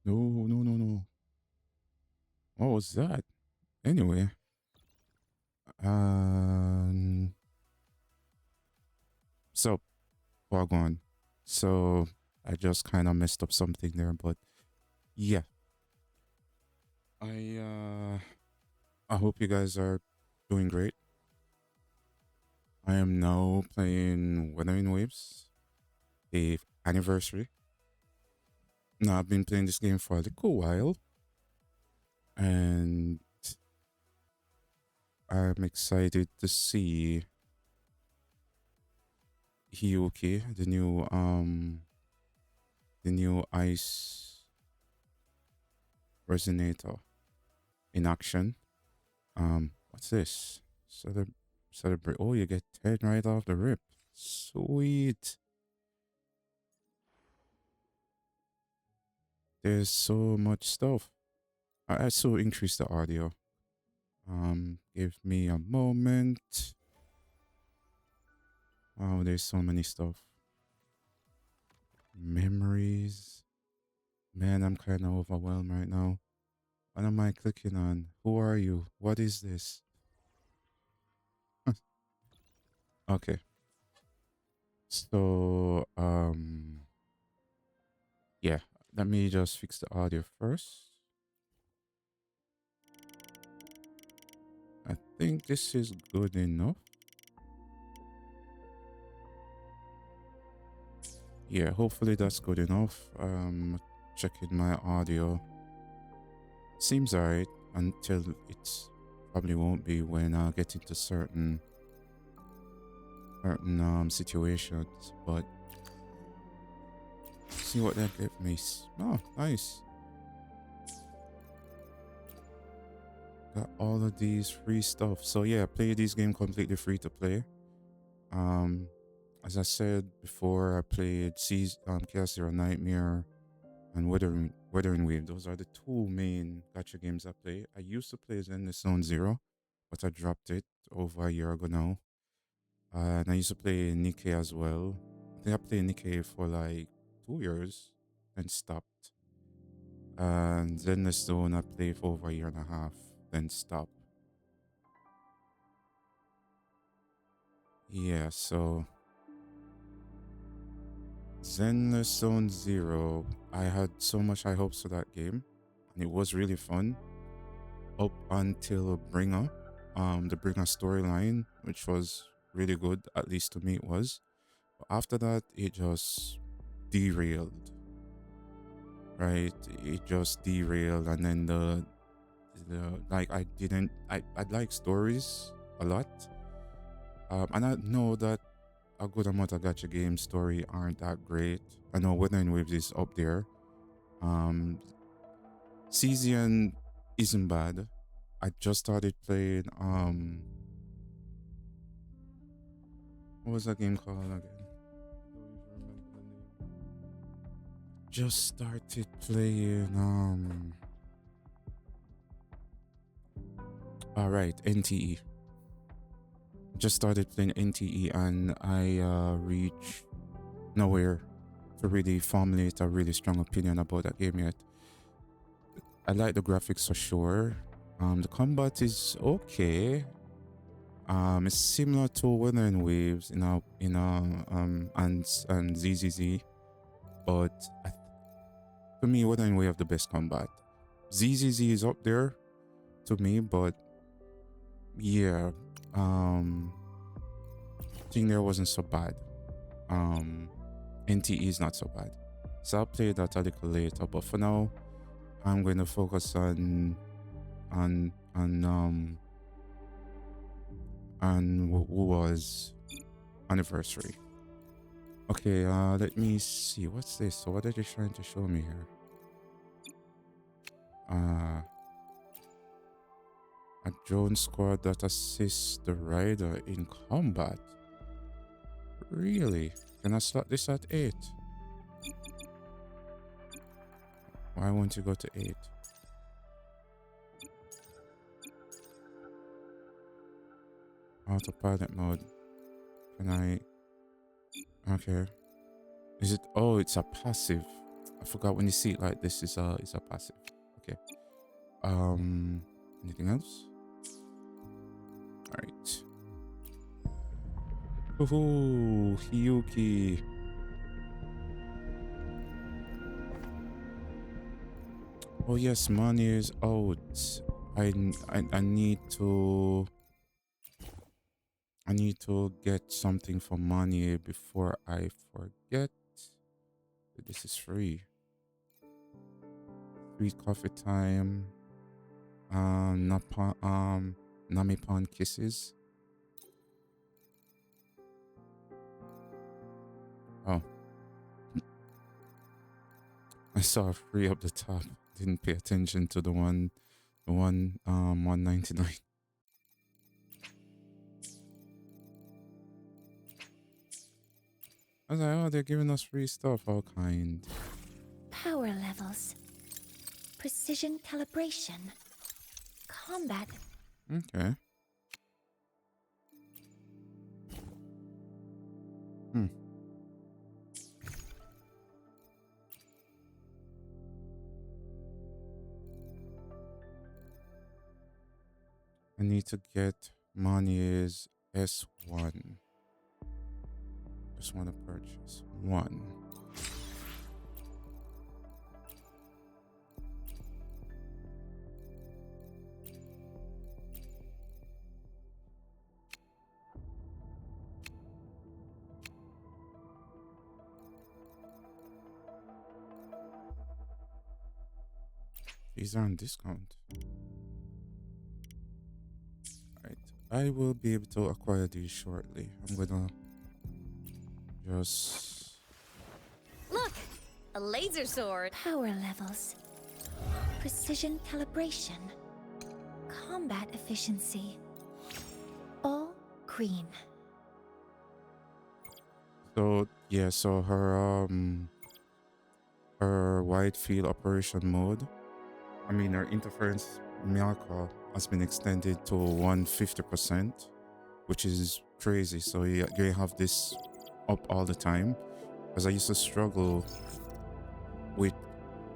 No, no, no, no. What was that? Anyway, um, so Wagwan. So I just kind of messed up something there, but yeah, I uh, I hope you guys are doing great. I am now playing Wuthering Waves, the anniversary. Now I've been playing this game for a little while, and I'm excited to see Hiyuki, the new ice resonator in action. What's this? Celebrate. Oh, you get 10 right off the rip. Sweet. There's so much stuff. I also increase the audio. Give me a moment. Wow, there's so many stuff. Memories. Man, I'm kind of overwhelmed right now. What am I clicking on? Who are you? What is this? Okay. So, yeah. Let me just fix the audio first. I think this is good enough. Yeah, hopefully that's good enough. Checking my audio. Seems alright until it probably won't be when I get into certain situations. But see what that gave me. Oh, nice. Got all of these free stuff. So yeah, play this game completely free to play. Um, as I said before, I played Chaos Zero Nightmare and Wuthering Wave. Those are the two main gacha games I play. I used to play Zenless Zone Zero, but I dropped it over a year ago now. And I used to play Nikkei as well. I think I played Nikkei for like 2 years and stopped. And Zenless Zone I played for over a year and a half, then stopped. Yeah, so Zenless Zone Zero, I had so much high hopes for that game, and it was really fun up until Bringer, the Bringer storyline, which was really good, at least to me it was. But after that, it just derailed, right? It just derailed, and then the like I like stories a lot, and I know that a good amount of gacha game story aren't that great. I know Wuthering Waves is up there. Um, Season isn't bad. I just started playing what was that game called again? Don't even remember the name. Just started playing all right, NTE. Just started playing NTE and I reached nowhere to really formulate a really strong opinion about that game yet. I like the graphics for sure. The combat is okay. It's similar to Wuthering Waves and ZZZ, but to me, Wuthering Wave have the best combat. ZZZ is up there to me, but yeah, thing there wasn't so bad. NTE is not so bad, so I'll play that a little later. But for now, I'm going to focus on on um on WUWA's anniversary. Okay, let me see. What's this? So what are they trying to show me here? A drone squad that assists the rider in combat. Really? Can I start this at 8? Why won't you go to 8? Autopilot mode. Can I? Okay. Is it? Oh, it's a passive. I forgot when you see it like this is a passive. Okay. Anything else? All right. Woohoo! Hiyuki. Oh yes, money is out. I need to get something for money before I forget. This is free. Free coffee time. Namipan kisses. Oh, I saw a free up the top. Didn't pay attention to the 199. I was like, oh, they're giving us free stuff, all kind. Power levels. Precision calibration. Combat. Okay. I need to get money is S1. Just want to purchase one. These are on discount. Alright. I will be able to acquire these shortly. I'm gonna just... Look! A laser sword. Power levels. Precision calibration. Combat efficiency. All green. So yeah, so her wide field operation mode, I mean her interference Miyako has been extended to 150%, which is crazy. So you have this up all the time, because I used to struggle with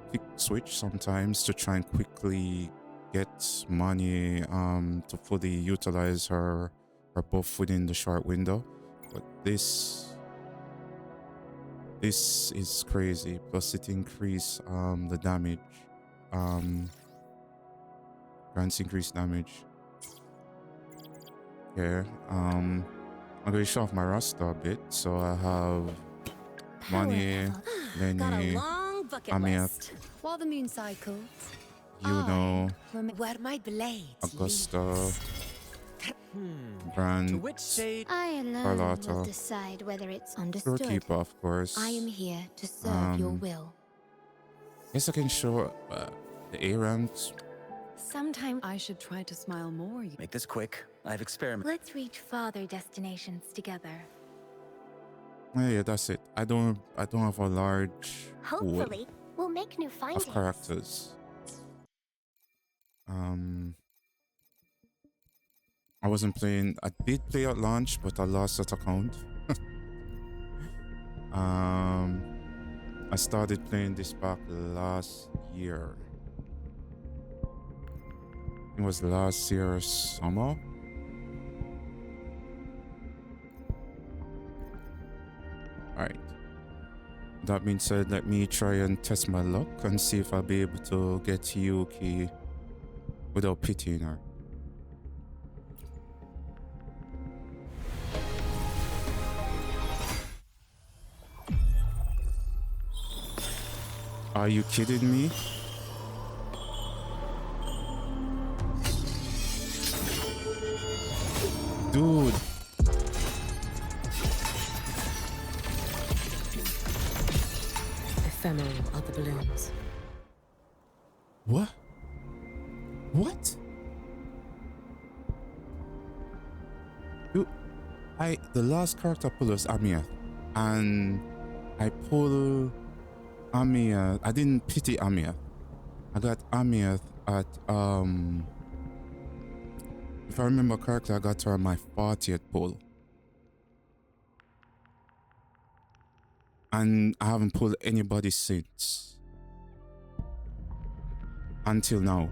quick switch sometimes to try and quickly get money to fully utilize her buff within the short window. But this is crazy. Plus it increase the damage, grants increased damage. Okay, I'm going to show off my roster a bit. So I have money, Lenny, Amiat, While the moon cycles, Yuno, where my blade Augusta, Brand, to which state I alone Carlotta, will decide whether it's understood. Storekeeper, of course. I am here to serve your will. Guess I can show the A ranks. Sometimes I should try to smile more. Make this quick. I've experimented. Let's reach farther destinations together. Yeah, that's it. I don't have a large pool Hopefully, we'll make new findings. of characters. I wasn't playing. I did play at launch, but I lost that account. I started playing this back last year. It was last year summer. Alright. That being said, let me try and test my luck and see if I'll be able to get Yuki without pitying her. Are you kidding me? Dude. Ephemeral are the balloons. What? What? Dude, the last character I pulled was Amiya, and I pulled Amiya. I didn't pity Amiya. I got Amiya at if I remember correctly, I got her on my 40th pull. And I haven't pulled anybody since. until now.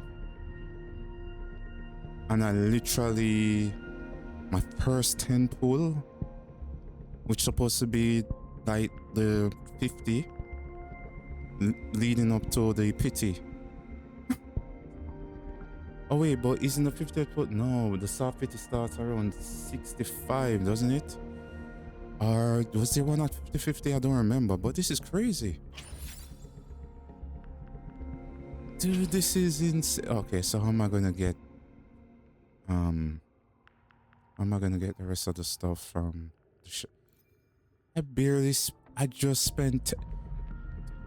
And I literally, my first 10 pull, which supposed to be like the 50, leading up to the pity. Oh wait, but isn't the 50th pull? No, the soft pity starts around 65, doesn't it? Or was there one at 50-50? I don't remember, but this is crazy. Dude, this is insane. Okay, so how am I gonna get how am I gonna get the rest of the stuff from the I just spent,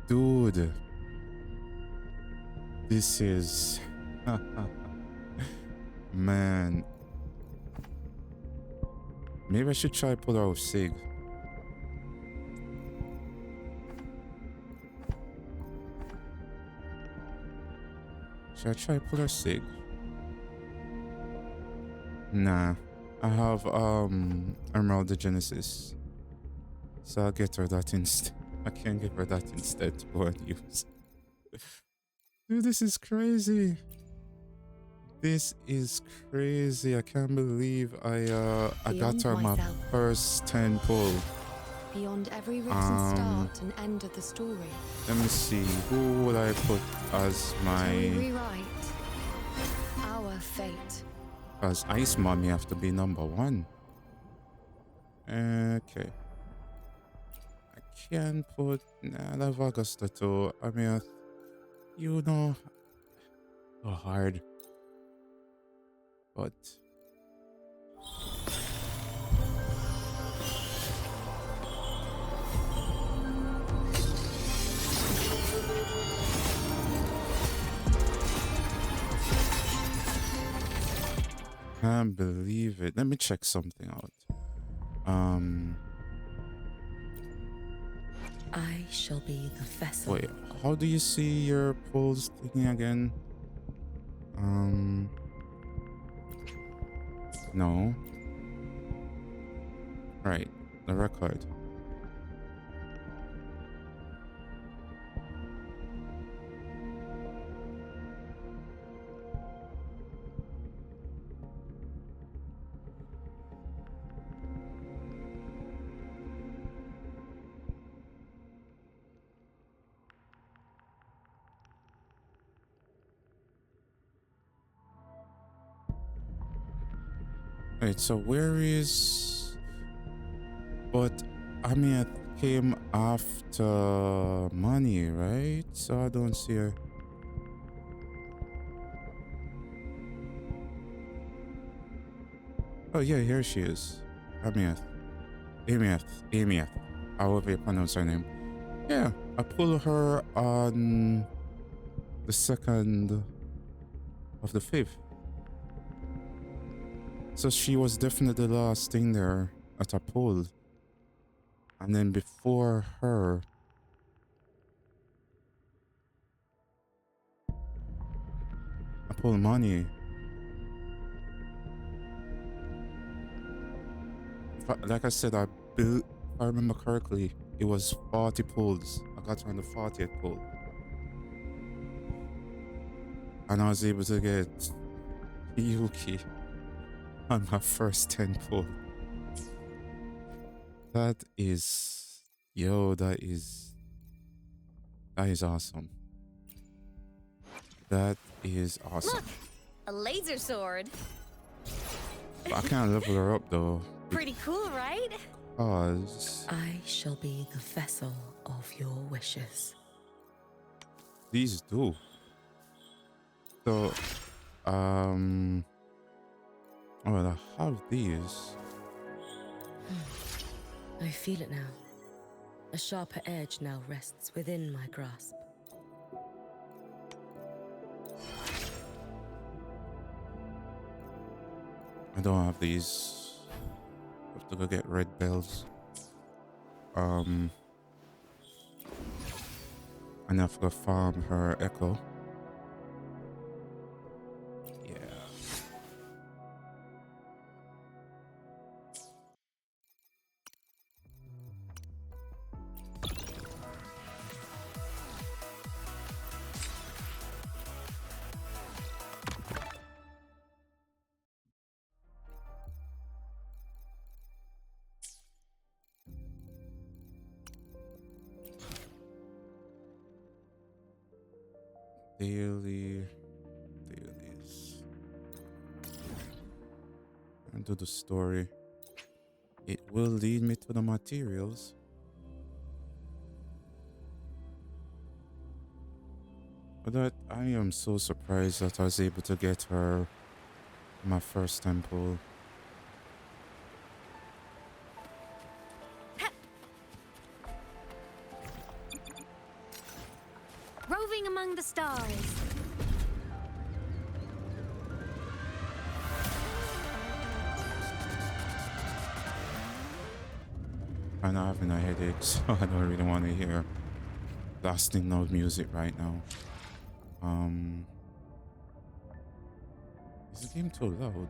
dude. This is man. Maybe I should try pull out Sig. Should I try pull out Sig? Nah. I have Emerald the Genesis. So I'll get her that instead. I can give her that instead to go and use. Dude, this is crazy. This is crazy. I can't believe I got her my first 10 pull. Beyond every written start and end of the story. Let me see. Who would I put as my... We rewrite our fate. Because Ice Mommy have to be number 1. Okay. I can put... Nah, I love Augusta too. I mean, you know... So hard. But... Can't believe it. Let me check something out. I shall be the vessel. Wait, how do you see your pulls thingy again? No. Right, the record. Wait, so where is... But I mean, it came after money, right? So I don't see her. Oh yeah, here she is. Amieth. However you pronounce her name. Yeah, I pulled her on the 2nd of the 5th. So she was definitely the last thing there that I pulled. And then before her, I pulled money. Like I said, if I remember correctly, it was 40 pulls. I got her on the 40th pull. And I was able to get Yuki on my first 10 pull. That is... Yo, that is awesome. That is awesome. Look, a laser sword. But I can't level her up though. Pretty cool, right? Because... I shall be the vessel of your wishes. These do. So, oh, I have these. I feel it now. A sharper edge now rests within my grasp. I don't have these. I have to go get red bells. And I have to go farm her echo. Yeah. Dailies. And do the story. It will lead me to the materials. But that I am so surprised that I was able to get her my first temple. Roving among the stars. I'm not having a headache, so I don't really want to hear blasting loud music right now. Is the game too loud?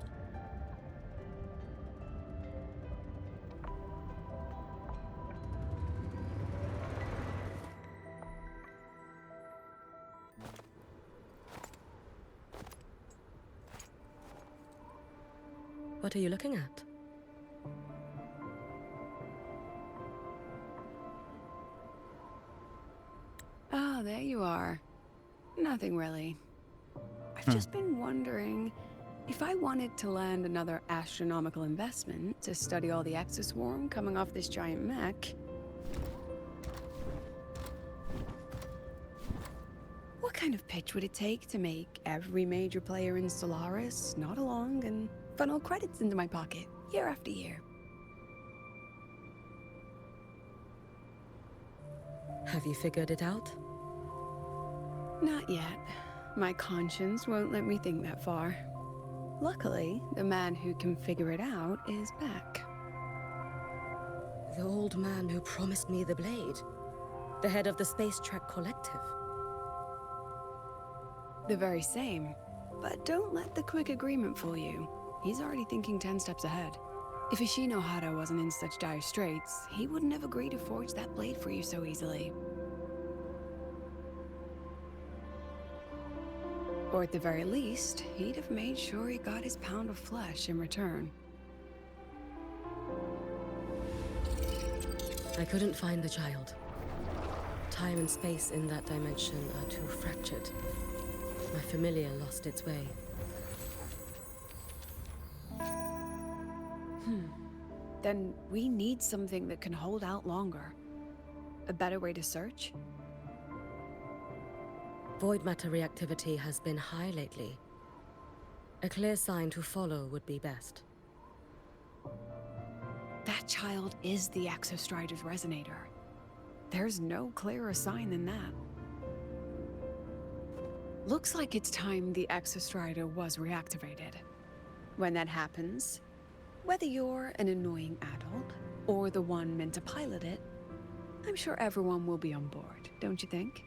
What are you looking at? Oh, there you are. Nothing really. I've just been wondering if I wanted to land another astronomical investment to study all the exoswarm coming off this giant mech. What kind of pitch would it take to make every major player in Solaris nod along and funnel credits into my pocket year after year? Have you figured it out? Not yet. My conscience won't let me think that far. Luckily, the man who can figure it out is back. The old man who promised me the blade. The head of the Space Trek Collective. The very same. But don't let the quick agreement fool you. He's already thinking 10 steps ahead. If Ishino Hada wasn't in such dire straits, he wouldn't have agreed to forge that blade for you so easily. Or at the very least, he'd have made sure he got his pound of flesh in return. I couldn't find the child. Time and space in that dimension are too fractured. My familiar lost its way. Then we need something that can hold out longer. A better way to search? Void matter reactivity has been high lately. A clear sign to follow would be best. That child is the Exostrider's resonator. There's no clearer sign than that. Looks like it's time the Exostrider was reactivated. When that happens, whether you're an annoying adult or the one meant to pilot it, I'm sure everyone will be on board, don't you think?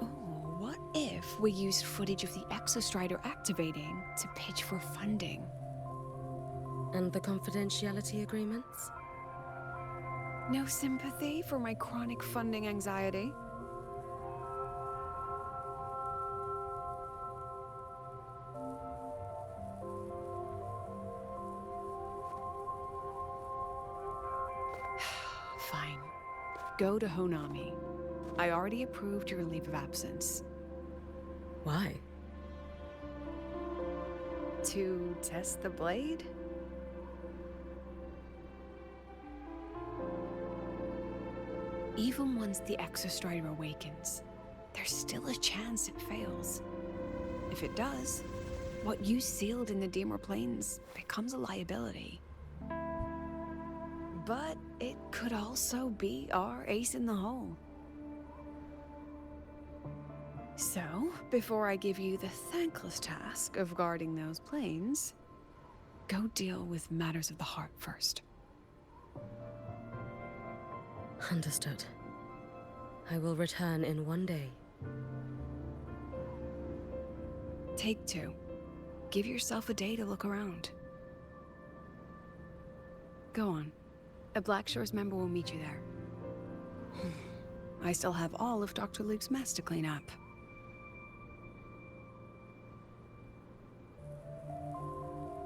Oh, what if we used footage of the Exostrider activating to pitch for funding? And the confidentiality agreements? No sympathy for my chronic funding anxiety? Fine. Go to Honami. I already approved your leave of absence. Why? To test the blade? Even once the Exostrider awakens, there's still a chance it fails. If it does, what you sealed in the Deemer Plains becomes a liability. But it could also be our ace in the hole. So, before I give you the thankless task of guarding those planes, go deal with matters of the heart first. Understood. I will return in one day. Take two. Give yourself a day to look around. Go on. A Black Shores member will meet you there. I still have all of Dr. Luke's mess to clean up.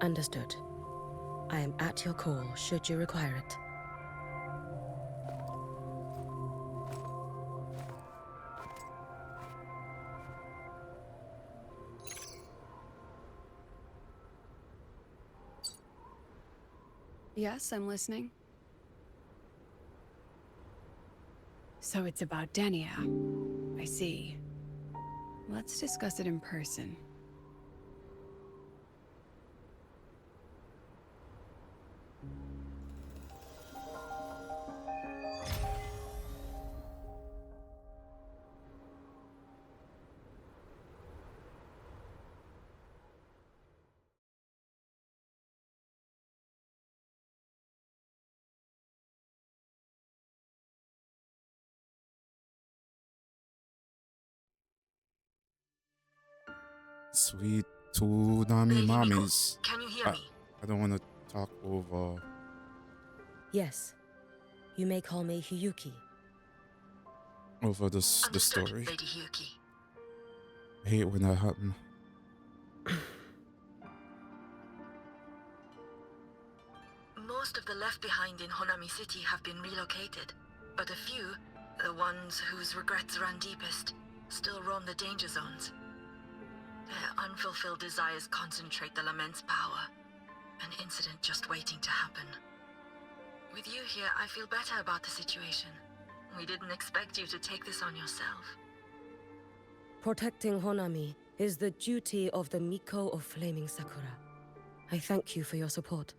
Understood. I am at your call should you require it. Yes, I'm listening. So it's about Denia. I see. Let's discuss it in person. Sweet Toonami Lady Miko, mommies. can you hear I, me? I don't want to talk over. Yes. You may call me Hiyuki. Over the Understood, story. Lady Hiyuki. I hate when that happens. Most of the left behind in Honami City have been relocated, but a few, the ones whose regrets run deepest, still roam the danger zones. Their unfulfilled desires concentrate the Lament's power, an incident just waiting to happen. With you here, I feel better about the situation. We didn't expect you to take this on yourself. Protecting Honami is the duty of the Miko of Flaming Sakura. I thank you for your support.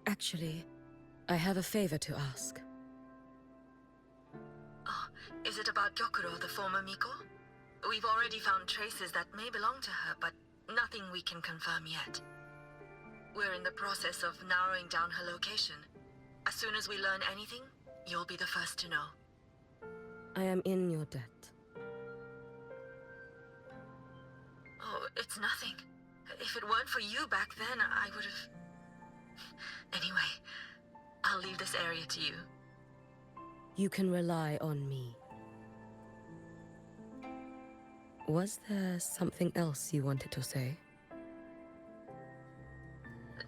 Actually, I have a favor to ask. Oh, is it about Gyokuro, the former Miko? We've already found traces that may belong to her, but nothing we can confirm yet. We're in the process of narrowing down her location. As soon as we learn anything, you'll be the first to know. I am in your debt. Oh, it's nothing. If it weren't for you back then, I would have... Anyway, I'll leave this area to you. You can rely on me. Was there something else you wanted to say?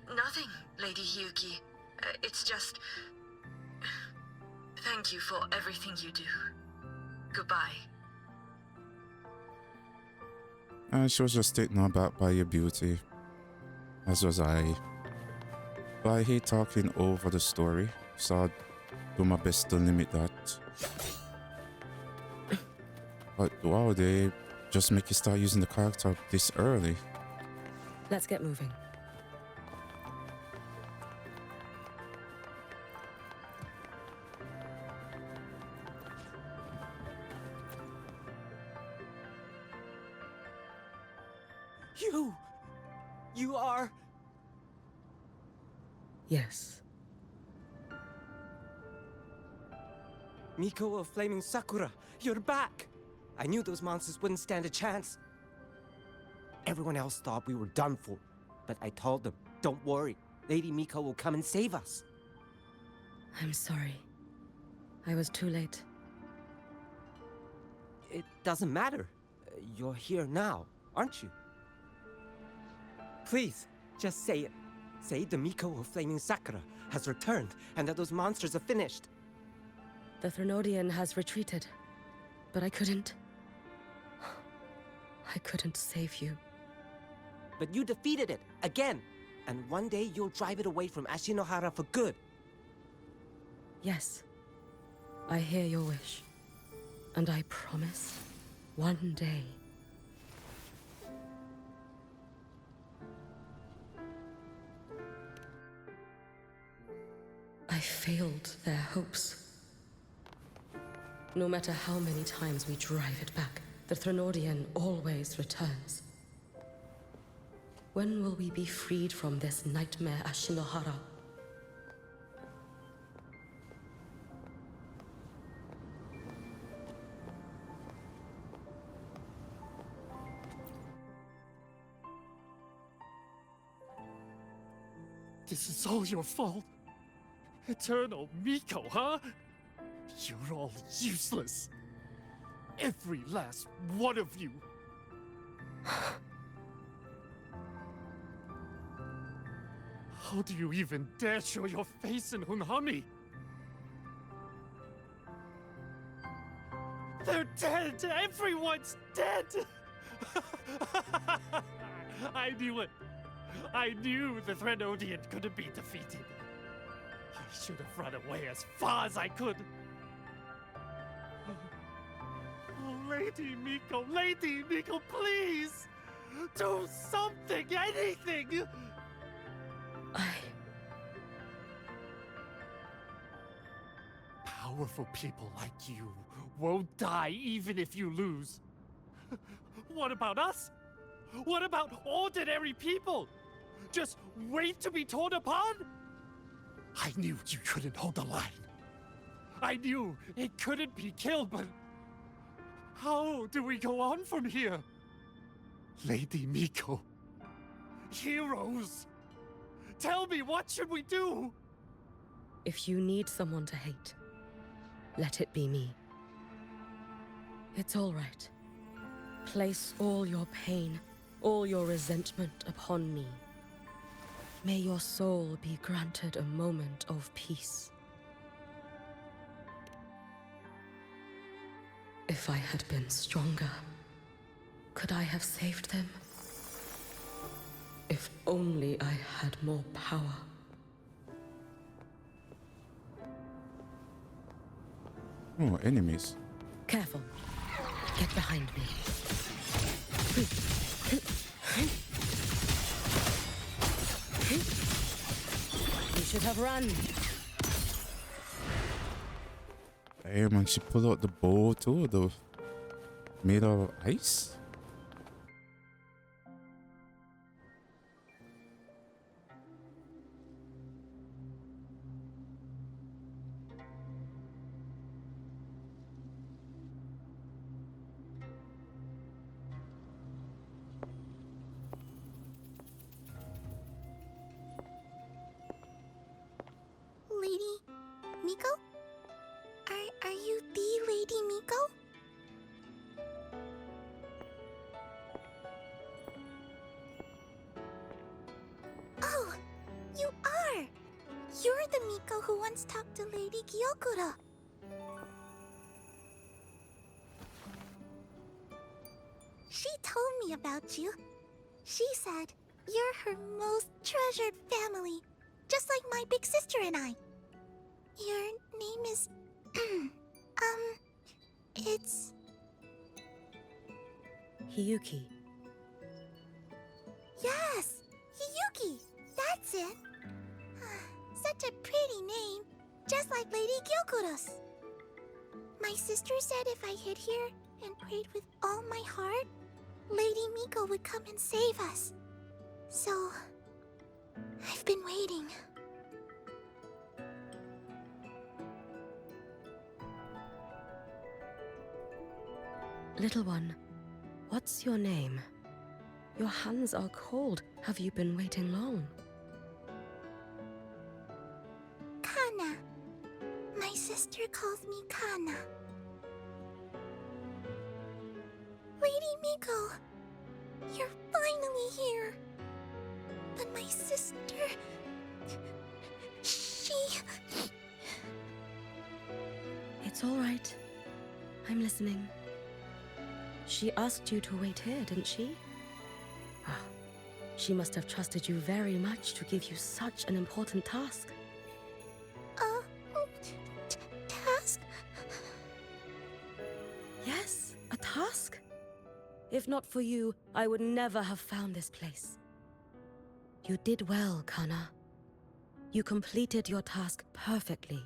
Nothing, Lady Hiyuki. It's just... Thank you for everything you do. Goodbye. She was just taken aback by your beauty, as was I. But I hate talking over the story, so I'll do my best to limit that. But wow, they just make you start using the character this early. Let's get moving. You are... Yes. Miko of Flaming Sakura, you're back! I knew those monsters wouldn't stand a chance. Everyone else thought we were done for, but I told them, don't worry, Lady Miko will come and save us. I'm sorry. I was too late. It doesn't matter. You're here now, aren't you? Please, just say it. Say the Miko of Flaming Sakura has returned and that those monsters are finished. The Threnodian has retreated, but I couldn't save you. But you defeated it, again! And one day you'll drive it away from Ashinohara for good. Yes, I hear your wish. And I promise, one day... I failed their hopes. No matter how many times we drive it back, the Threnodian always returns. When will we be freed from this nightmare Ashinohara? This is all your fault. Eternal Miko, huh? You're all useless. Every last one of you. How do you even dare show your face in Hunhami? They're dead! Everyone's dead! I knew it! I knew the Threnodian couldn't be defeated. should have run away as far as I could. Oh, Lady Miko, please! Do something, anything! Powerful people like you won't die even if you lose. What about us? What about ordinary people? Just wait to be torn apart? I knew you couldn't hold the line. I knew it couldn't be killed, but how do we go on from here? Lady Miko, heroes, tell me, what should we do? If you need someone to hate, let it be me. It's all right. Place all your pain, all your resentment upon me. May your soul be granted a moment of peace. If I had been stronger, could I have saved them? If only I had more power. Oh, enemies. Careful. Get behind me. You should have run. Damn, man, she pulled out the bow too, though. Made of ice? Lady Miko? Are you the Lady Miko? Oh, you are! You're the Miko who once talked to Lady Gyokura. She told me about you. She said you're her most treasured family, just like my big sister and I. Your name is... it's... Hiyuki. Yes! Hiyuki! That's it! Such a pretty name, just like Lady Gyokura's. My sister said if I hid here and prayed with all my heart, Lady Miko would come and save us. So... I've been waiting. Little one, what's your name? Your hands are cold. Have you been waiting long? Kana. My sister calls me Kana. Lady Miko, you're finally here. But my sister... she... It's all right. I'm listening. She asked you to wait here, didn't she? Ah, she must have trusted you very much to give you such an important task. Task? Yes, a task. If not for you, I would never have found this place. You did well, Kana. You completed your task perfectly.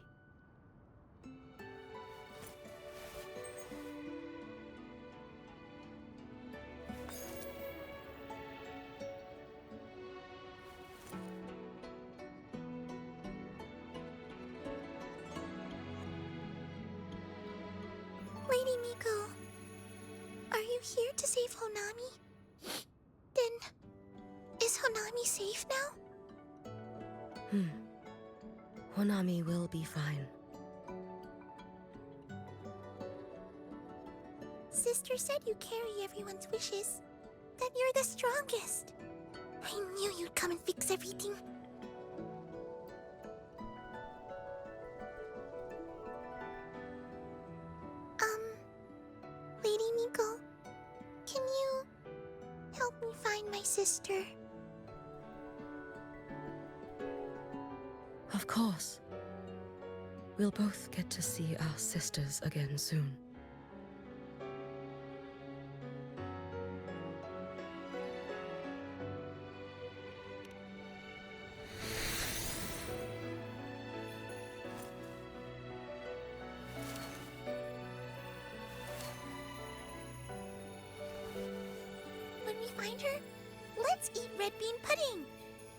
Lady Miko, are you here to save Honami? Then, is Honami safe now? Honami will be fine. Sister said you carry everyone's wishes, that you're the strongest. I knew you'd come and fix everything. Lady Miko, can you help me find my sister? Of course. We'll both get to see our sisters again soon. When we find her, let's eat red bean pudding.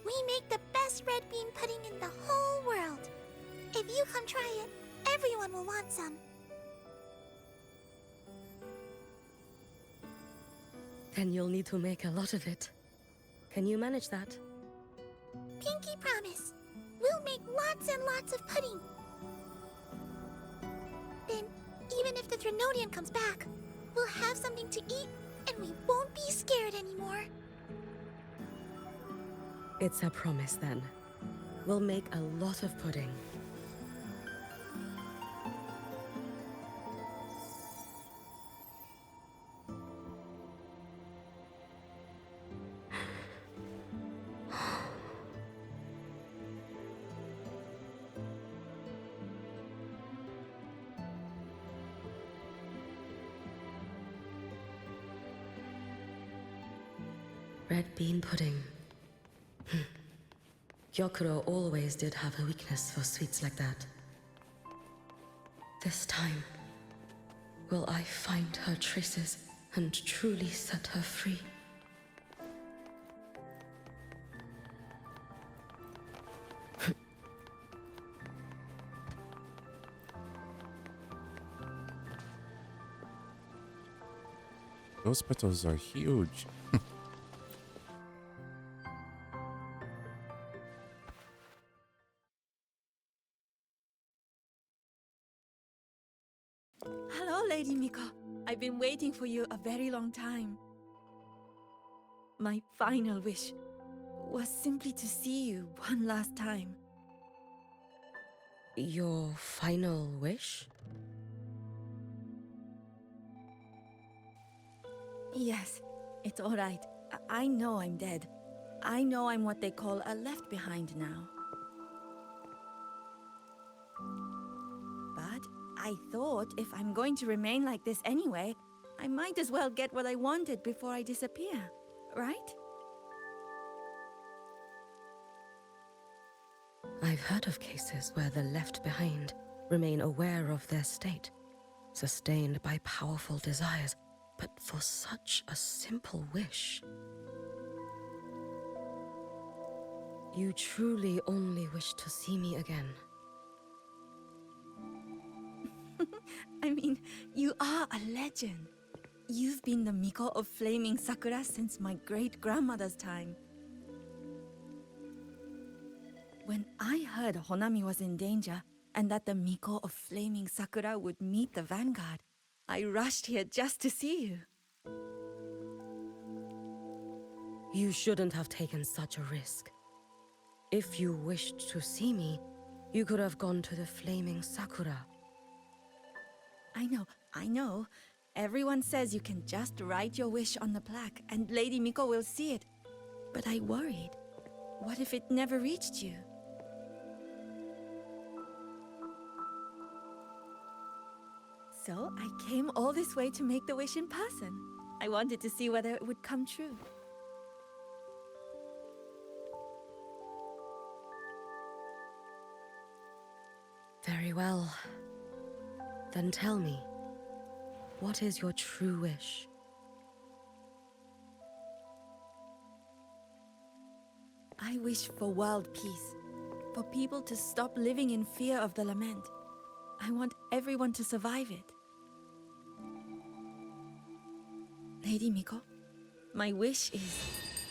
We make the best red bean pudding in the whole world. If you come try it, everyone will want some. Then you'll need to make a lot of it. Can you manage that? Pinky promise. We'll make lots and lots of pudding. Then, even if the Threnodian comes back, we'll have something to eat and we won't be scared anymore. It's a promise then. We'll make a lot of pudding. Red bean pudding. Gyokuro always did have a weakness for sweets like that. This time, will I find her traces and truly set her free? Those petals are huge. Hello, Lady Miko. I've been waiting for you a very long time. My final wish was simply to see you one last time. Your final wish? Yes, it's all right. I know I'm dead. I know I'm what they call a left behind now. But I thought if I'm going to remain like this anyway, I might as well get what I wanted before I disappear, right? I've heard of cases where the left behind remain aware of their state, sustained by powerful desires, but for such a simple wish. You truly only wish to see me again. I mean, you are a legend. You've been the Miko of Flaming Sakura since my great-grandmother's time. When I heard Honami was in danger, and that the Miko of Flaming Sakura would meet the vanguard, I rushed here just to see you. You shouldn't have taken such a risk. If you wished to see me, you could have gone to the Flaming Sakura. I know. Everyone says you can just write your wish on the plaque and Lady Miko will see it. But I worried. What if it never reached you? So I came all this way to make the wish in person. I wanted to see whether it would come true. Very well. Then tell me, what is your true wish? I wish for world peace, for people to stop living in fear of the lament. I want everyone to survive it. Lady Miko, my wish is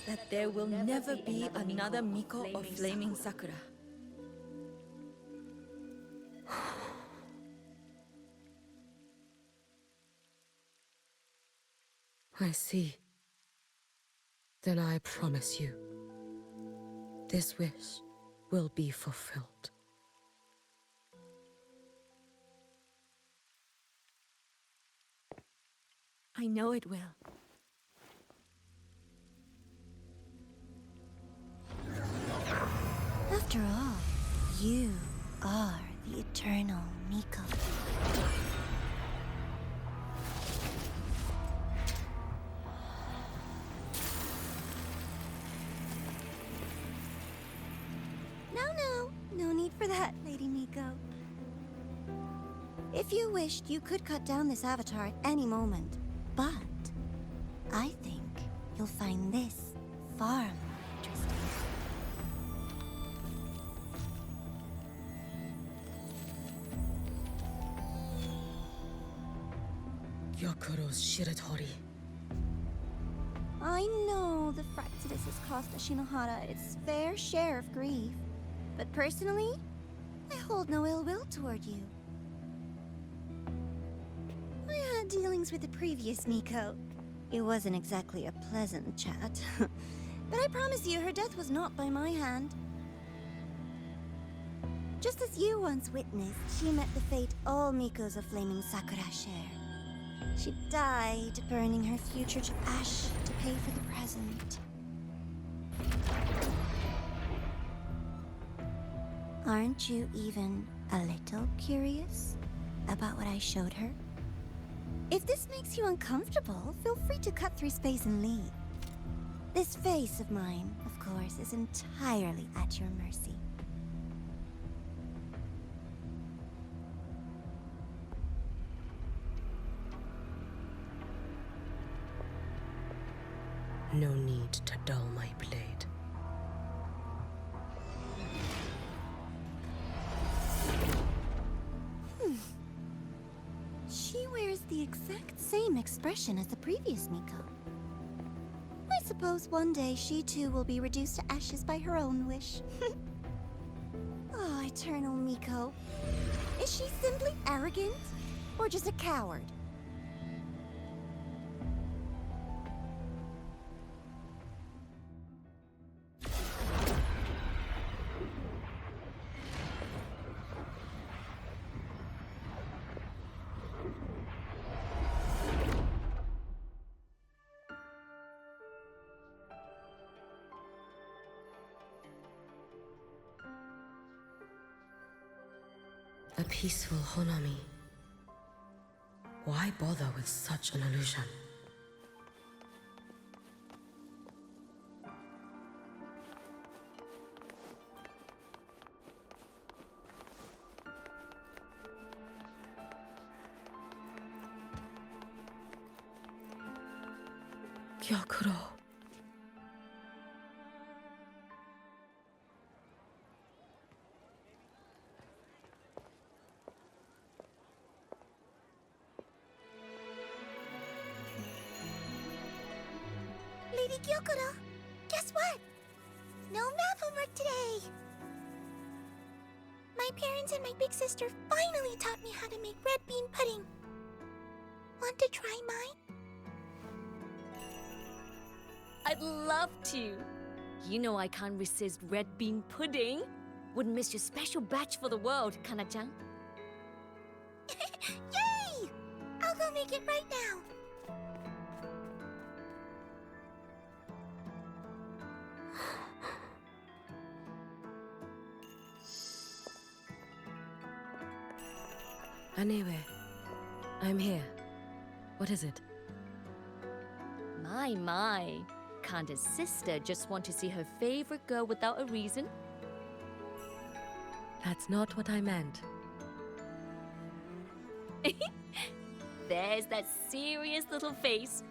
that there will never be another Miko of Flaming Sakura. I see. Then I promise you, this wish will be fulfilled. I know it will. After all, you are the eternal Miko. No need for that, Lady Miko. If you wished, you could cut down this avatar at any moment. But I think you'll find this far more interesting. Gyokuro's Shiratori. I know the Fraxidus has cost Ashinohara its fair share of grief. But personally, I hold no ill will toward you. I had dealings with the previous Miko. It wasn't exactly a pleasant chat. But I promise you, her death was not by my hand. Just as you once witnessed, she met the fate all Mikos of Flaming Sakura share. She died, burning her future to ash to pay for the present. Aren't you even a little curious about what I showed her? If this makes you uncomfortable, feel free to cut through space and leave. This face of mine, of course, is entirely at your mercy. No need to dull my blade. She wears the exact same expression as the previous Miko. I suppose one day she too will be reduced to ashes by her own wish. Oh, eternal Miko. Is she simply arrogant? Or just a coward? A peaceful Honami. Why bother with such an illusion? Gyokuro. Lady Gyokuro, guess what? No math homework today! My parents and my big sister finally taught me how to make red bean pudding. Want to try mine? I'd love to. You know I can't resist red bean pudding. Wouldn't miss your special batch for the world, Kana-chan. Yay! I'll go make it right now. Anyway, I'm here. What is it? My. Can't a sister just want to see her favorite girl without a reason? That's not what I meant. There's that serious little face.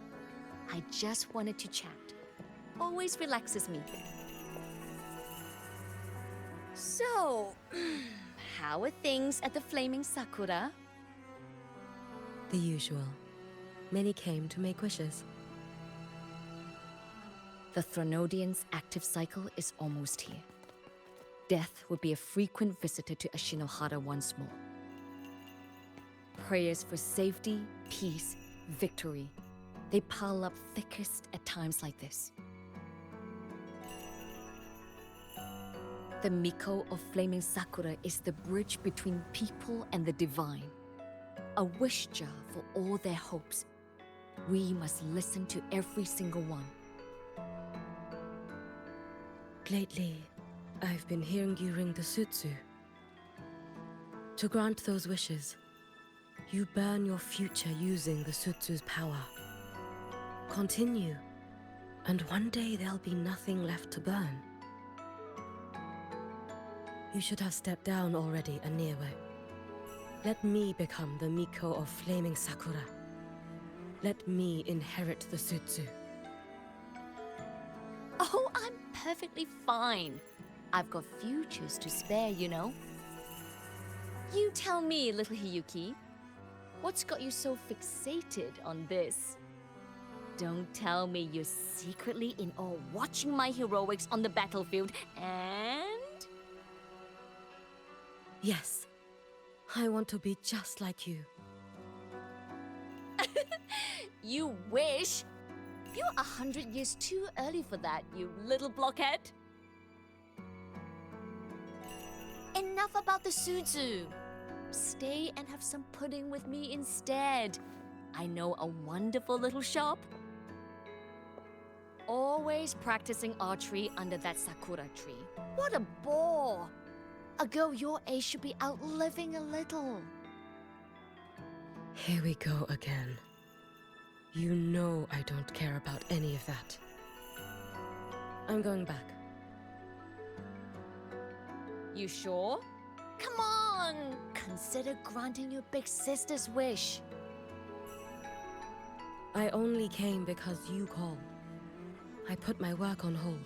I just wanted to chat. Always relaxes me. So, how are things at the Flaming Sakura? The usual. Many came to make wishes. The Thronodian's active cycle is almost here. Death would be a frequent visitor to Ashinohara once more. Prayers for safety, peace, victory. They pile up thickest at times like this. The Miko of Flaming Sakura is the bridge between people and the divine. A wish jar for all their hopes. We must listen to every single one. Lately, I've been hearing you ring the sutsu. To grant those wishes, you burn your future using the Sutsu's power. Continue, and one day there'll be nothing left to burn. You should have stepped down already, Aniwe. Let me become the Miko of Flaming Sakura. Let me inherit the Sutsu. Oh, I'm perfectly fine. I've got futures to spare, you know. You tell me, little Hiyuki, what's got you so fixated on this? Don't tell me you're secretly in awe watching my heroics on the battlefield and... Yes, I want to be just like you. You wish? You're 100 years too early for that, you little blockhead. Enough about the Sutsu. Stay and have some pudding with me instead. I know a wonderful little shop. Always practicing archery under that sakura tree. What a bore! A girl your age should be out living a little. Here we go again. You know I don't care about any of that. I'm going back. You sure? Come on! Consider granting your big sister's wish. I only came because you called. I put my work on hold.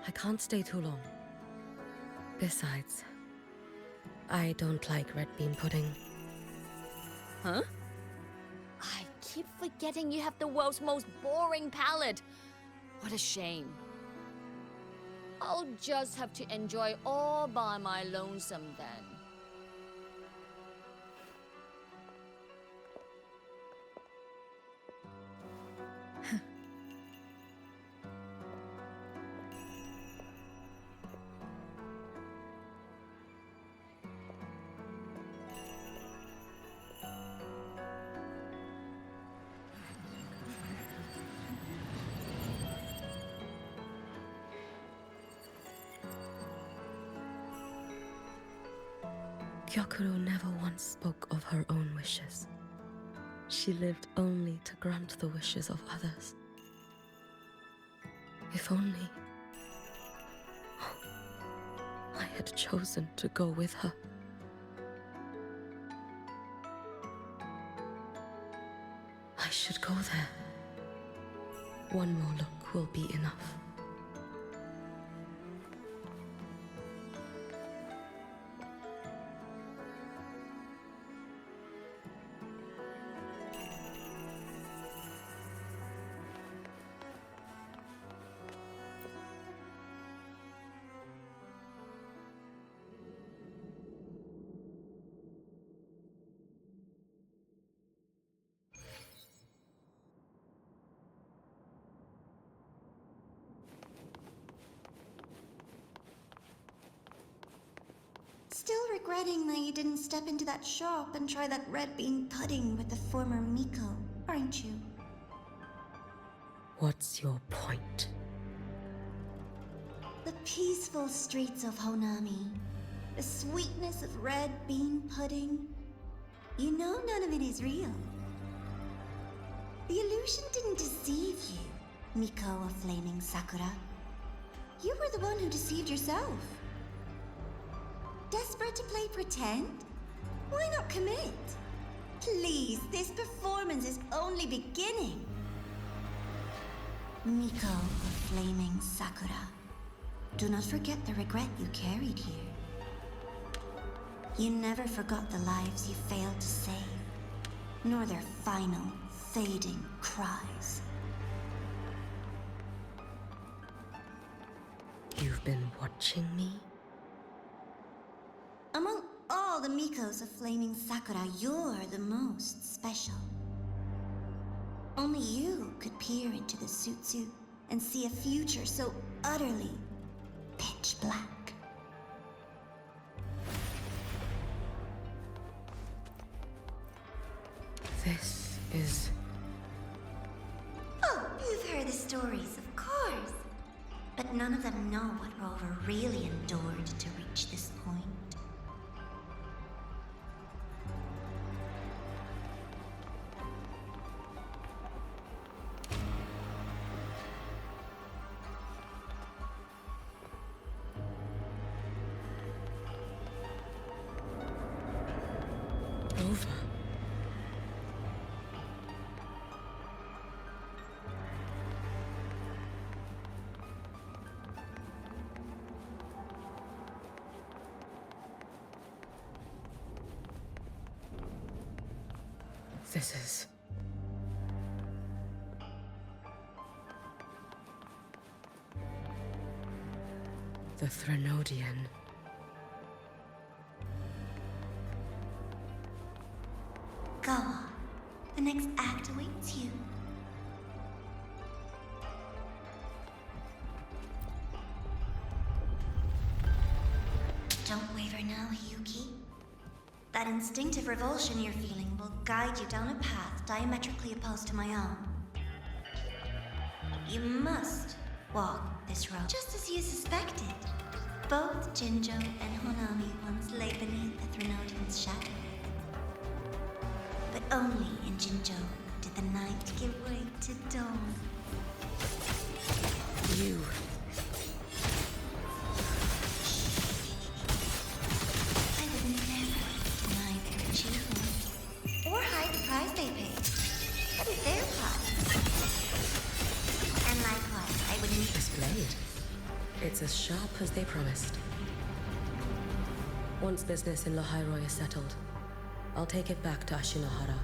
I can't stay too long. Besides, I don't like red bean pudding. Huh? I keep forgetting you have the world's most boring palate. What a shame. I'll just have to enjoy all by my lonesome then. Gyokuro never once spoke of her own wishes. She lived only to grant the wishes of others. If only I had chosen to go with her. I should go there. One more look will be enough. Still regretting that you didn't step into that shop and try that red bean pudding with the former Miko, aren't you? What's your point? The peaceful streets of Honami, the sweetness of red bean pudding. You know none of it is real. The illusion didn't deceive you, Miko of Flaming Sakura. You were the one who deceived yourself. Desperate to play pretend? Why not commit? Please, this performance is only beginning. Miko of Flaming Sakura, do not forget the regret you carried here. You never forgot the lives you failed to save, nor their final, fading cries. You've been watching me? Among all the Mikos of Flaming Sakura, you're the most special. Only you could peer into the Sutsu and see a future so utterly pitch black. This is... Oh, you've heard the stories, of course. But none of them know what Rover really endured to reach this point. over. This is... the Threnodian. Go on. The next act awaits you. Don't waver now, Hiyuki. That instinctive revulsion you're feeling will guide you down a path diametrically opposed to my own. You must walk this road, just as you suspected. Both Jinjo and Honami once lay beneath the Threnodian's shadow. But only in Jinjo did the night give way to dawn. You... I would never deny their achievement, or hide the price they paid. That is their prize. And likewise, I would need this blade. It's as sharp as they promised. Once business in Lahairoi is settled, I'll take it back to Ashinohara.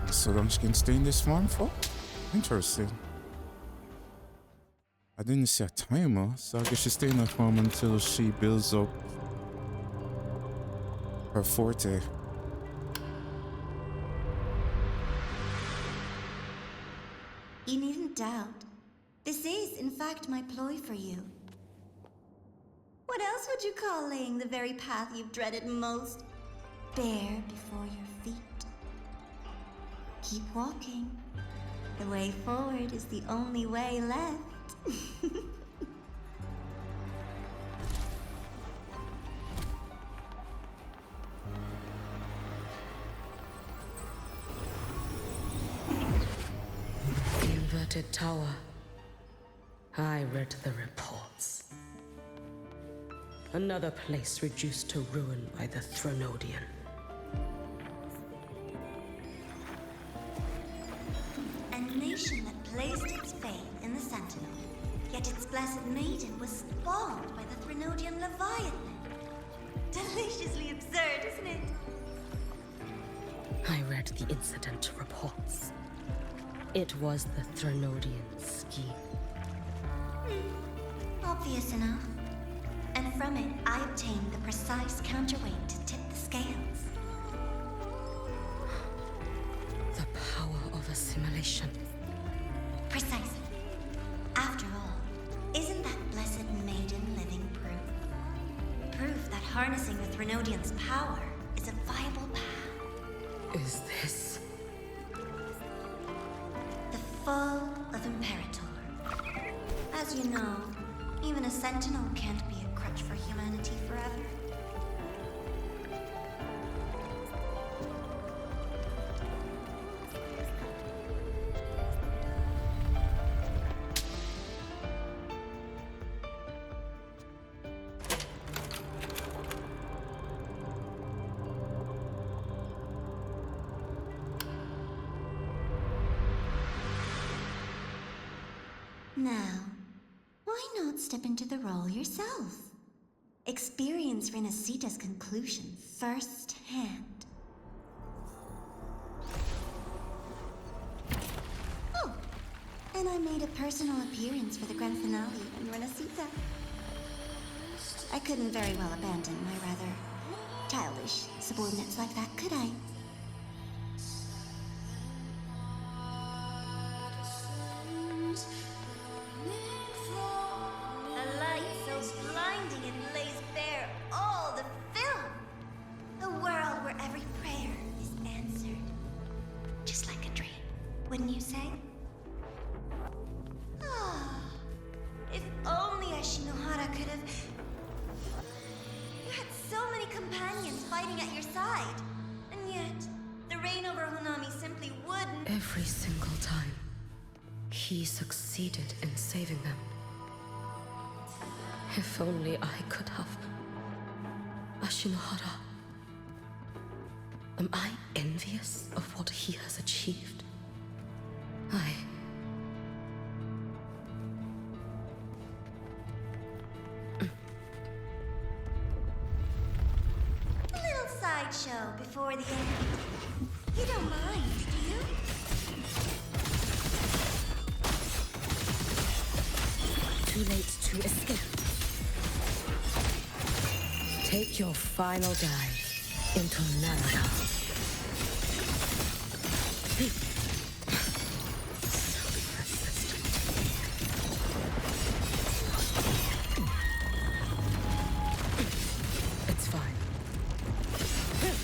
So long she can stay in this farm for? Interesting. I didn't see a timer, so I guess she's staying in the farm until she builds up her forte. You needn't doubt. This is, in fact, my ploy for you. What else would you call laying the very path you've dreaded most bare before your feet? Keep walking. The way forward is the only way left. The inverted tower. I read the reports. Another place reduced to ruin by the Threnodian. A nation that placed its faith in the Sentinel, yet its blessed maiden was spawned by the Threnodian Leviathan. Deliciously absurd, isn't it? I read the incident reports. It was the Threnodian scheme. Obvious enough. And from it, I obtained the precise counterweight to tip the scales. The power of assimilation. Precisely. After all, isn't that blessed maiden living proof? Proof that harnessing the Threnodian's power is a viable path. Is this... The fall of Imperator. As you know, even a sentinel can't be a crutch for humanity forever. Now, why not step into the role yourself? Experience Renacita's conclusion firsthand. Oh, and I made a personal appearance for the grand finale in Renacita. I couldn't very well abandon my rather childish subordinates like that, could I? A light so blinding it lays bare all the film. A world where every prayer is answered. Just like a dream, wouldn't you say? Ah, fighting at your side. And yet, the reign over Honami simply wouldn't. Every single time, he succeeded in saving them. If only I could have. Ashinohara. Am I envious of what he has achieved? A little sideshow before the end. You don't mind, do you? Too late to escape. Take your final dive into Naraka. It's fine.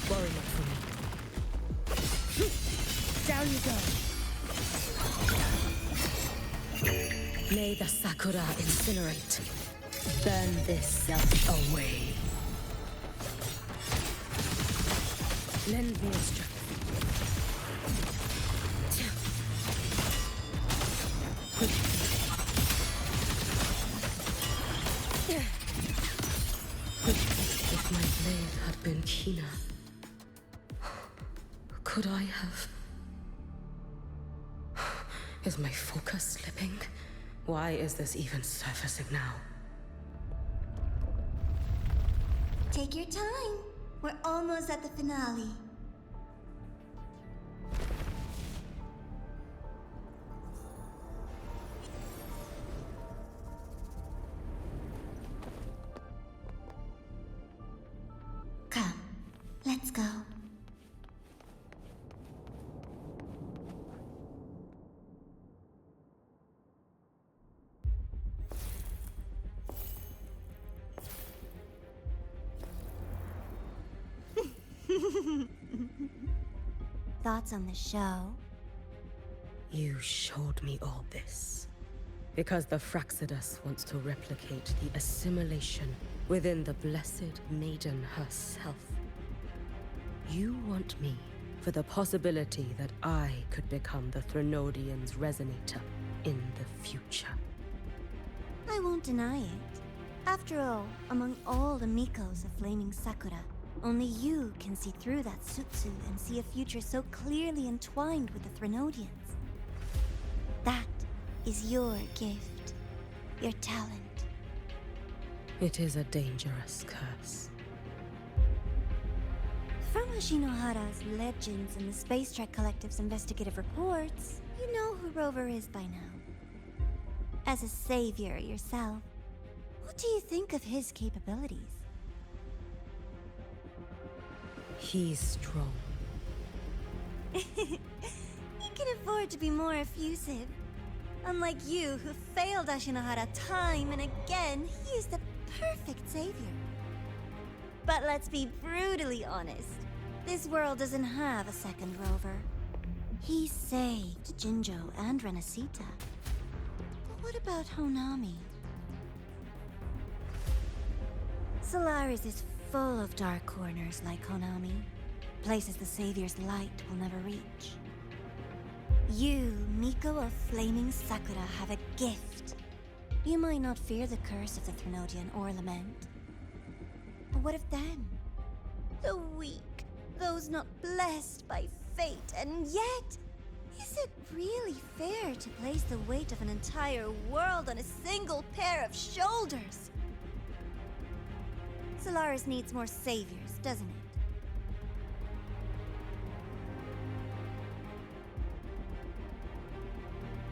Worry not for me. Down you go. May the Sakura incinerate. Burn this self away. Lend me a strength. If my blade had been keener, could I have... Is my focus slipping? Why is this even surfacing now? Take your time. We're almost at the finale. Come, let's go. Thoughts on the show? You showed me all this because the Fraxidus wants to replicate the assimilation within the Blessed Maiden herself. You want me for the possibility that I could become the Threnodian's resonator in the future. I won't deny it. After all, among all the Mikos of Flaming Sakura, only you can see through that Sutsu and see a future so clearly entwined with the Threnodians. That is your gift, your talent. It is a dangerous curse. From Ashinohara's legends and the Space Trek Collective's investigative reports, you know who Rover is by now. As a savior yourself, what do you think of his capabilities? He's strong. He can afford to be more effusive. Unlike you, who failed Ashinohara time and again, he is the perfect savior. But let's be brutally honest. This world doesn't have a second Rover. He saved Jinjo and Renacita. But what about Honami? Solaris is full of dark corners like Honami. Places the Savior's light will never reach. You, Miko of Flaming Sakura, have a gift. You might not fear the curse of the Threnodian or Lament. But what of them? The weak, those not blessed by fate, and yet, is it really fair to place the weight of an entire world on a single pair of shoulders? Solaris needs more saviors, doesn't it?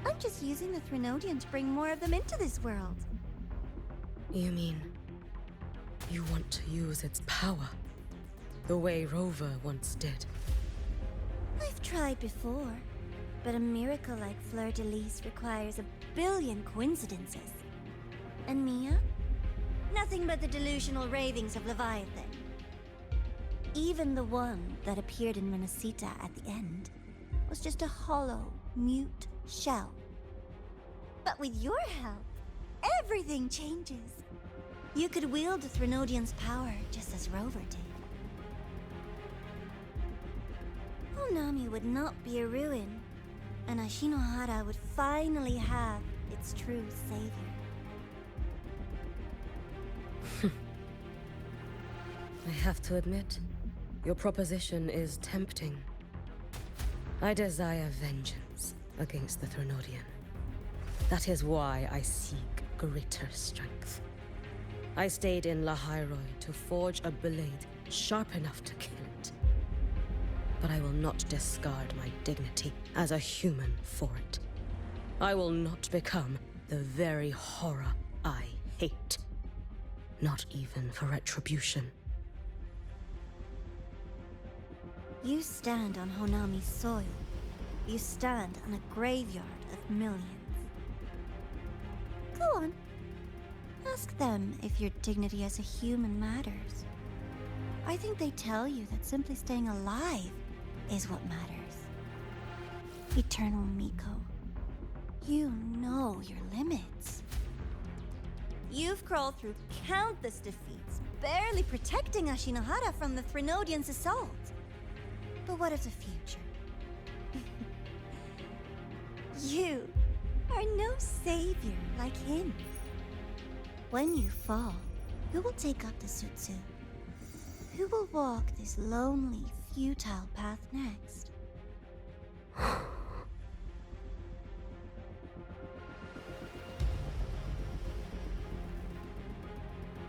I'm just using the Threnodian to bring more of them into this world. You mean you want to use its power the way Rover once did? I've tried before, but a miracle like Fleur-de-Lis requires a billion coincidences. And Mia? Nothing but the delusional ravings of Leviathan. Even the one that appeared in Renacita at the end was just a hollow, mute shell. But with your help, everything changes. You could wield the Threnodian's power just as Rover did. Honami would not be a ruin, and Ashinohara would finally have its true savior. I have to admit, your proposition is tempting. I desire vengeance against the Threnodian. That is why I seek greater strength. I stayed in Lahairoi to forge a blade sharp enough to kill it. But I will not discard my dignity as a human for it. I will not become the very horror I hate. Not even for retribution. You stand on Honami's soil. You stand on a graveyard of millions. Go on. Ask them if your dignity as a human matters. I think they tell you that simply staying alive is what matters. Eternal Miko, you know your limits. You've crawled through countless defeats, barely protecting Ashinohara from the Threnodian's assault. But what of the future? You are no savior like him. When you fall, who will take up the Sutsu? Who will walk this lonely, futile path next?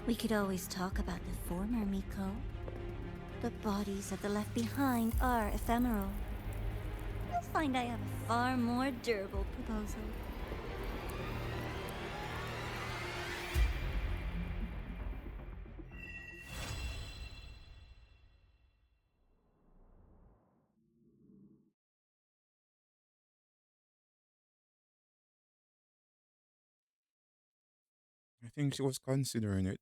We could always talk about the former Miko. The bodies of the left behind are ephemeral. You'll find I have a far more durable proposal. I think she was considering it.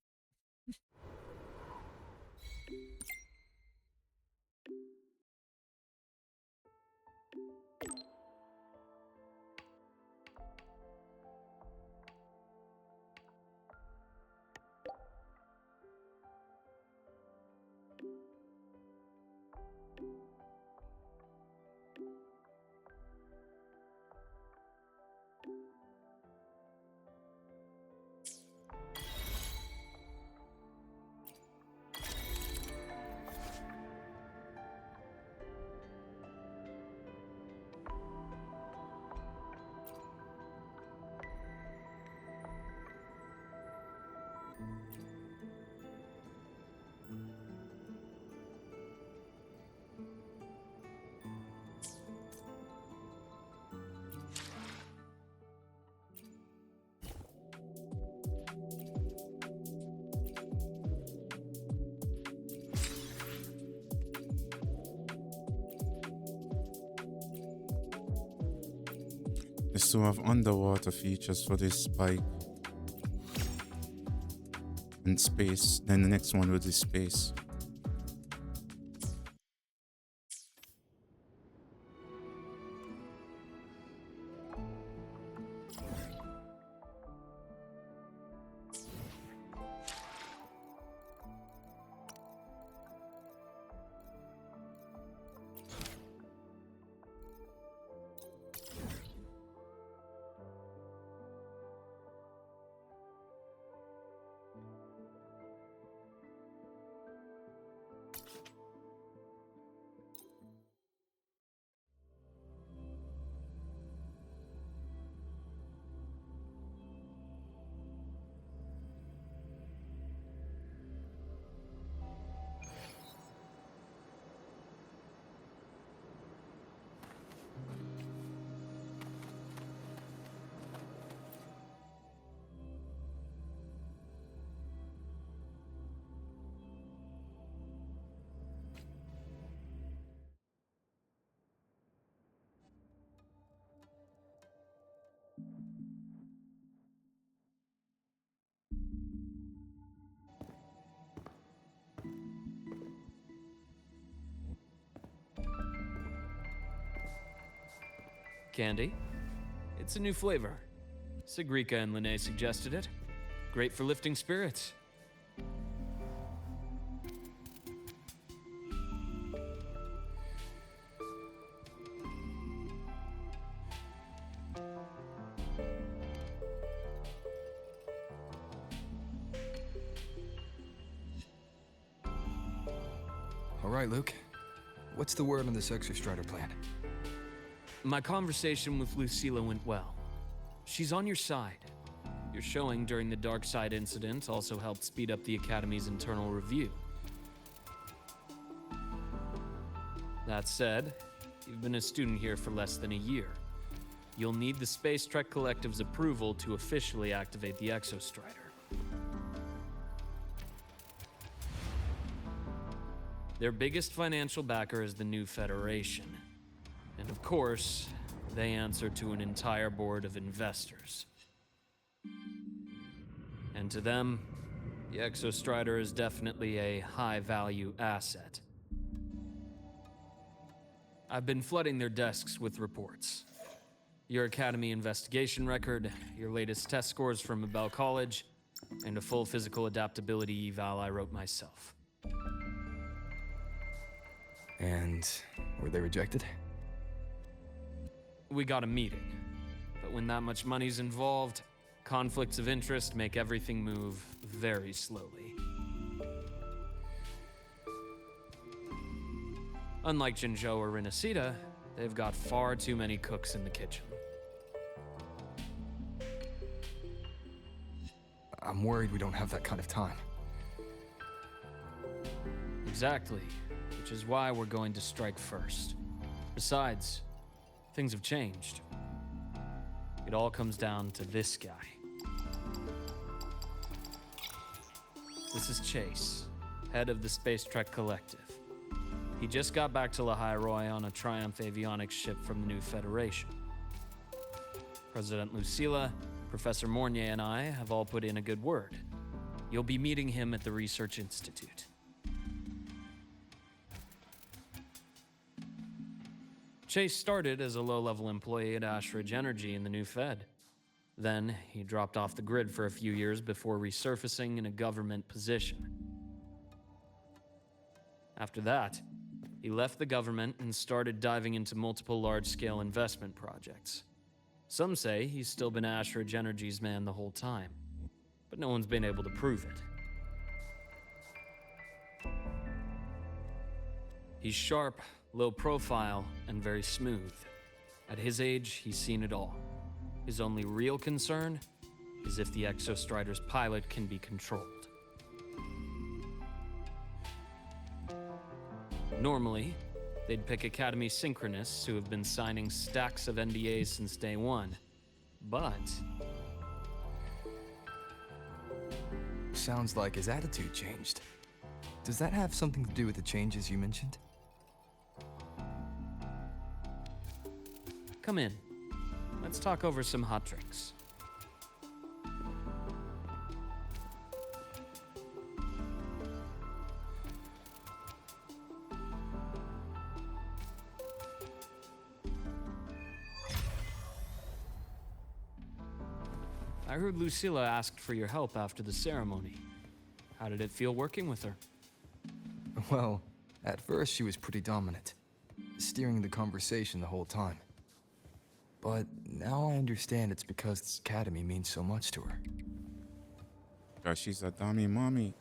They still have underwater features for this spike and space. Then the next one will be space. Candy? It's a new flavor. Sigrika and Lene suggested it. Great for lifting spirits. All right, Luke. What's the word on this Exostrider plan? My conversation with Lucilla went well. She's on your side. Your showing during the Dark Side incident also helped speed up the Academy's internal review. That said, you've been a student here for less than a year. You'll need the Space Trek Collective's approval to officially activate the Exostrider. Their biggest financial backer is the New Federation. And of course, they answer to an entire board of investors. And to them, the Exostrider is definitely a high-value asset. I've been flooding their desks with reports. Your Academy investigation record, your latest test scores from Abel College, and a full physical adaptability eval I wrote myself. And were they rejected? We got a meeting, but when that much money's involved, conflicts of interest make everything move very slowly. Unlike Jinzhou or Rinasita, they've got far too many cooks in the kitchen. I'm worried we don't have that kind of time. Exactly, which is why we're going to strike first. Besides, things have changed. It all comes down to this guy. This is Chase, head of the Space Trek Collective. He just got back to Lahai-Roi on a Triumph avionics ship from the New Federation. President Lucilla, Professor Mornier, and I have all put in a good word. You'll be meeting him at the Research Institute. Chase started as a low-level employee at Ashridge Energy in the New Fed. Then, he dropped off the grid for a few years before resurfacing in a government position. After that, he left the government and started diving into multiple large-scale investment projects. Some say he's still been Ashridge Energy's man the whole time, but no one's been able to prove it. He's sharp, low profile, and very smooth. At his age, he's seen it all. His only real concern is if the Exostrider's pilot can be controlled. Normally, they'd pick Academy synchronists who have been signing stacks of NDAs since day one. But Sounds like his attitude changed. Does that have something to do with the changes you mentioned? come in. Let's talk over some hot drinks. I heard Lucilla asked for your help after the ceremony. How did it feel working with her? Well, at first she was pretty dominant, steering the conversation the whole time. But now I understand it's because this academy means so much to her. Cause she's a dummy mommy.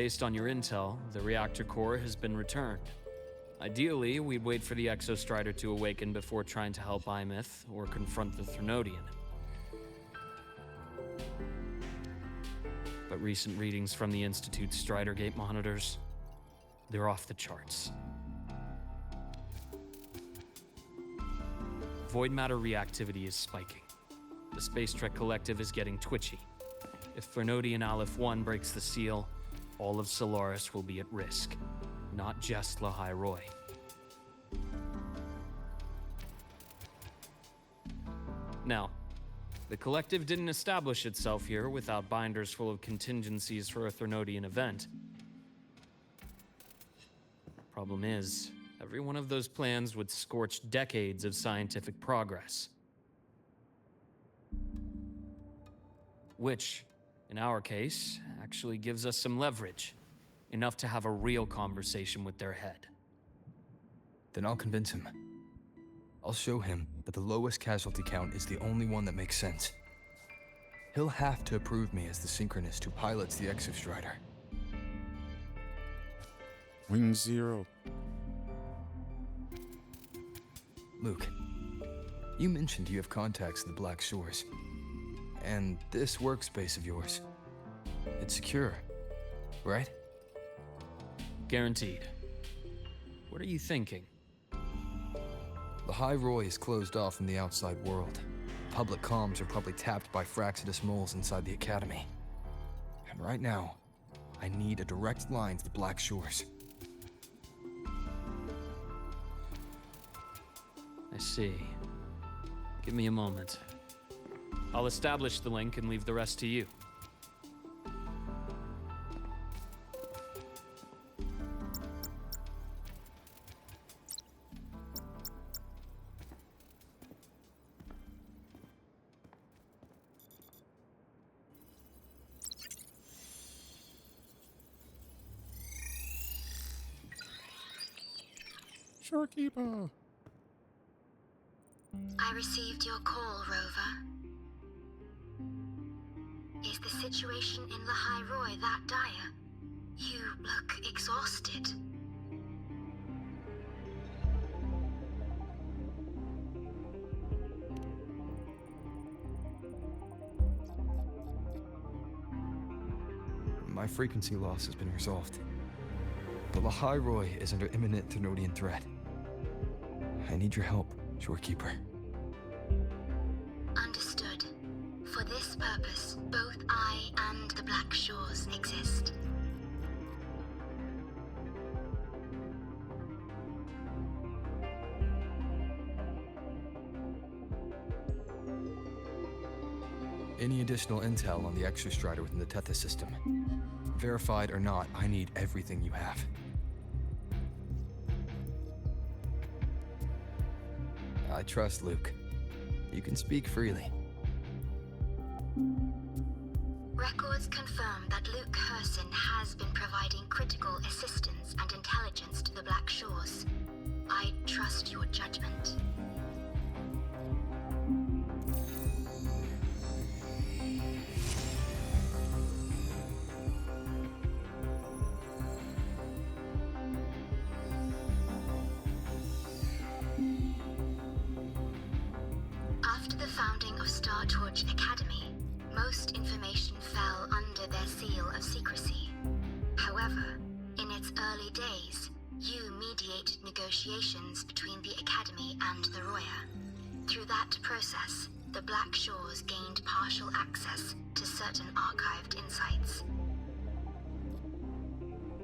Based on your intel, the reactor core has been returned. Ideally, we'd wait for the Exostrider to awaken before trying to help Imith or confront the Thrunodian. But recent readings from the Institute's Strider Gate monitors, they're off the charts. Void matter reactivity is spiking. The Space Trek Collective is getting twitchy. If Thrunodian Aleph 1 breaks the seal, all of Solaris will be at risk, not just Lahai-Roi. Now, the Collective didn't establish itself here without binders full of contingencies for a Thrunodian event. Problem is, every one of those plans would scorch decades of scientific progress. Which, in our case, actually gives us some leverage. Enough to have a real conversation with their head. Then I'll convince him. I'll show him that the lowest casualty count is the only one that makes sense. He'll have to approve me as the synchronist who pilots the Exostrider. Wing 0. Luke, you mentioned you have contacts in the Black Shores. And this workspace of yours, it's secure, right? Guaranteed. What are you thinking? The High Roy is closed off from the outside world. Public comms are probably tapped by Fraxidus moles inside the Academy. And right now, I need a direct line to the Black Shores. I see. Give me a moment. I'll establish the link and leave the rest to you. Shorekeeper. I received your call, Rover. Is the situation in the High Roy that dire? You look exhausted. My frequency loss has been resolved. But the High Roy is under imminent Thenodian threat. I need your help, Shorekeeper. Understood. For this purpose, both I and the Black Shores exist. Any additional intel on the Exostrider within the Tethys system? Verified or not, I need everything you have. I trust Luke. You can speak freely. Records confirm that Luke Herson has been providing critical assistance and intelligence to the Black Shores. I trust your judgment. After the founding of Star Torch Academy, most information fell under their seal of secrecy. However, in its early days, you mediated negotiations between the Academy and the Roya. Through that process, the Black Shores gained partial access to certain archived insights.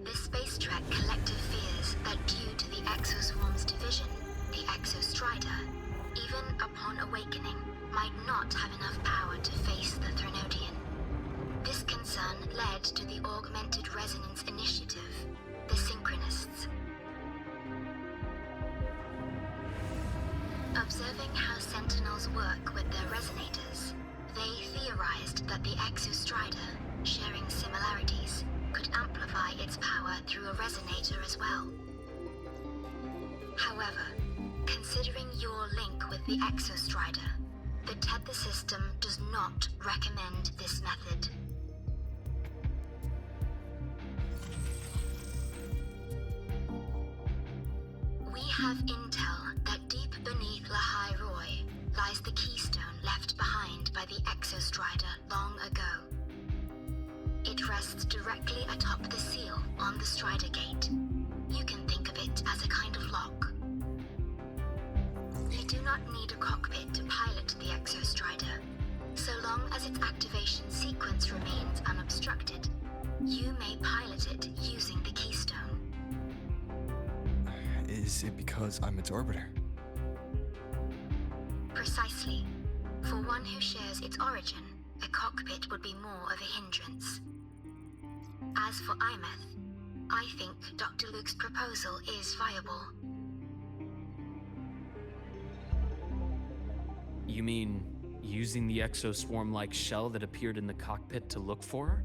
The Space Trek collective fears that due to the Exoswarm's division, the Exostrider, even upon awakening, might not have enough power to face the Thenodian. This concern led to the Augmented Resonance Initiative, the Synchronists. Observing how Sentinels work with their resonators, they theorized that the Exostrider, sharing similarities, could amplify its power through a resonator as well. However, considering your link with the Exostrider, the Tether system does not recommend this method. We have intel that deep beneath Lahai Roy lies the keystone left behind by the Exostrider long ago. It rests directly atop the seal on the Strider Gate. You can think of it as a kind of lock. You do not need a cockpit to pilot the Exostrider. So long as its activation sequence remains unobstructed, you may pilot it using the keystone. Is it because I'm its arbiter? Precisely. For one who shares its origin, a cockpit would be more of a hindrance. As for Imeth, I think Dr. Luke's proposal is viable. You mean using the exoswarm-like shell that appeared in the cockpit to look for her?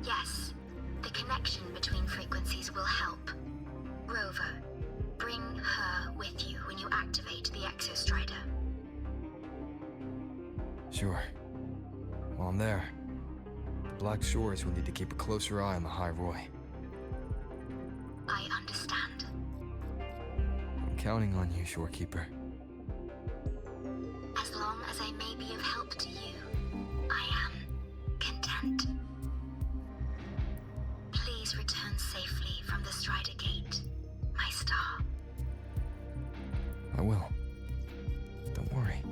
Yes, the connection between frequencies will help. Rover, bring her with you when you activate the Exostrider. Sure. While I'm there, the Black Shores will need to keep a closer eye on the High Roy. I understand. I'm counting on you, Shorekeeper. As long as I may be of help to you, I am content. Please return safely from the Strider Gate, my star. I will. Don't worry.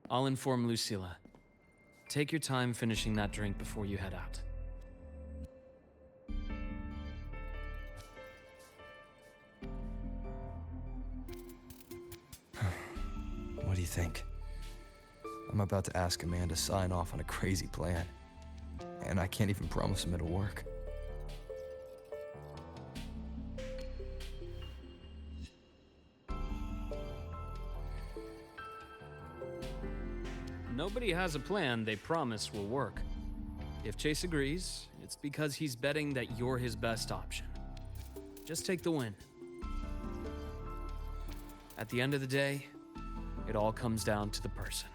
I'll inform Lucilla. Take your time finishing that drink before you head out. What do you think? I'm about to ask a man to sign off on a crazy plan, and I can't even promise him it'll work. Nobody has a plan they promise will work. If Chase agrees, it's because he's betting that you're his best option. Just take the win. At the end of the day, it all comes down to the person.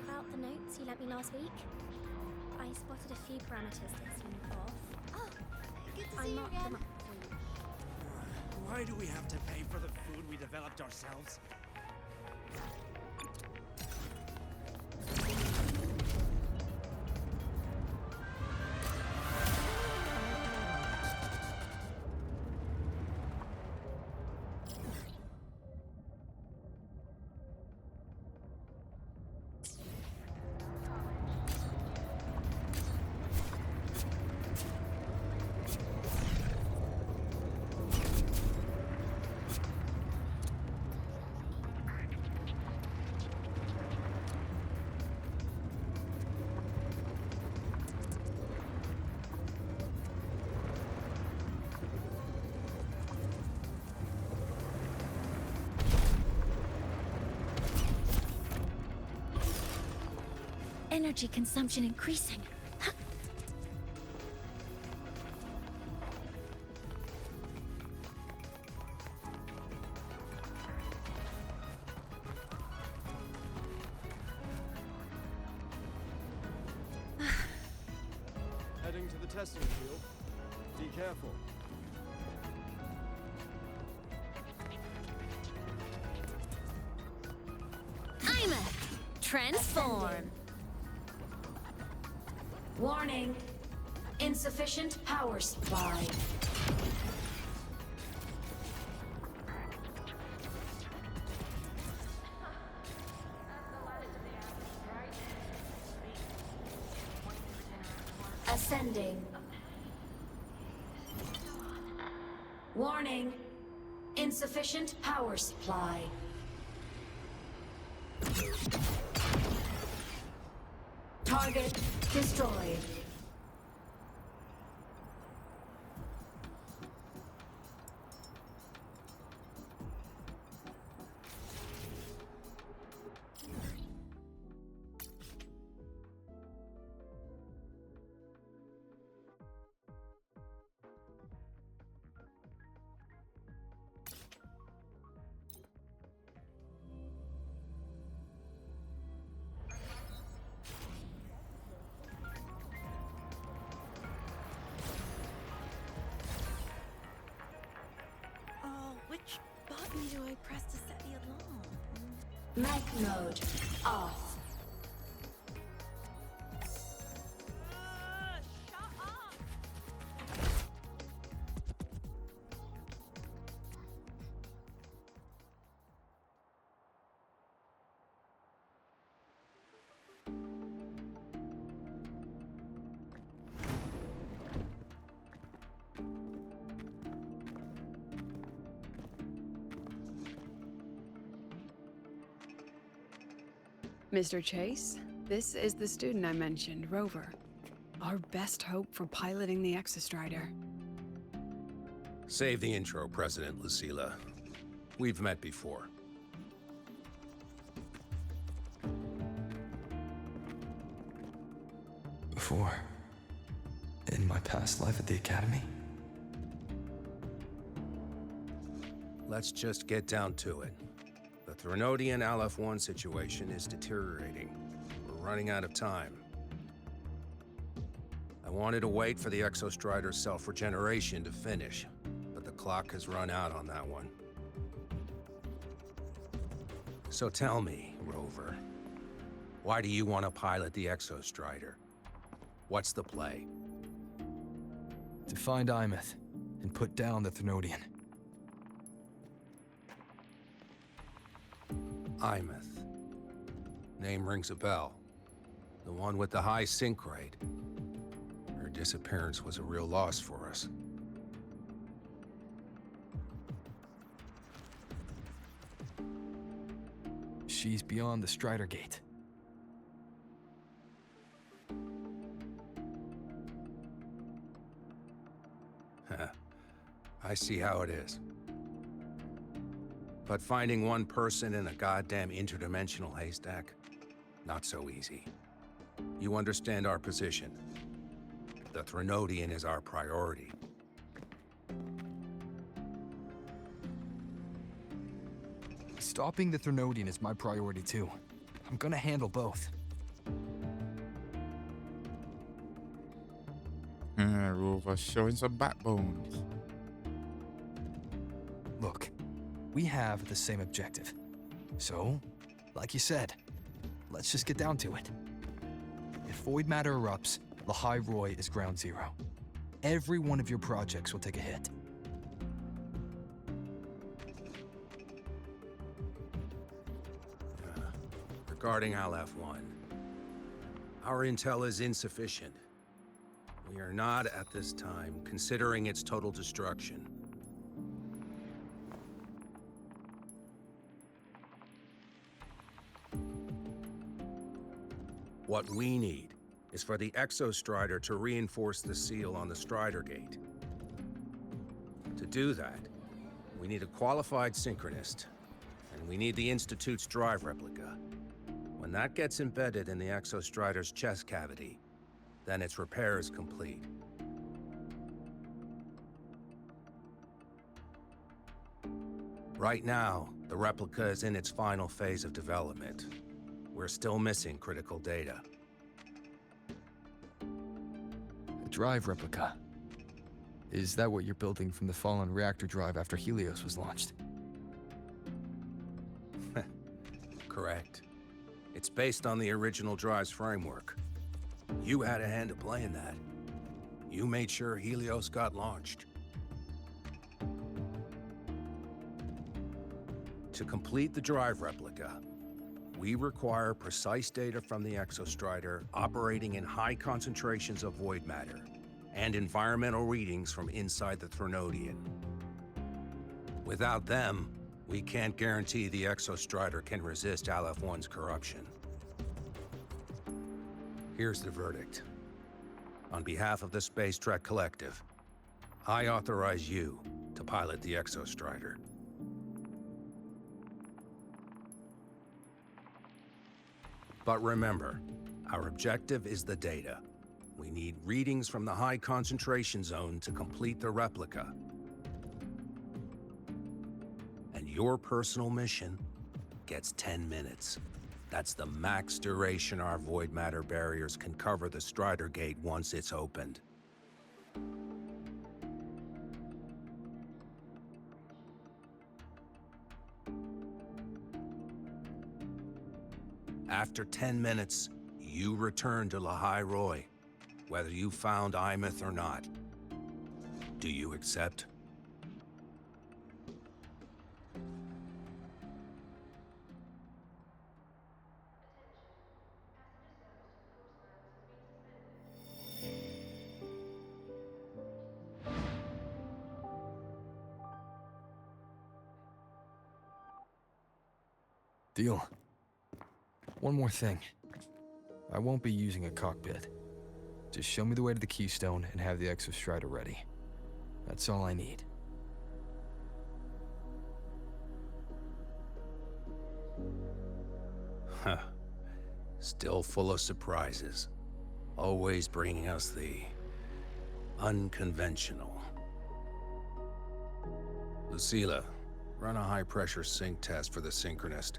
About the notes you lent me last week, I spotted a few parameters that seemed off. Oh, good to I see you marked them again. up for you. Why do we have to pay for the food we developed ourselves? Energy consumption increasing. Heading to the testing field. Be careful. I'm a transform. Warning. Insufficient power supply. Ascending. Warning. Insufficient power supply. Target destroyed. Which button do I press to set the alarm? Mag mode off. Mr. Chase, this is the student I mentioned, Rover. Our best hope for piloting the Exostrider. Save the intro, President Lucilla. We've met before. Before? In my past life at the Academy? Let's just get down to it. The Threnodian Aleph-1 situation is deteriorating. We're running out of time. I wanted to wait for the Exostrider's self-regeneration to finish, but the clock has run out on that one. So tell me, Rover, why do you want to pilot the Exostrider? What's the play? To find Imeth and put down the Threnodian. Imeth. Name rings a bell. The one with the high sync rate. Her disappearance was a real loss for us. She's beyond the Strider Gate. I see how it is. But finding one person in a goddamn interdimensional haystack, not so easy. You understand our position. The Threnodian is our priority. Stopping the Threnodian is my priority too. I'm gonna handle both. Rover showing some backbone. Look, we have the same objective. So, like you said, let's just get down to it. If void matter erupts, Lahai Roy is ground zero. Every one of your projects will take a hit. Regarding Aleph-1, our intel is insufficient. We are not, at this time, considering its total destruction. What we need is for the Exostrider to reinforce the seal on the Strider Gate. To do that, we need a qualified synchronist, and we need the Institute's drive replica. When that gets embedded in the Exostrider's chest cavity, then its repair is complete. Right now, the replica is in its final phase of development. We're still missing critical data. A drive replica. Is that what you're building from the fallen reactor drive after Helios was launched? Correct. It's based on the original drive's framework. You had a hand to play in that. You made sure Helios got launched. To complete the drive replica, we require precise data from the Exostrider operating in high concentrations of void matter, and environmental readings from inside the Threnodian. Without them, we can't guarantee the Exostrider can resist Aleph-1's corruption. Here's the verdict. On behalf of the Space Trek Collective, I authorize you to pilot the Exostrider. But remember, our objective is the data. We need readings from the high concentration zone to complete the replica. And your personal mission gets 10 minutes. That's the max duration our void matter barriers can cover the Strider Gate once it's opened. After 10 minutes, you return to Lahai Roy, whether you found Imeth or not. Do you accept? Deal. One more thing. I won't be using a cockpit. Just show me the way to the Keystone and have the Exostrider ready. That's all I need. Huh. Still full of surprises. Always bringing us the unconventional. Lucilla, run a high-pressure sync test for the Synchronist.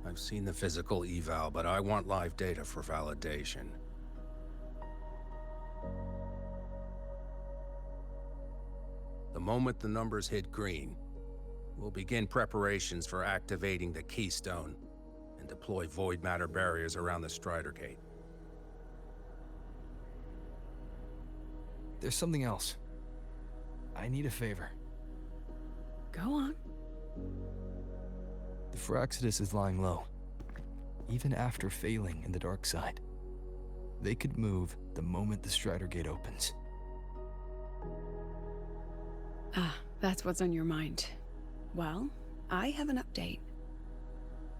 I've seen the physical eval, but I want live data for validation. The moment the numbers hit green, we'll begin preparations for activating the Keystone and deploy void matter barriers around the Strider Gate. There's something else. I need a favor. Go on. The Fraxidus is lying low, even after failing in the dark side. They could move the moment the Strider Gate opens. Ah, that's what's on your mind. Well, I have an update.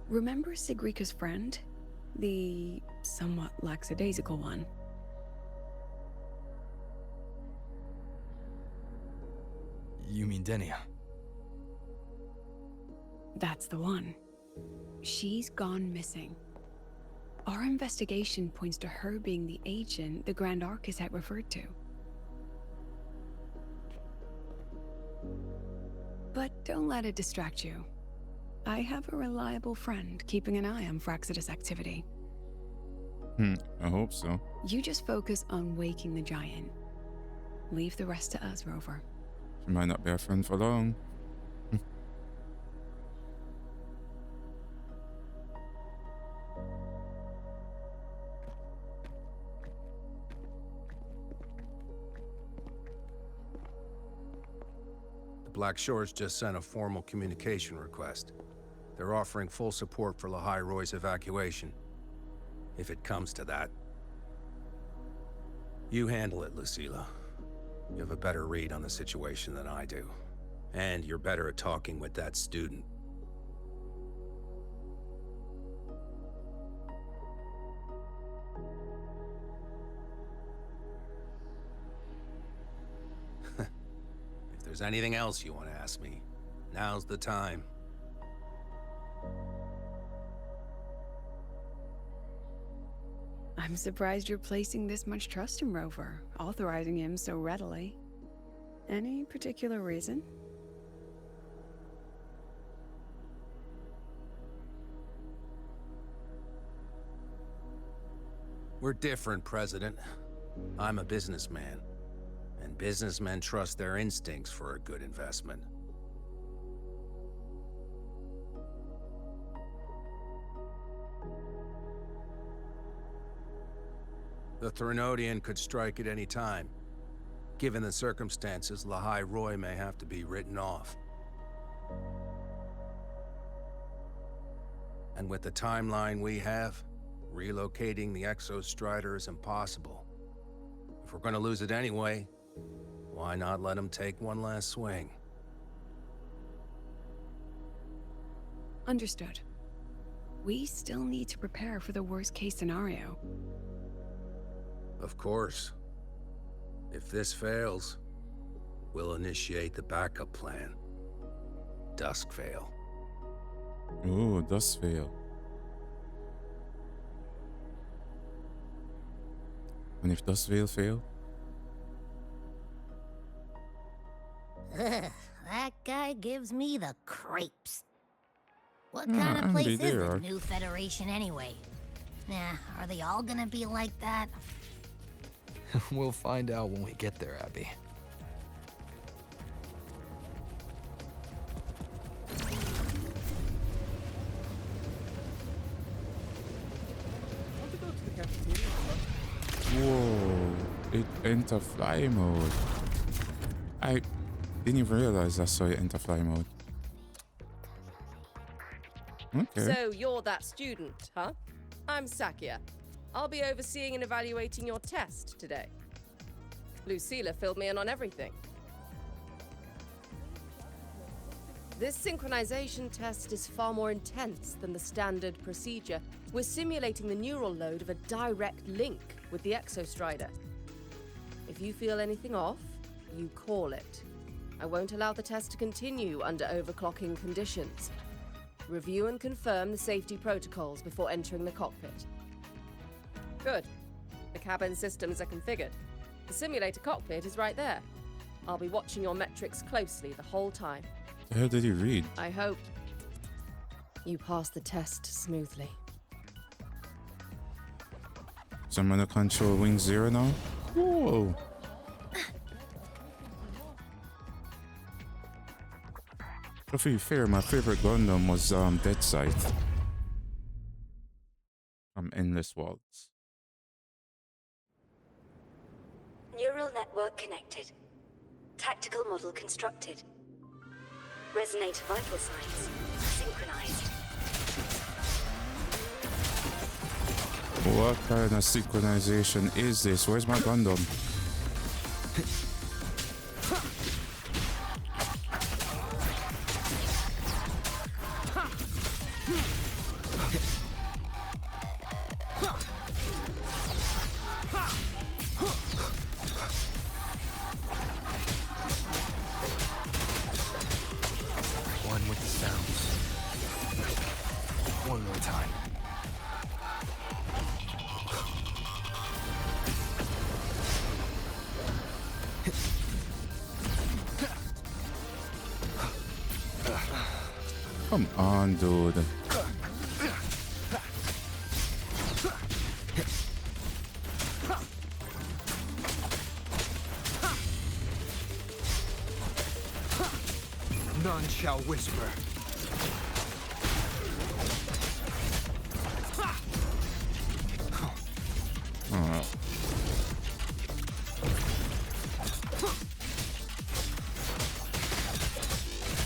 Remember Sigrika's friend? The somewhat lackadaisical one? You mean Denia? That's the one. She's gone missing. Our investigation points to her being the agent the Grand Architect referred to. But don't let it distract you. I have a reliable friend keeping an eye on Fraxidus activity. I hope so. You just focus on waking the giant. Leave the rest to us, Rover. She might not be a friend for long. Black Shores just sent a formal communication request. They're offering full support for Lahai Roy's evacuation, if it comes to that. You handle it, Lucilla. You have a better read on the situation than I do. And you're better at talking with that student. If there's anything else you want to ask me, now's the time. I'm surprised you're placing this much trust in Rover, authorizing him so readily. Any particular reason? We're different, President. I'm a businessman, and businessmen trust their instincts for a good investment. The Threnodian could strike at any time. Given the circumstances, Lahai Roy may have to be written off. And with the timeline we have, relocating the Exostrider is impossible. If we're gonna lose it anyway, why not let him take one last swing? Understood. We still need to prepare for the worst-case scenario. Of course. If this fails, we'll initiate the backup plan. Duskvale. Oh, Duskvale. And if Duskvale fail? That guy gives me the crepes. What Yeah, kind of I'll place be is there. the new Federation anyway? Nah, are they all gonna be like that? We'll find out when we get there, Abby. enter fly mode. I didn't even realize I saw it enter fly mode. Okay. So you're that student, huh? I'm Sakia. I'll be overseeing and evaluating your test today. Lucilla filled me in on everything. This synchronization test is far more intense than the standard procedure. We're simulating the neural load of a direct link with the Exostrider. If you feel anything off, you call it. I won't allow the test to continue under overclocking conditions. Review and confirm the safety protocols before entering the cockpit. Good. The cabin systems are configured. The simulator cockpit is right there. I'll be watching your metrics closely the whole time. The hell did he read? I hope you pass the test smoothly. So I'm gonna control wing 0 now? Whoa! To be fair, my favorite Gundam was Dead Sight from Endless Waltz. Neural network connected. Tactical model constructed. Resonator vital signs synchronized. What kind of synchronization is this? Where's my Gundam? One with the sounds. One more time. Come on, dude. None shall whisper.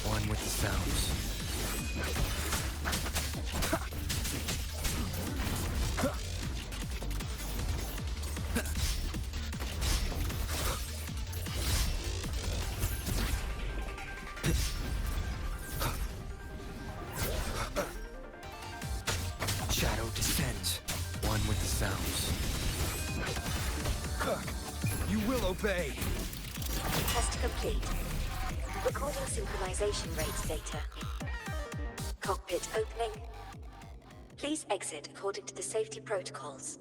One with the sounds. Shadow descends. One with the sounds. You will obey. Test complete. Recording synchronization rates data. Cockpit opening. Please exit according to the safety protocols.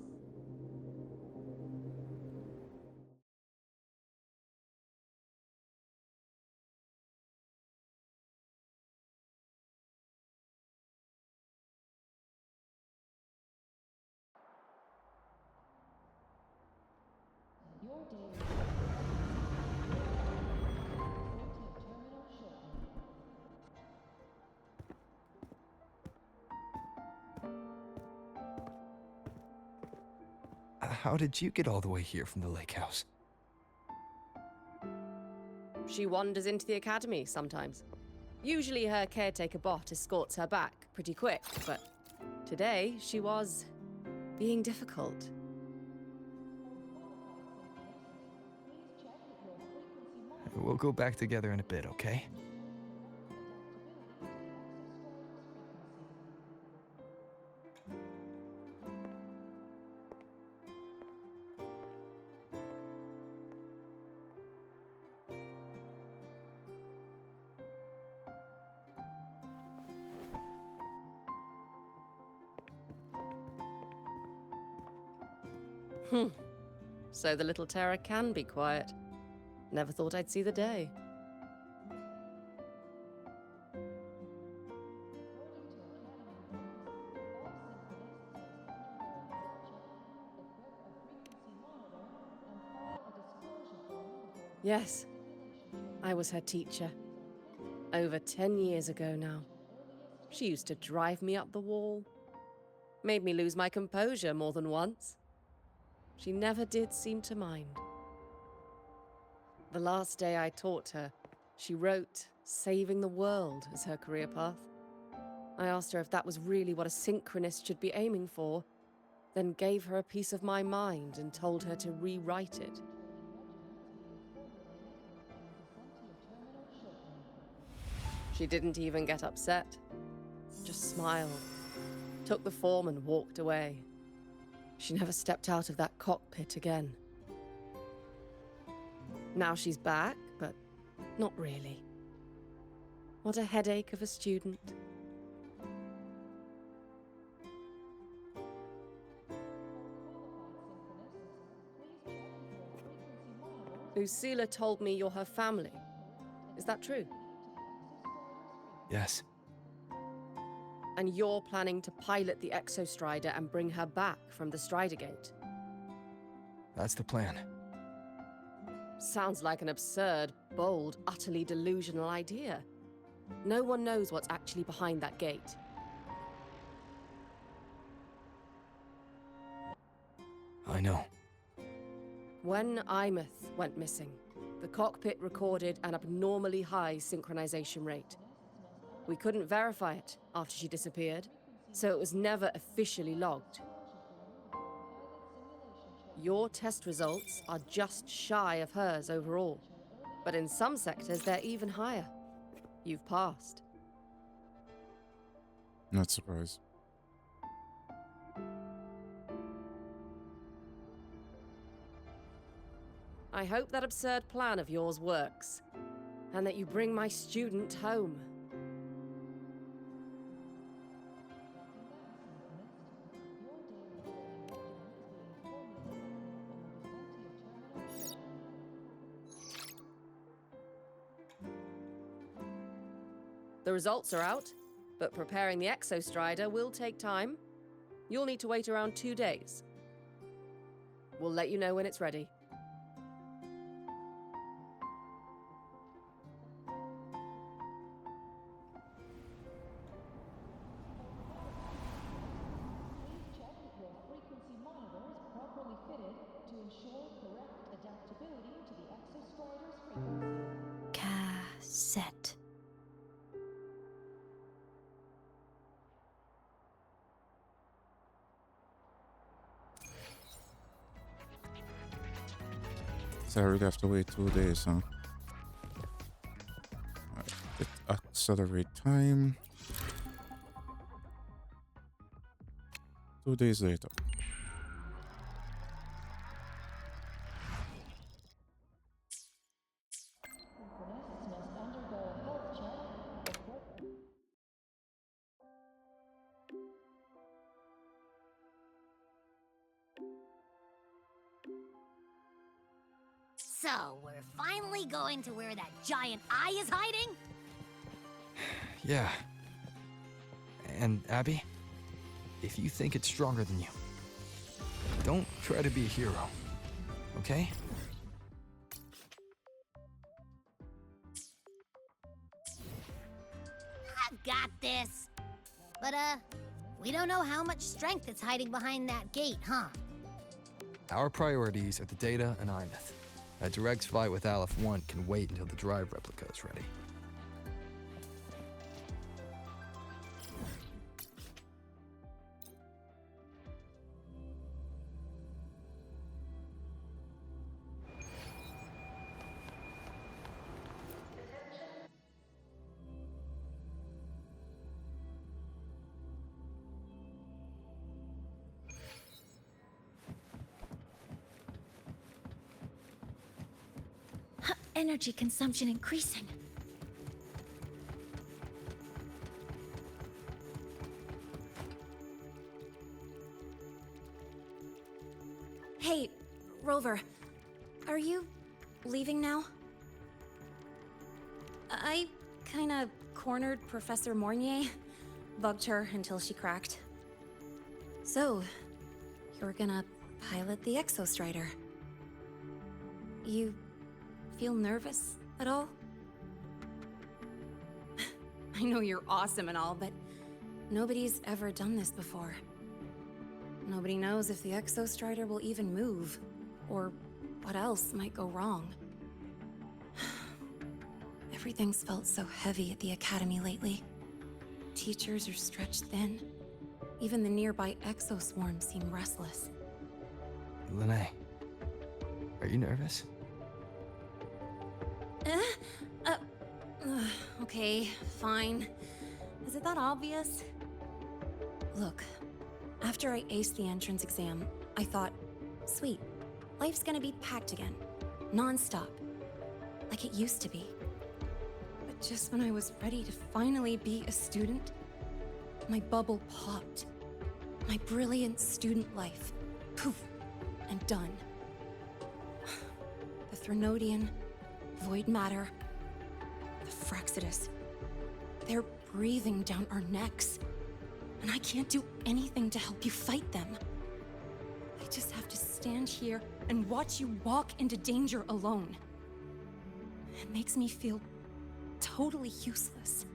How did you get all the way here from the lake house? She wanders into the academy sometimes. Usually her caretaker bot escorts her back pretty quick, but today she was being difficult. We'll go back together in a bit, okay? So the little terror can be quiet. Never thought I'd see the day. Yes, I was her teacher. Over 10 years ago now. She used to drive me up the wall. Made me lose my composure more than once. She never did seem to mind. The last day I taught her, she wrote saving the world as her career path. I asked her if that was really what a synchronist should be aiming for, then gave her a piece of my mind and told her to rewrite it. She didn't even get upset, just smiled, took the form and walked away. She never stepped out of that cockpit again. Now she's back, but not really. What a headache of a student. Lucilla told me you're her family. Is that true? Yes. And you're planning to pilot the Exostrider and bring her back from the Strider Gate? That's the plan. Sounds like an absurd, bold, utterly delusional idea. No one knows what's actually behind that gate. I know. When Imeth went missing, the cockpit recorded an abnormally high synchronization rate. We couldn't verify it after she disappeared, so it was never officially logged. Your test results are just shy of hers overall, but in some sectors they're even higher. You've passed. Not surprised. I hope that absurd plan of yours works, and that you bring my student home. The results are out, but preparing the Exostrider will take time. You'll need to wait around 2 days. We'll let you know when it's ready. Cassette. So I really have to wait 2 days, huh? Alright, accelerate time. 2 days later. So, we're finally going to where that giant eye is hiding? Yeah. And Abby, if you think it's stronger than you, don't try to be a hero, okay? I've got this. But, we don't know how much strength is hiding behind that gate, huh? Our priorities are the data and Imeth. A direct fight with Aleph 1 can wait until the drive replica is ready. Energy consumption increasing. Hey, Rover, are you leaving now? I kinda cornered Professor Mornier, bugged her until she cracked. So, you're gonna pilot the Exostrider. You feel nervous at all? I know you're awesome and all, but nobody's ever done this before. Nobody knows if the Exostrider will even move, or what else might go wrong. Everything's felt so heavy at the academy lately. Teachers are stretched thin. Even the nearby exoswarms seem restless. Lene, are you nervous? Okay, fine. Is it that obvious? Look, after I aced the entrance exam, I thought, sweet, life's gonna be packed again. Non-stop. Like it used to be. But just when I was ready to finally be a student, my bubble popped. My brilliant student life. Poof. And done. The Threnodian, void matter, the Fraxidus. They're breathing down our necks. And I can't do anything to help you fight them. I just have to stand here and watch you walk into danger alone. It makes me feel totally useless.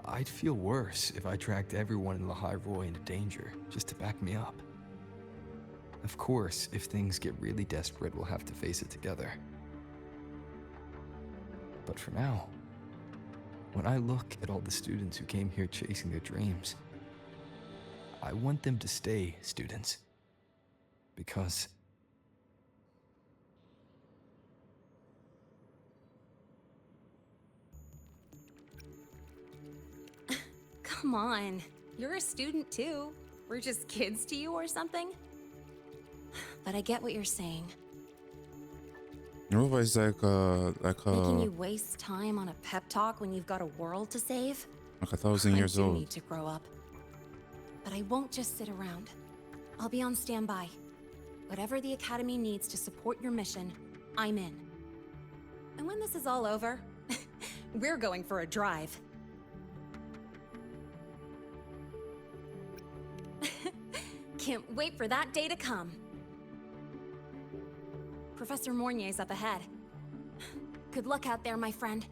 I'd feel worse if I tracked everyone in Lahai Roy into danger just to back me up. Of course, if things get really desperate, we'll have to face it together. But for now, when I look at all the students who came here chasing their dreams, I want them to stay students. Because Come on, you're a student too. We're just kids to you or something? But I get what you're saying. WUWA is Making you waste time on a pep talk when you've got a world to save? like 1,000 years I do old. need to grow up. But I won't just sit around. I'll be on standby. Whatever the Academy needs to support your mission, I'm in. And when this is all over, we're going for a drive. Can't wait for that day to come. Professor Mornier's up ahead. Good luck out there, my friend.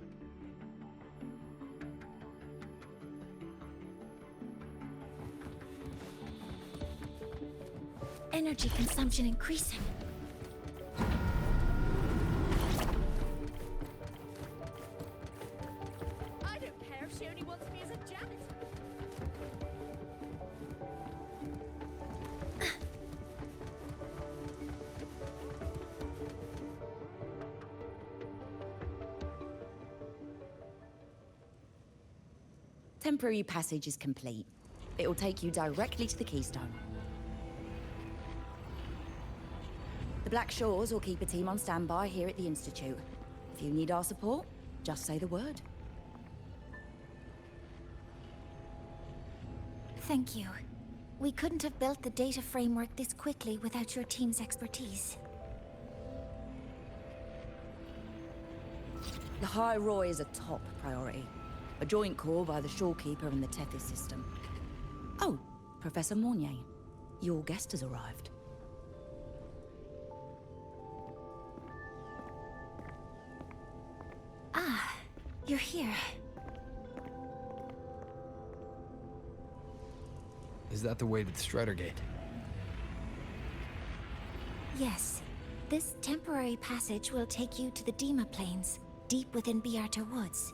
Energy consumption increasing. I don't care if she only wants me as a janitor. Temporary passage is complete. It will take you directly to the Keystone. The Black Shores will keep a team on standby here at the Institute. If you need our support, just say the word. Thank you. We couldn't have built the data framework this quickly without your team's expertise. The High Roy is a top priority. A joint call by the Shorekeeper and the Tethys system. Oh, Professor Mornier, your guest has arrived. Ah, you're here. is that the way to the Strider Gate? Yes. This temporary passage will take you to the Dima Plains, deep within Biarta Woods.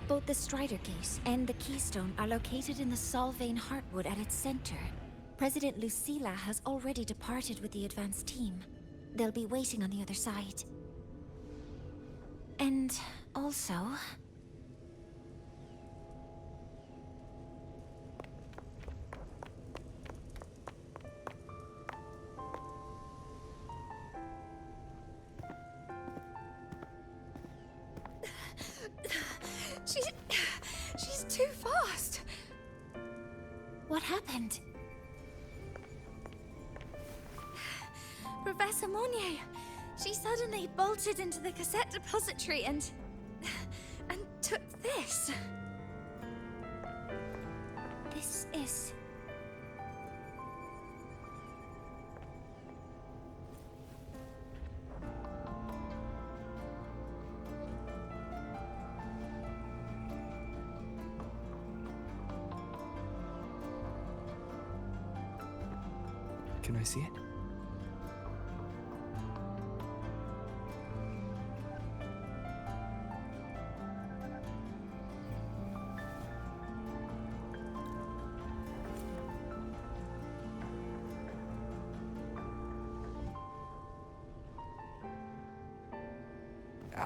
Both the Strider Gate and the Keystone are located in the Solvane Heartwood at its center. President Lucilla has already departed with the advance team. They'll be waiting on the other side. And also... She's too fast. What happened? Professor Mornier, she suddenly bolted into the cassette depository and took this. This is... Can I see it?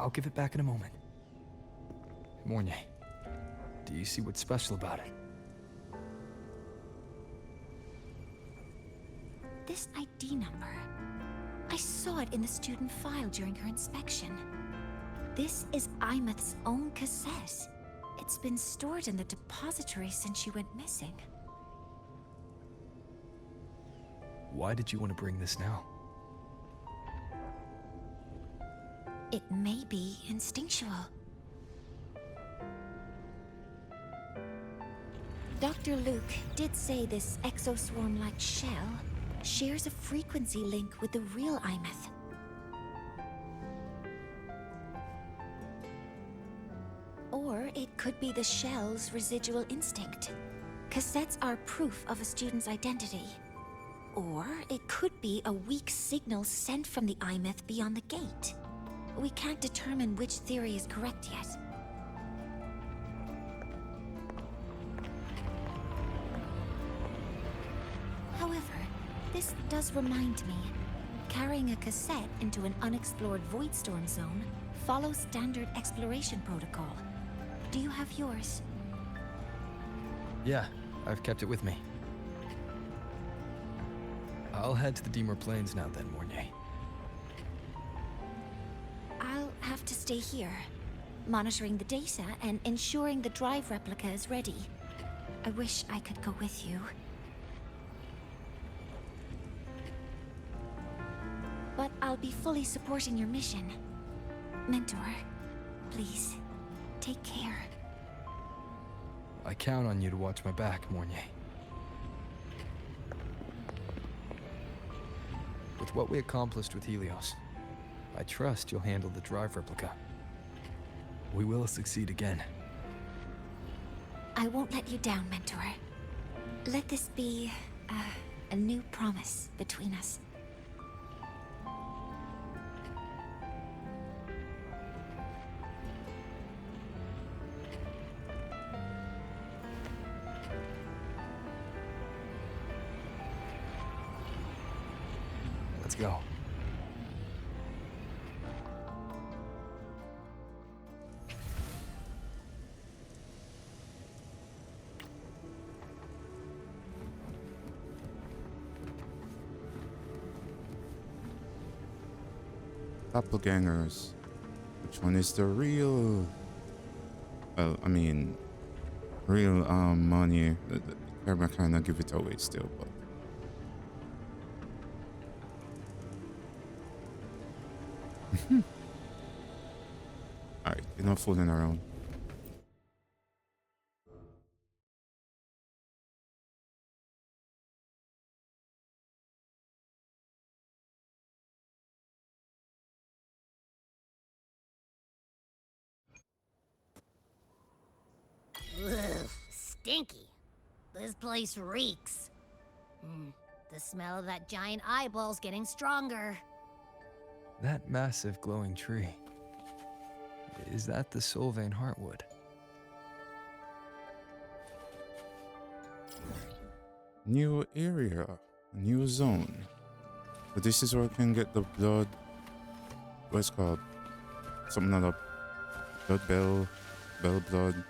I'll give it back in a moment. Mornay, do you see what's special about it? This ID number. I saw it in the student file during her inspection. This is Imeth's own cassette. It's been stored in the depository since she went missing. Why did you want to bring this now? It may be instinctual. Dr. Luke did say this exoswarm-like shell shares a frequency link with the real Imeth. Or it could be the shell's residual instinct. Cassettes are proof of a student's identity. Or it could be a weak signal sent from the Imeth beyond the gate. We can't determine which theory is correct yet. However, this does remind me, carrying a cassette into an unexplored Voidstorm zone follows standard exploration protocol. Do you have yours? Yeah, I've kept it with me. I'll head to the Deemer Plains now then, Mornay. I'll have to stay here, monitoring the data and ensuring the drive replica is ready. I wish I could go with you. But I'll be fully supporting your mission. Mentor, please, take care. I count on you to watch my back, Mornay. With what we accomplished with Helios, I trust you'll handle the drive replica. We will succeed again. I won't let you down, Mentor. Let this be a new promise between us. Let's go. Doppelgangers. Which one is the real? Well, I mean, real money. The camera kind of give it away still, but. Alright, enough fooling around. Ugh, stinky. This place reeks. The smell of that giant eyeball's getting stronger. That massive glowing tree. Is that the Sylvain Heartwood? New area, new zone. But this is where I can get the blood. What's it called? Something like that. Bell blood.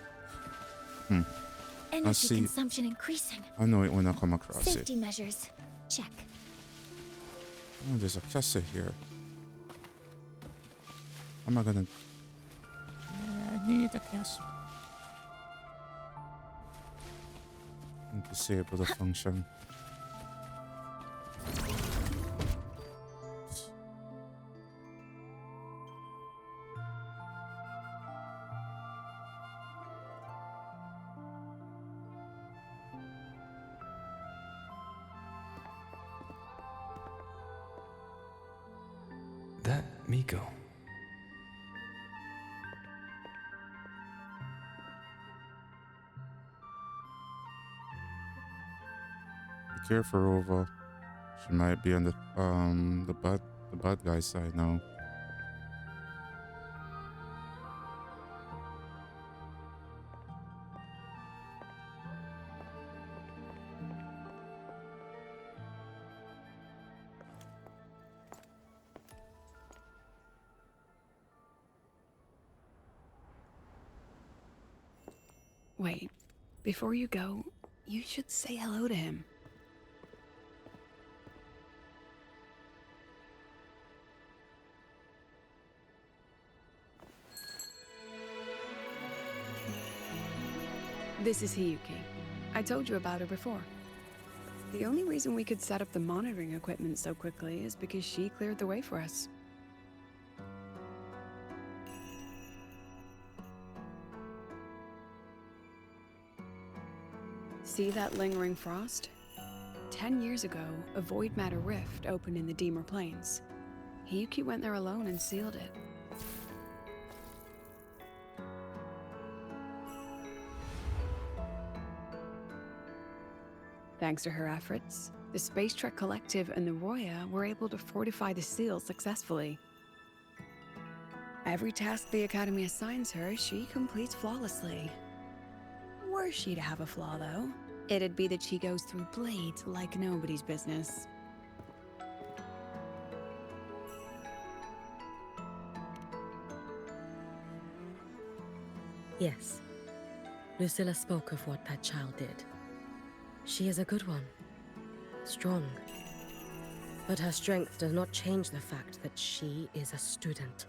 Energy consumption increasing. I know it when I come across it. Safety measures. Check. Oh, there's a cassette here. How am I gonna? I need a cassette. Disable the function. That Miko. Be careful, Rova. She might be on the bad guy side now. Wait, before you go, you should say hello to him. This is Hiyuki. I told you about her before. The only reason we could set up the monitoring equipment so quickly is because she cleared the way for us. See that lingering frost? 10 years ago, a void matter rift opened in the Deemer Plains. Hiyuki went there alone and sealed it. Thanks to her efforts, the Space Trek Collective and the Roya were able to fortify the seal successfully. Every task the Academy assigns her, she completes flawlessly. Were she to have a flaw, though, it'd be that she goes through blades like nobody's business. Yes. Lucilla spoke of what that child did. She is a good one. Strong. But her strength does not change the fact that she is a student.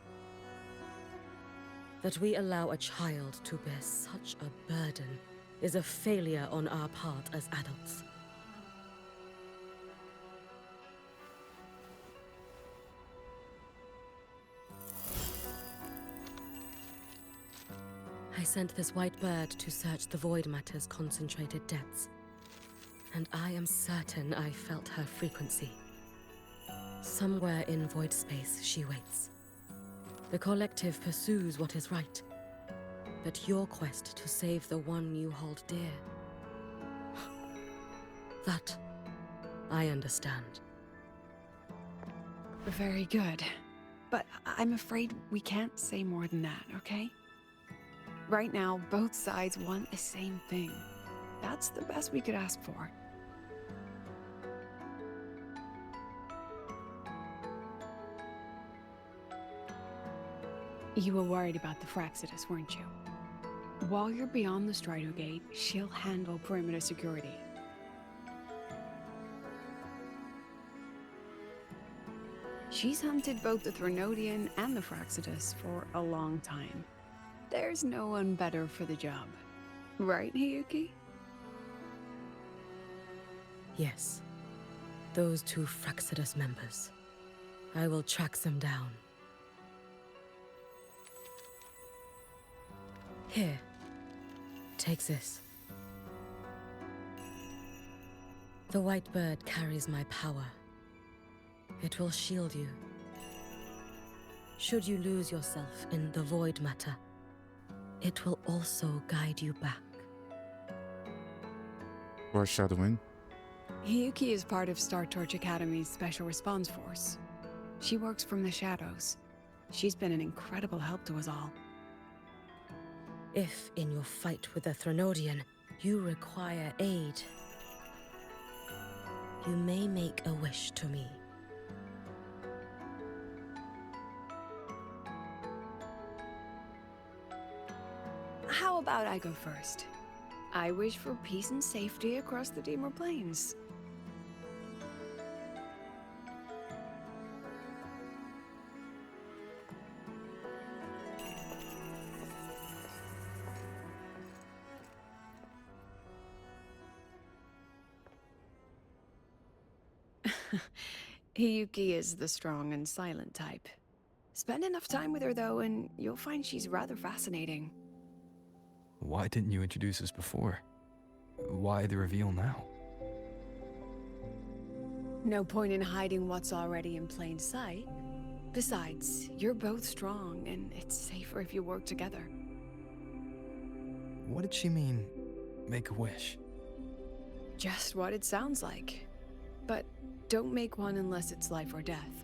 That we allow a child to bear such a burden is a failure on our part as adults. I sent this white bird to search the Void Matter's concentrated depths, and I am certain I felt her frequency. Somewhere in void space, she waits. The Collective pursues what is right, but your quest to save the one you hold dear, that I understand. Very good. But I'm afraid we can't say more than that, okay? Right now, both sides want the same thing. That's the best we could ask for. You were worried about the Fraxidus, weren't you? While you're beyond the Strider Gate, she'll handle perimeter security. She's hunted both the Threnodian and the Fraxidus for a long time. There's no one better for the job. Right, Hiyuki? Yes. Those two Fraxidus members. I will track them down. Here. Take this. The white bird carries my power. It will shield you. Should you lose yourself in the void matter, it will also guide you back. Foreshadowing. Hiyuki is part of Star Torch Academy's Special Response Force. She works from the shadows. She's been an incredible help to us all. If, in your fight with the Threnodian, you require aid, you may make a wish to me. How about I go first? I wish for peace and safety across the Deemer Plains. Hiyuki is the strong and silent type. Spend enough time with her, though, and you'll find she's rather fascinating. Why didn't you introduce us before? Why the reveal now? No point in hiding what's already in plain sight. Besides, you're both strong, and it's safer if you work together. What did she mean, make a wish? Just what it sounds like. But don't make one unless it's life or death.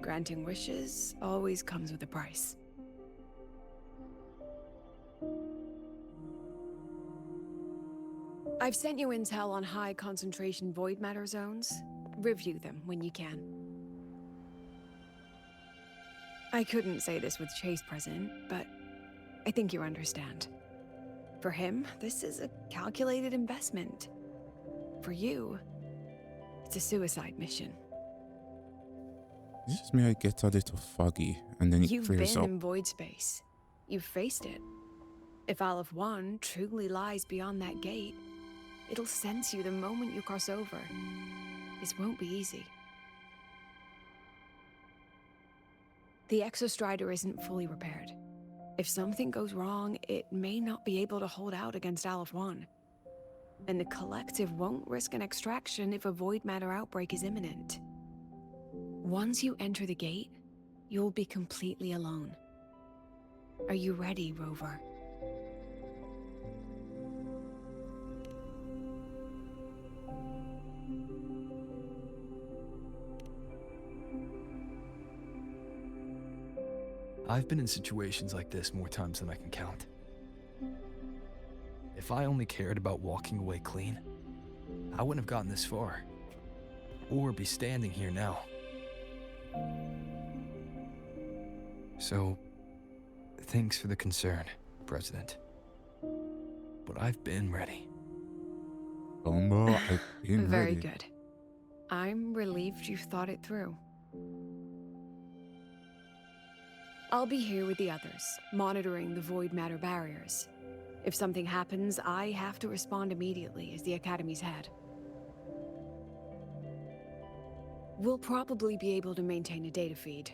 Granting wishes always comes with a price. I've sent you intel on high concentration void matter zones. Review them when you can. I couldn't say this with Chase present, but I think you understand. For him, this is a calculated investment. For you, it's a suicide mission. It's just me, I get a little foggy, and then it You've clears been up. in void space. You've faced it. If Aleph 1 truly lies beyond that gate, it'll sense you the moment you cross over. This won't be easy. The Exostrider isn't fully repaired. If something goes wrong, it may not be able to hold out against Aleph 1. And the Collective won't risk an extraction if a void matter outbreak is imminent. Once you enter the gate, you'll be completely alone. Are you ready, Rover? I've been in situations like this more times than I can count. If I only cared about walking away clean, I wouldn't have gotten this far. Or be standing here now. So, thanks for the concern, President. But I've been ready. Bombo, I've been Very ready. good. I'm relieved you've thought it through. I'll be here with the others, monitoring the void matter barriers. If something happens, I have to respond immediately as the Academy's head. We'll probably be able to maintain a data feed,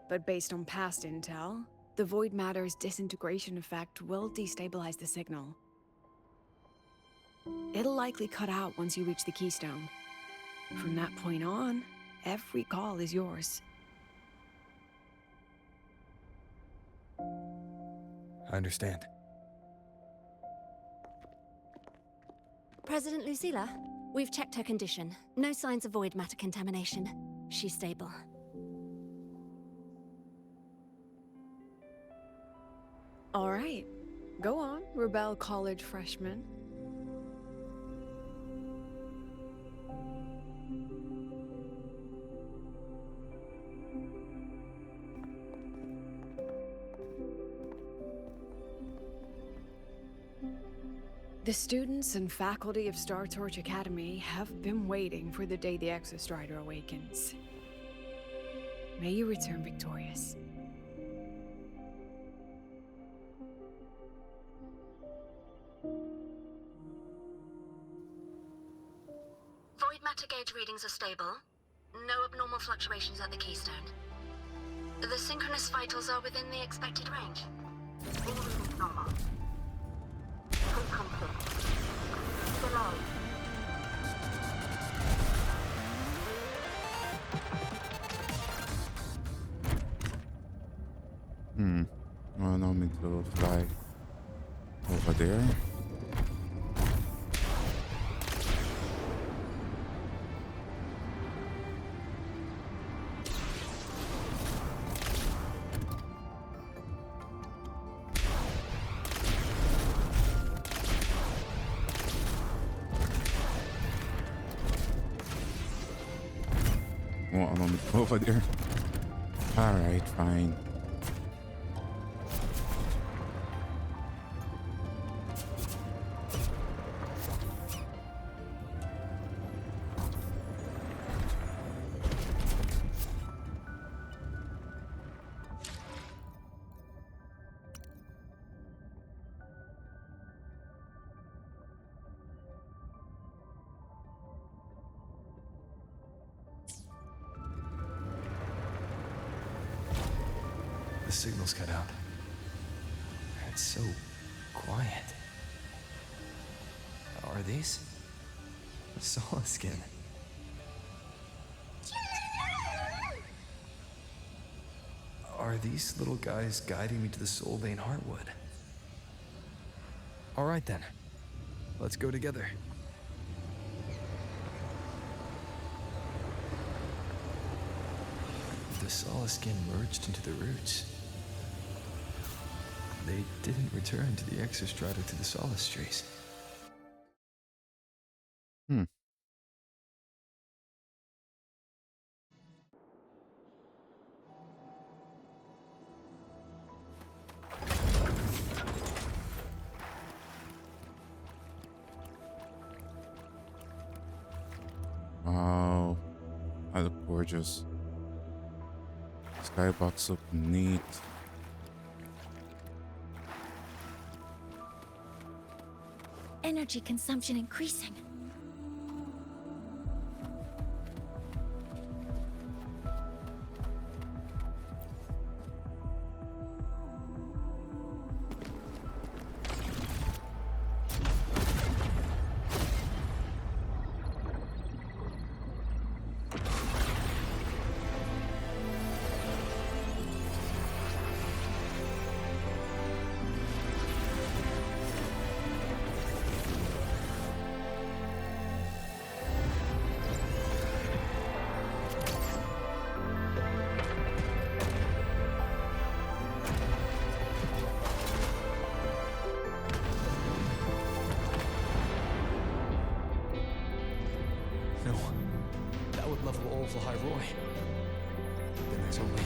but based on past intel, the void matter's disintegration effect will destabilize the signal. It'll likely cut out once you reach the keystone. From that point on, every call is yours. I understand. President Lucilla, we've checked her condition. No signs of void matter contamination. She's stable. All right. Go on, Rebel College freshman. The students and faculty of Star Torch Academy have been waiting for the day the Exostrider awakens. May you return victorious. Void matter gauge readings are stable. No abnormal fluctuations at the keystone. The synchronous vitals are within the expected range. All readings normal. Frequency. Below. Well, now I'm meant to fly over there. Well, I'm over there. Alright, fine. The signal's cut out. It's so quiet. Are these? Solid skin. Are these little guys guiding me to the Soul Vein Heartwood? Alright then. Let's go together. The solid skin merged into the roots. They didn't return to the Exostrider to the Solace trees. gorgeous. Skybox look neat. Energy consumption increasing. No. That would level all of the High Roy. Then there's only...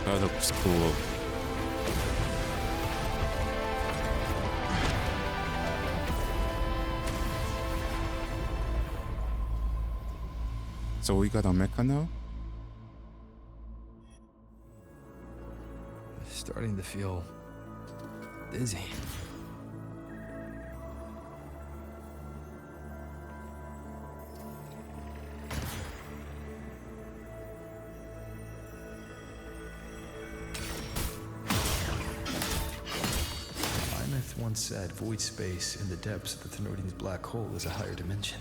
That looks cool. So we got a mecha now? Starting to feel dizzy. Imeth once said void space in the depths of the Thenardian's black hole is a higher dimension.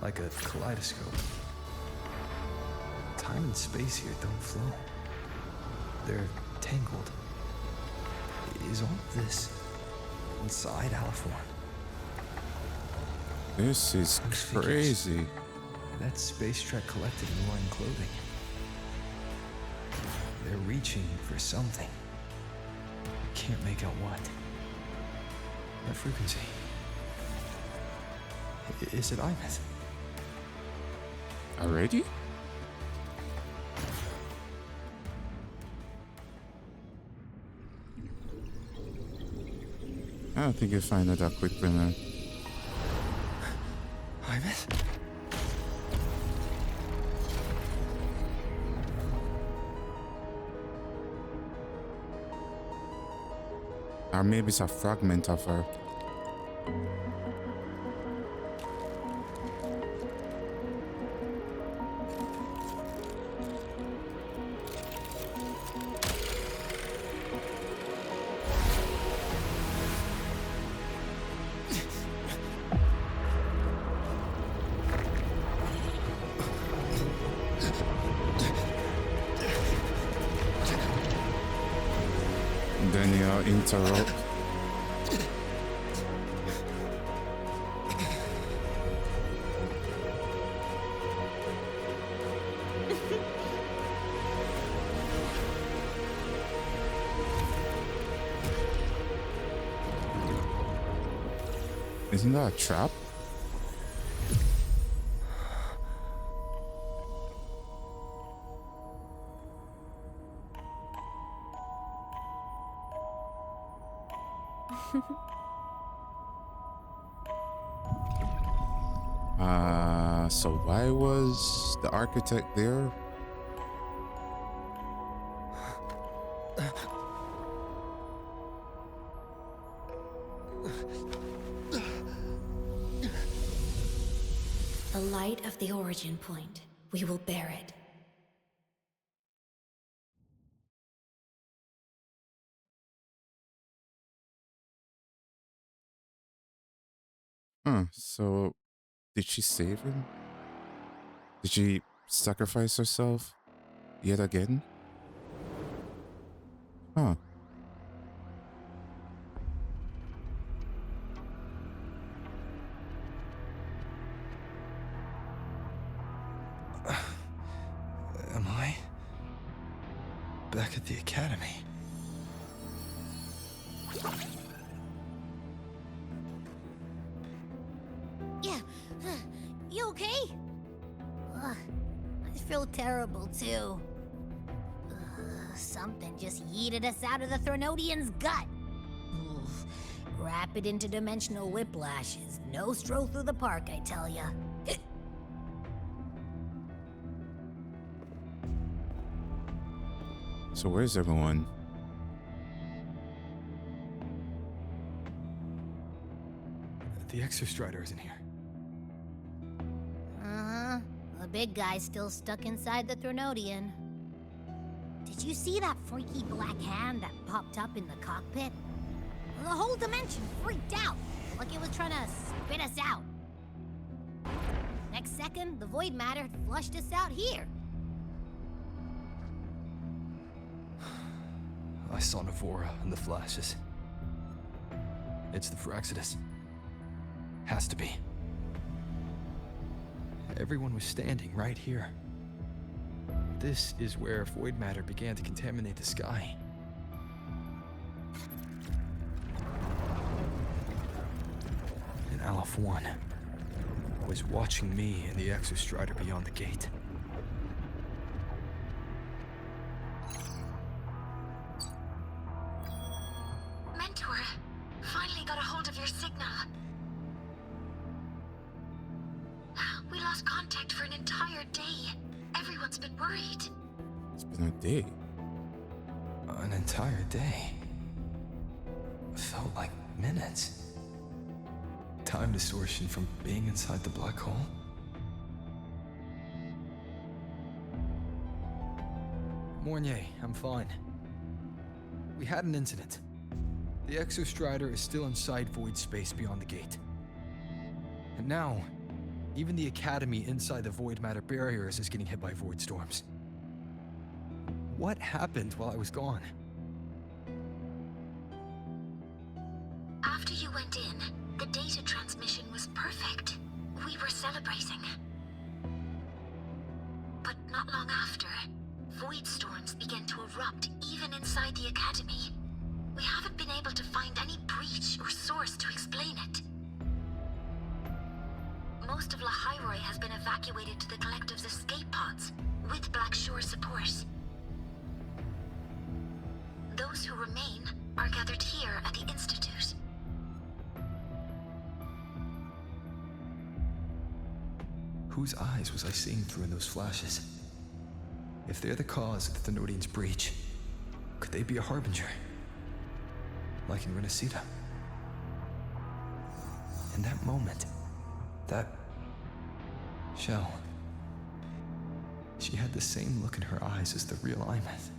Like a kaleidoscope. Time and space here don't flow. They're tangled. Is all of this inside Aliforn? This is crazy. That space trek collected in roaring clothing. They're reaching for something. Can't make out what. That frequency. Is it Imeth? Already? I don't think you'll find it that quickly, man. Imeth? Or maybe it's a fragment of her. Then you interrupt. Isn't that a trap? So why was the architect there? The light of the origin point. We will bear it. Huh, so did she save him? Did she sacrifice herself yet again? Huh. Am I back at the academy? Yeah. You okay? Ugh, I feel terrible too. Something just yeeted us out of the Threnodian's gut. Oof. Rapid interdimensional whiplash is no stroll through the park, I tell ya. So where's everyone? The Exostrider isn't here. Uh-huh. The big guy's still stuck inside the Threnodian. Did you see that freaky black hand that popped up in the cockpit? The whole dimension freaked out, like it was trying to spit us out. Next second, the void matter had flushed us out here. I saw Navora in the flashes. It's the Fraxidus. Has to be. Everyone was standing right here. This is where void matter began to contaminate the sky. And Aleph 1 was watching me and the Exostrider beyond the gate. Mentor, finally got a hold of your signal. We lost contact for an entire day. Everyone's been worried. It's been a day. An entire day. Felt like minutes. Time distortion from being inside the black hole. Mornier, I'm fine. We had an incident. The Exostrider is still inside void space beyond the gate. And now, even the Academy inside the void matter barriers is getting hit by void storms. What happened while I was gone? After you went in, the data transmission was perfect. We were celebrating. But not long after, void storms began to erupt even inside the Academy. We haven't been able to find any breach or source to explain it. Most of Lahairoi has been evacuated to the Collective's escape pods, with Black Shore support. Those who remain are gathered here at the Institute. Whose eyes was I seeing through in those flashes? If they're the cause of the Thenodian's breach, could they be a harbinger? Like in Renacita? In that moment, that shell, she had the same look in her eyes as the real Imeth.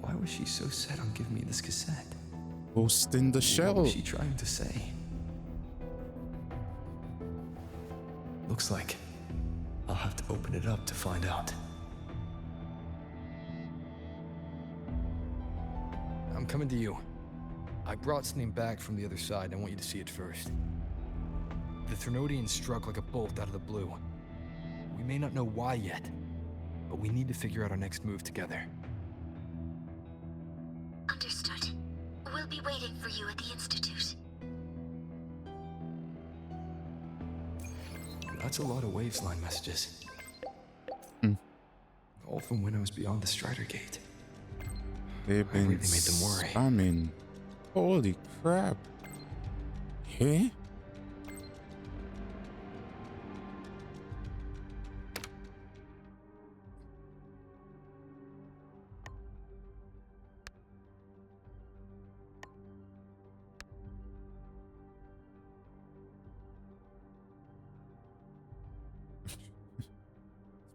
Why was she so set on giving me this cassette? Ghost in the shell. What was she trying to say? Looks like I'll have to open it up to find out. I'm coming to you. I brought something back from the other side and I want you to see it first. The Threnodian struck like a bolt out of the blue. We may not know why yet, but we need to figure out our next move together. Understood. We'll be waiting for you at the Institute. That's a lot of Wavesline messages. All from when I was beyond the Strider Gate. They've been really made them worry. spamming. Holy crap. Hey?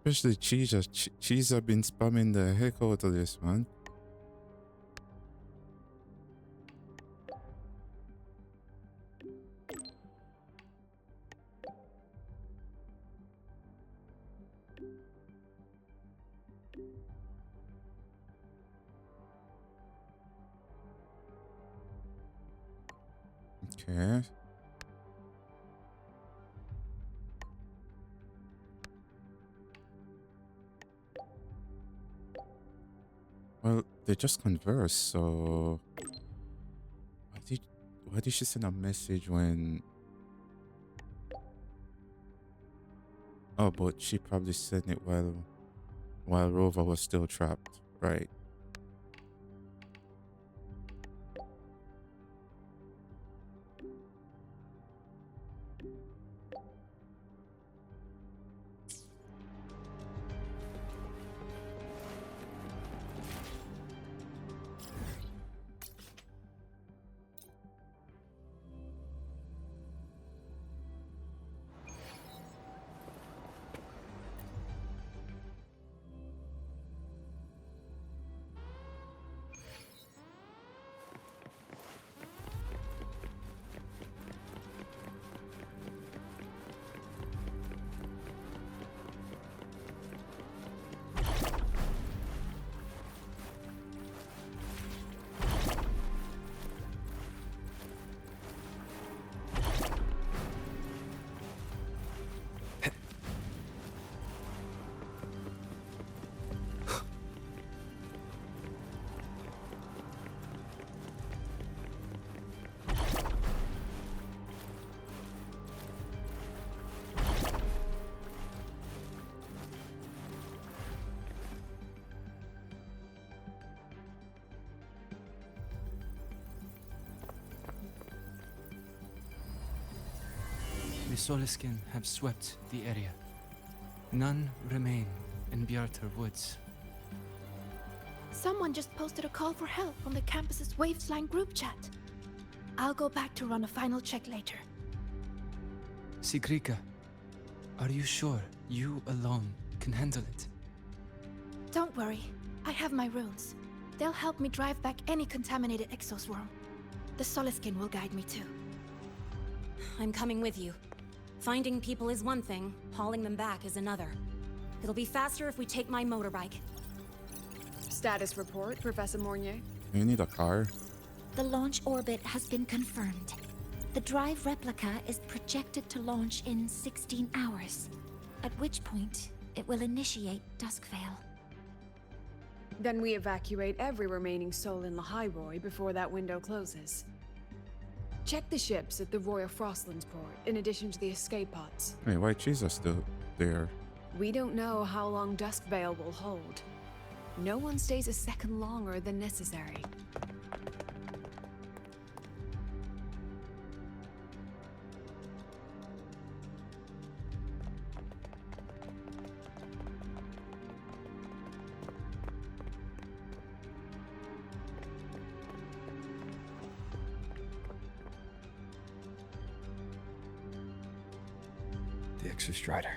Especially Cheesa. Cheesa been spamming the heck out of this, man. Okay. Well, they just converse, so... Why did she send a message when? Oh, but she probably sent it while Rover was still trapped, right? The Soliskin have swept the area. None remain in Bjartar Woods. Someone just posted a call for help on the campus's Wavesline group chat. I'll go back to run a final check later. Sigrika, are you sure you alone can handle it? Don't worry, I have my runes. They'll help me drive back any contaminated exoswarm. The Soliskin will guide me too. I'm coming with you. Finding people is one thing, hauling them back is another. It'll be faster if we take my motorbike. Status report, Professor Mornier. You need a car. The launch orbit has been confirmed. The drive replica is projected to launch in 16 hours, at which point it will initiate Duskvale. Then we evacuate every remaining soul in Lahairoi before that window closes. Check the ships at the Royal Frostlands port, in addition to the escape pods. Wait, why cheese are still there? We don't know how long Duskvale will hold. No one stays a second longer than necessary. The Exostrider.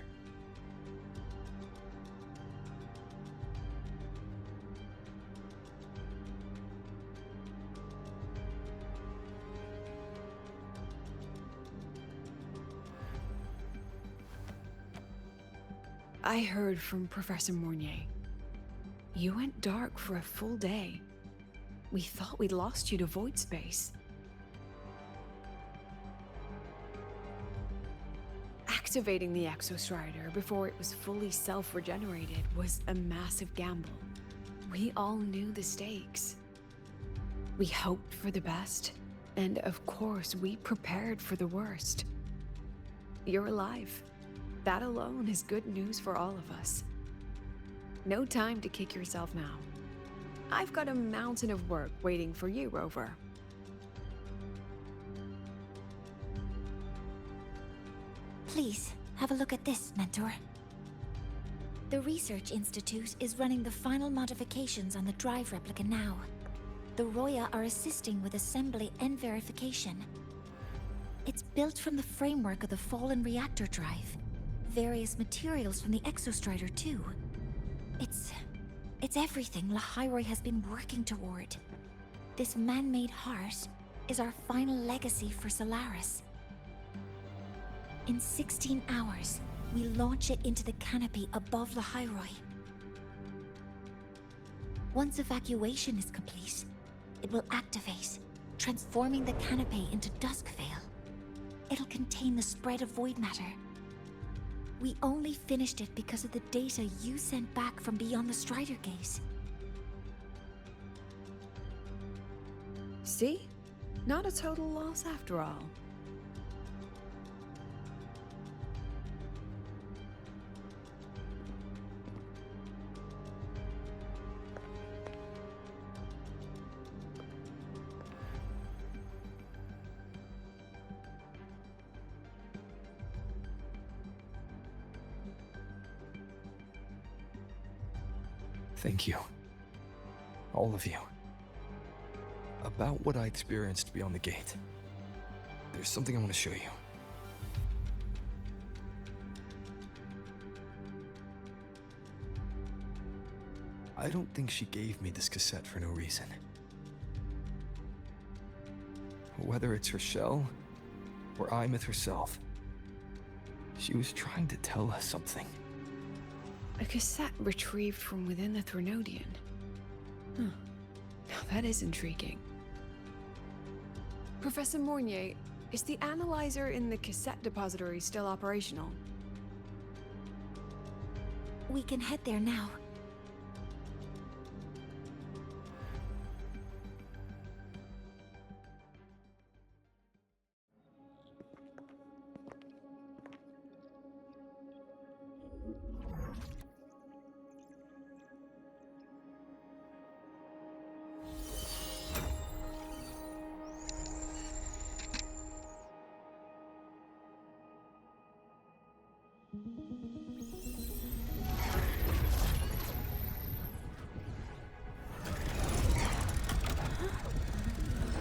I heard from Professor Mornier. You went dark for a full day. We thought we'd lost you to void space. Activating the Exostrider before it was fully self-regenerated was a massive gamble. We all knew the stakes. We hoped for the best, and of course we prepared for the worst. You're alive. That alone is good news for all of us. No time to kick yourself now. I've got a mountain of work waiting for you, Rover. Please, have a look at this, Mentor. The Research Institute is running the final modifications on the drive replica now. The Roya are assisting with assembly and verification. It's built from the framework of the fallen reactor drive. Various materials from the Exostrider, too. It's everything Lahairoi has been working toward. This man-made heart is our final legacy for Solaris. In 16 hours, we launch it into the canopy above Lahairoi. Once evacuation is complete, it will activate, transforming the canopy into Duskvale. It'll contain the spread of void matter. We only finished it because of the data you sent back from beyond the Strider Gate. See? Not a total loss after all. Thank you. All of you. About what I experienced beyond the gate. There's something I want to show you. I don't think she gave me this cassette for no reason. Whether it's her shell, or Imeth herself, she was trying to tell us something. A cassette retrieved from within the Threnodian. Huh. Now that is intriguing. Professor Mornier, is the analyzer in the cassette depository still operational? We can head there now.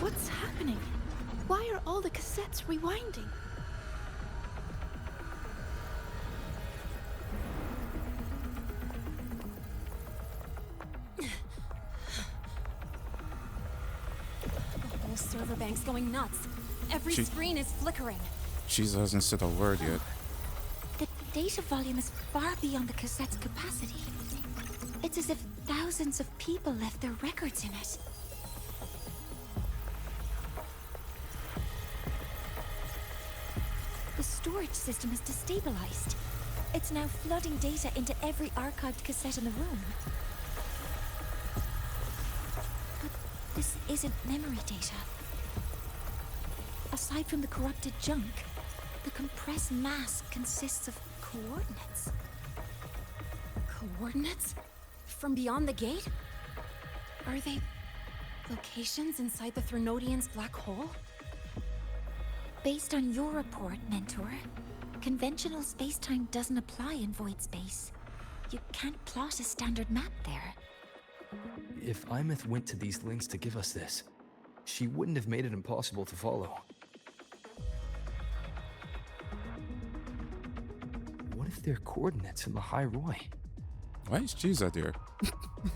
What's happening? Why are all the cassettes rewinding? The whole server bank's going nuts. Every screen is flickering. She hasn't said a word yet. The data volume is far beyond the cassette's capacity. It's as if thousands of people left their records in it. The storage system is destabilized. It's now flooding data into every archived cassette in the room. But this isn't memory data. Aside from the corrupted junk, the compressed mass consists of coordinates. Coordinates? From beyond the gate? Are they locations inside the Threnodian's black hole? Based on your report, Mentor, conventional space-time doesn't apply in void space. You can't plot a standard map there. If Imeth went to these links to give us this, she wouldn't have made it impossible to follow. What if they're coordinates in the High Roy? Why is Jiza there?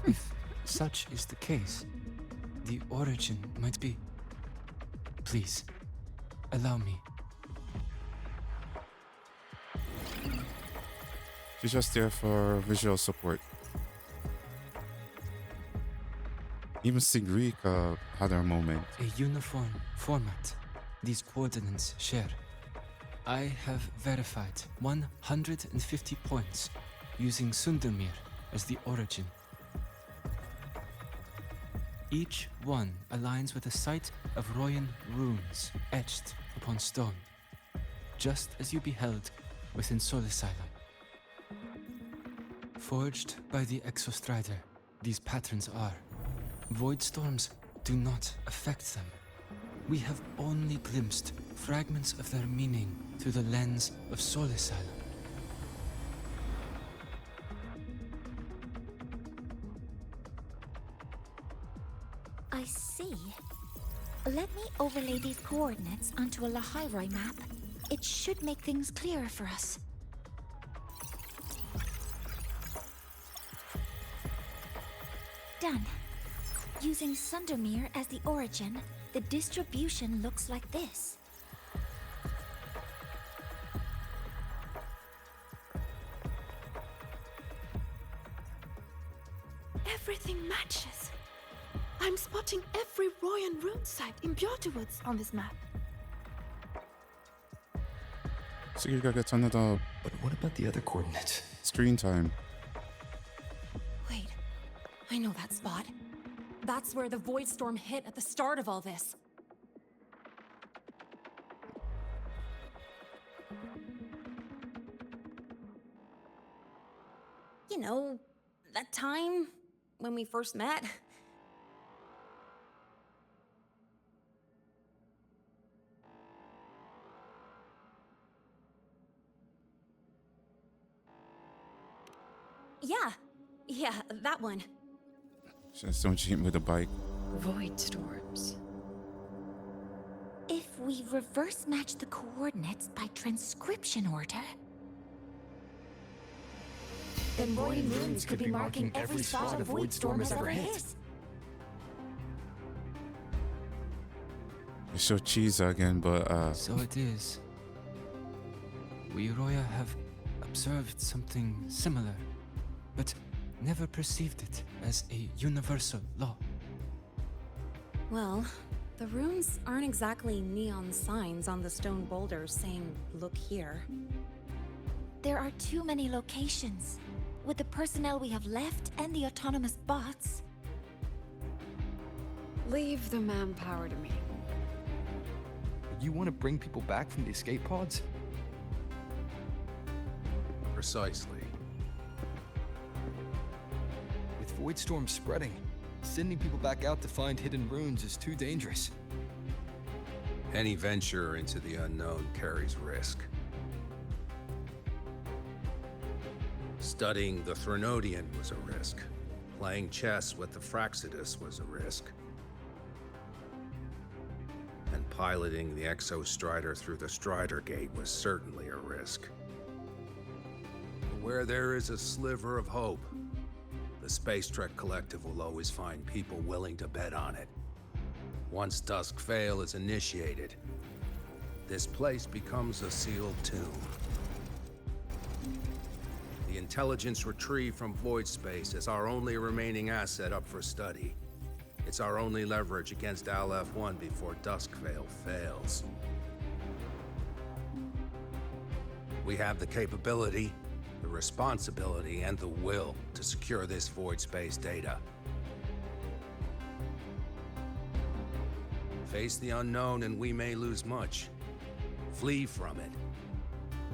If such is the case, the origin might be... Please, allow me. She's just there for visual support. Even Sigrika had her moment. A uniform format these coordinates share. I have verified 150 points using Sundermere as the origin. Each one aligns with a site of Royan runes etched upon stone, just as you beheld within Solisylum. Forged by the Exostrider, these patterns are. Void storms do not affect them. We have only glimpsed fragments of their meaning through the lens of Solisylum. I see. Let me overlay these coordinates onto a Lahairoi map. It should make things clearer for us. Done. Using Sundermere as the origin, the distribution looks like this. Everything matches. I'm spotting every Royan rune site in Bjortwoods on this map. Sigrika gets another. But what about the other coordinates? Screen time. Wait, I know that spot. That's where the void storm hit at the start of all this. you know, that time when we first met. Yeah, that one. Just don't cheat with the bike. Void storms. If we reverse match the coordinates by transcription order, then Roaring Runes could be marking every spot a Void Storm has ever hit. It's so cheesy again, but So it is. We Roya have observed something similar, but never perceived it as a universal law. Well, the runes aren't exactly neon signs on the stone boulders saying, "Look here." There are too many locations. With the personnel we have left and the autonomous bots. Leave the manpower to me. You want to bring people back from the escape pods? Precisely. With Void Storm spreading, sending people back out to find hidden runes is too dangerous. Any venture into the unknown carries risk. Studying the Threnodian was a risk. Playing chess with the Fraxidus was a risk. And piloting the Exostrider through the Strider Gate was certainly a risk. But where there is a sliver of hope, the Space Trek Collective will always find people willing to bet on it. Once Dusk Vale is initiated, this place becomes a sealed tomb. The intelligence retrieved from void space is our only remaining asset up for study. It's our only leverage against Aleph-1 before Duskvale fails. We have the capability, the responsibility, and the will to secure this void space data. Face the unknown and we may lose much. Flee from it,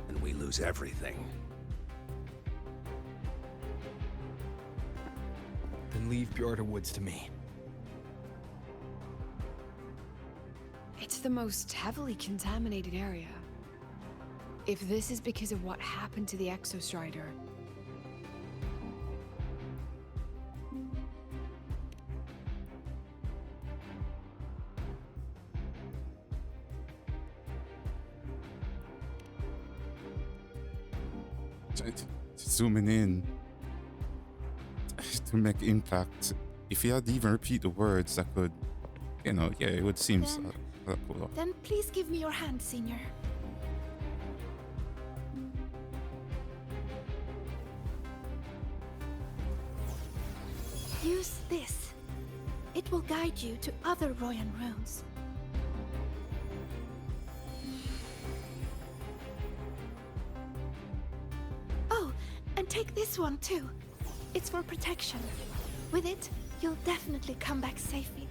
and we lose everything. Then leave Bjorda Woods to me. It's the most heavily contaminated area. If this is because of what happened to the Exostrider, zooming in to make impact. If you had to even repeat the words, that could, you know, yeah, it would seem cool. Then please give me your hand, Senior. Use this. It will guide you to other Royan runes. Oh, and take this one too. It's for protection. With it, you'll definitely come back safely.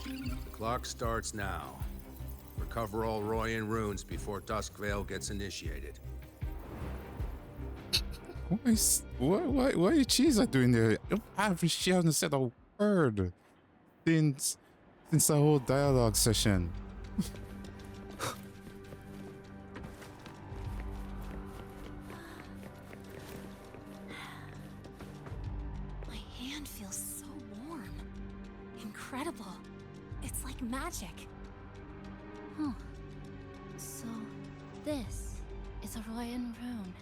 The clock starts now. Recover all Royan runes before Duskvale gets initiated. Why are you cheese doing there? She hasn't said a word since the whole dialogue session. My hand feels so warm. Incredible. It's like magic. Huh. So, this is a Royan rune.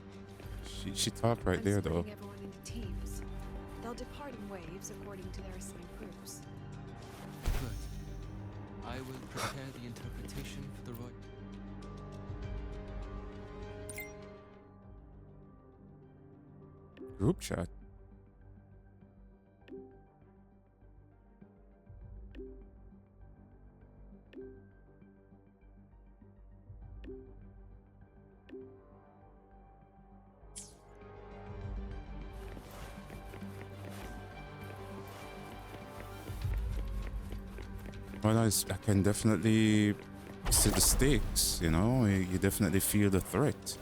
She talked right there, though. splitting everyone into teams. They'll depart in waves according to their assigned groups. Good. I will prepare the interpretation for the Roy. Group chat. Well, I can definitely see the stakes, you know? You definitely feel the threat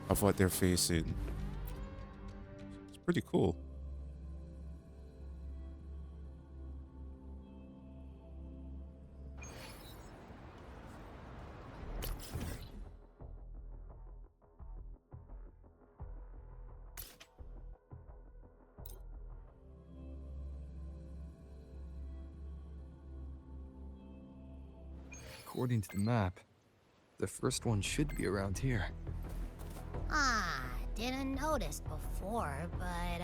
of what they're facing. It's pretty cool. According to the map, the first one should be around here. Didn't notice before, but,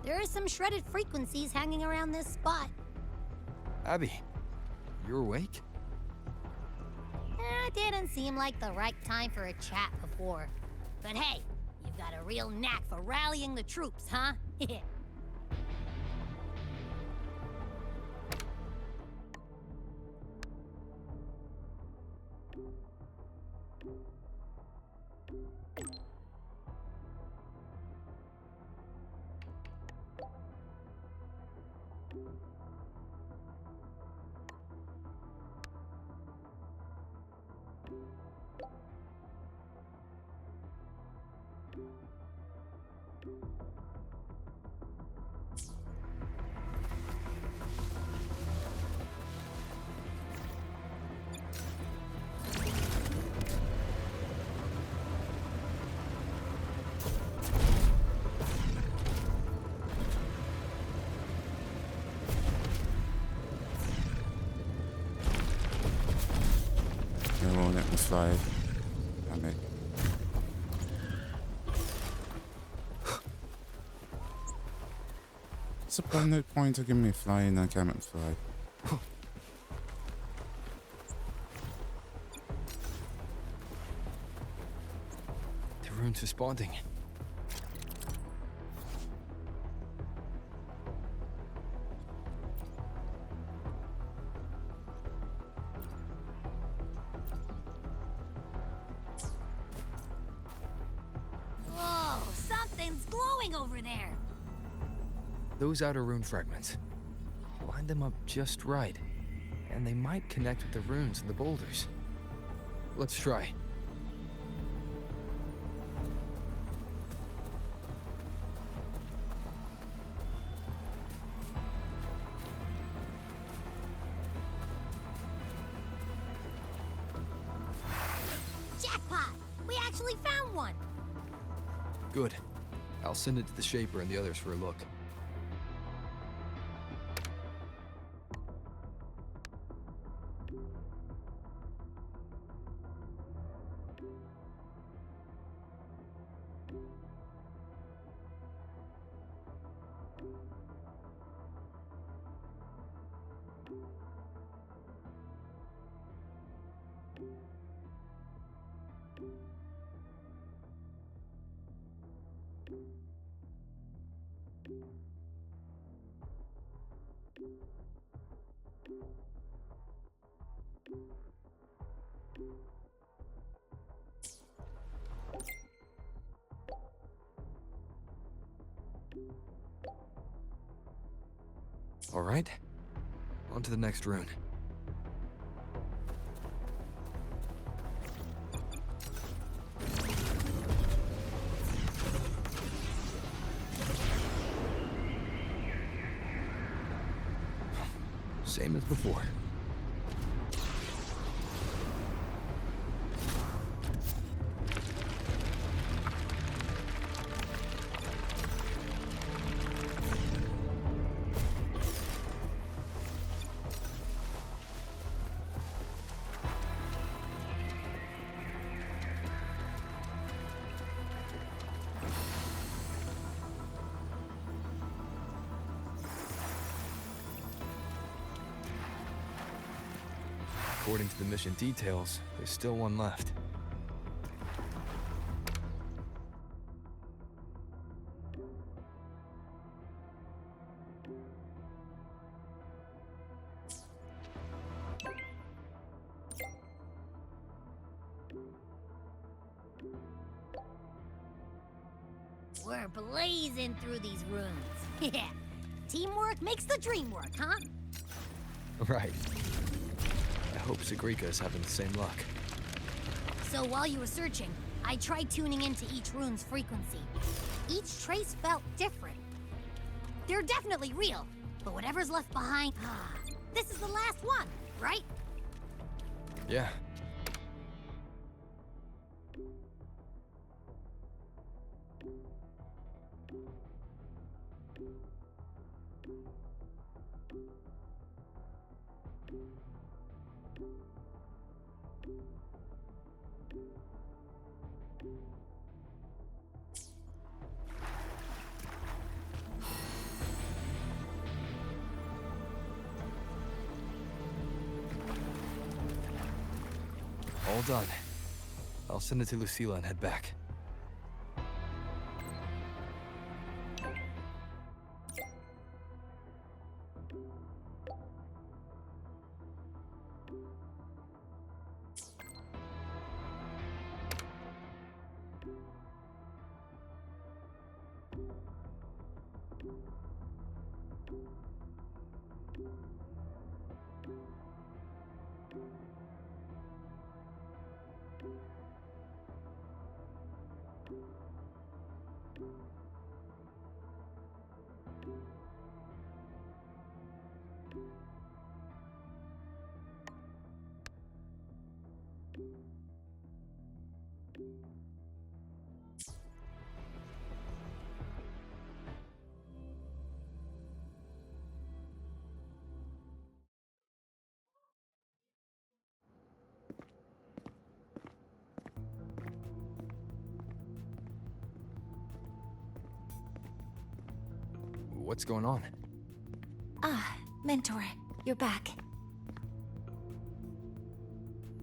there are some shredded frequencies hanging around this spot. Abby, you're awake? Didn't seem like the right time for a chat before. But hey, you've got a real knack for rallying the troops, huh? They won't let me fly. Damn it. What's the point of giving me flying and I can't fly? The rune's responding. Whoa, something's glowing over there. Those outer rune fragments. Line them up just right, and they might connect with the runes and the boulders. Let's try. Jackpot! We actually found one! Good. I'll send it to the Shaper and the others for a look. All right, on to the next rune. Same as before. According to the mission details, there's still one left. We're blazing through these runes. Yeah. Teamwork makes the dream work, huh? Right. I hope Sagrika is having the same luck. So while you were searching, I tried tuning into each rune's frequency. Each trace felt different. They're definitely real, but whatever's left behind, this is the last one, right? Yeah. All done. I'll send it to Lucilla and head back. What's going on? Ah, Mentor, you're back.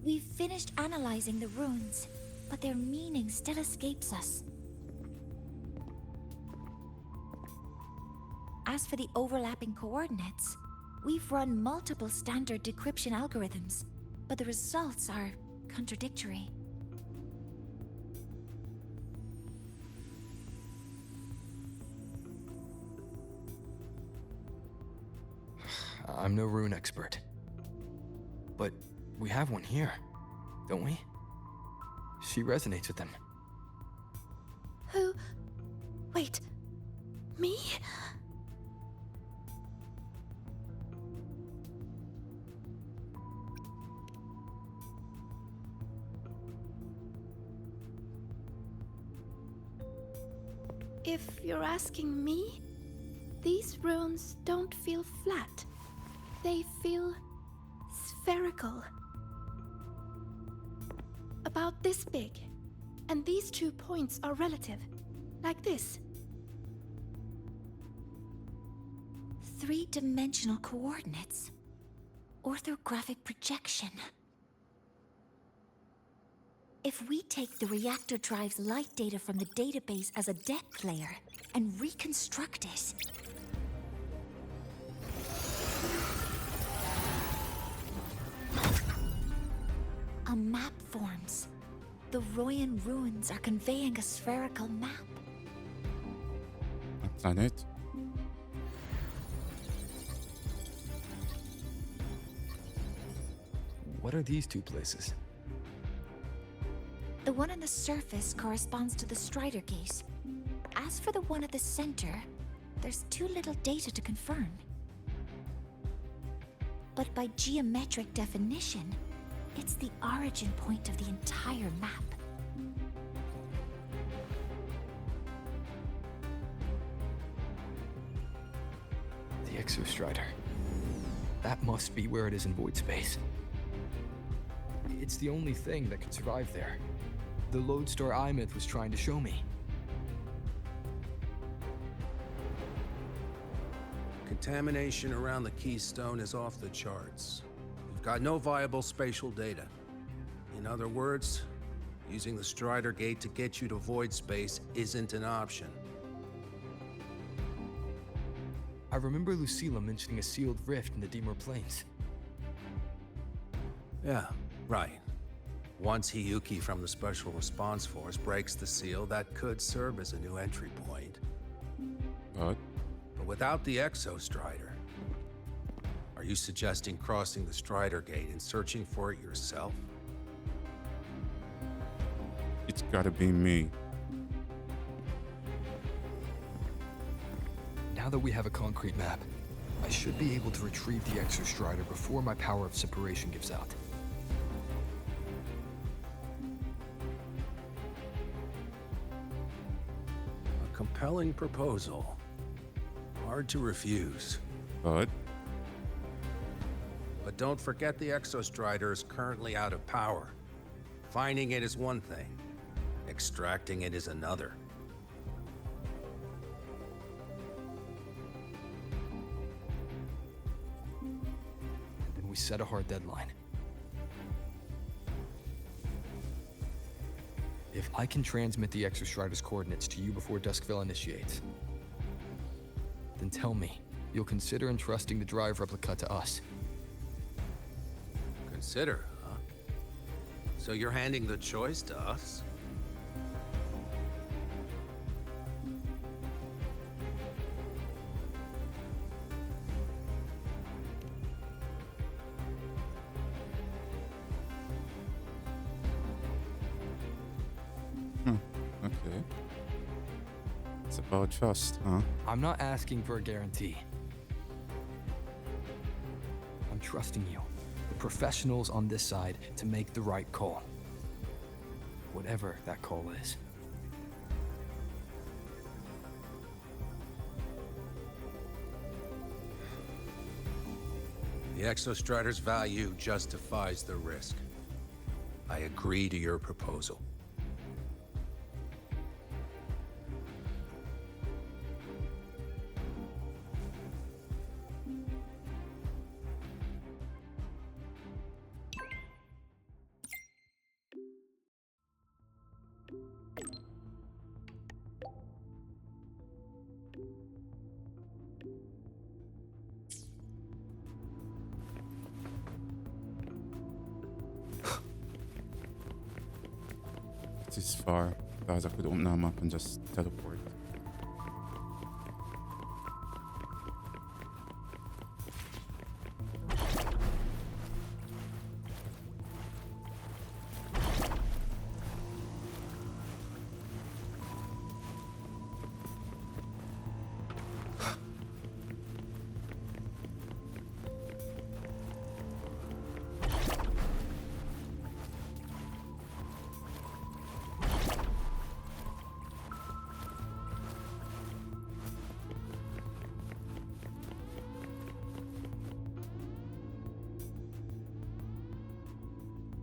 We've finished analyzing the runes, but their meaning still escapes us. As for the overlapping coordinates, we've run multiple standard decryption algorithms, but the results are contradictory. I'm no rune expert. But we have one here, don't we? She resonates with them. Who? Wait. Me? If you're asking me, these runes don't feel flat. They feel spherical. About this big. And these 2 points are relative. Like this. 3-dimensional coordinates. Orthographic projection. If we take the reactor drive's light data from the database as a deck player and reconstruct it, a map forms. The Royan ruins are conveying a spherical map. A planet? What are these 2 places? The one on the surface corresponds to the Strider Gate. As for the one at the center, there's too little data to confirm. But by geometric definition, it's the origin point of the entire map. The Exostrider. That must be where it is in void space. It's the only thing that can survive there. The lodestar Imyth was trying to show me. Contamination around the keystone is off the charts. We've got no viable spatial data. In other words, using the Strider Gate to get you to void space isn't an option. I remember Lucilla mentioning a sealed rift in the Dimmer Plains. Yeah, right. Once Hiyuki from the Special Response Force breaks the seal, that could serve as a new entry point. But But without the Exostrider, Are you suggesting crossing the Strider Gate and searching for it yourself? It's gotta be me. Now that we have a concrete map, I should be able to retrieve the Exostrider before my power of separation gives out. A compelling proposal. Hard to refuse. But don't forget the Exostrider is currently out of power. Finding it is one thing. Extracting it is another. Then we set a hard deadline. If I can transmit the Exostrider's coordinates to you before Duskville initiates, then tell me you'll consider entrusting the drive replica to us. Consider, huh? So you're handing the choice to us? Okay. It's about trust, huh? I'm not asking for a guarantee. I'm trusting you, the professionals on this side, to make the right call. Whatever that call is. The Exostrider's value justifies the risk. I agree to your proposal. It is far. Guys, I could open them up and just teleport.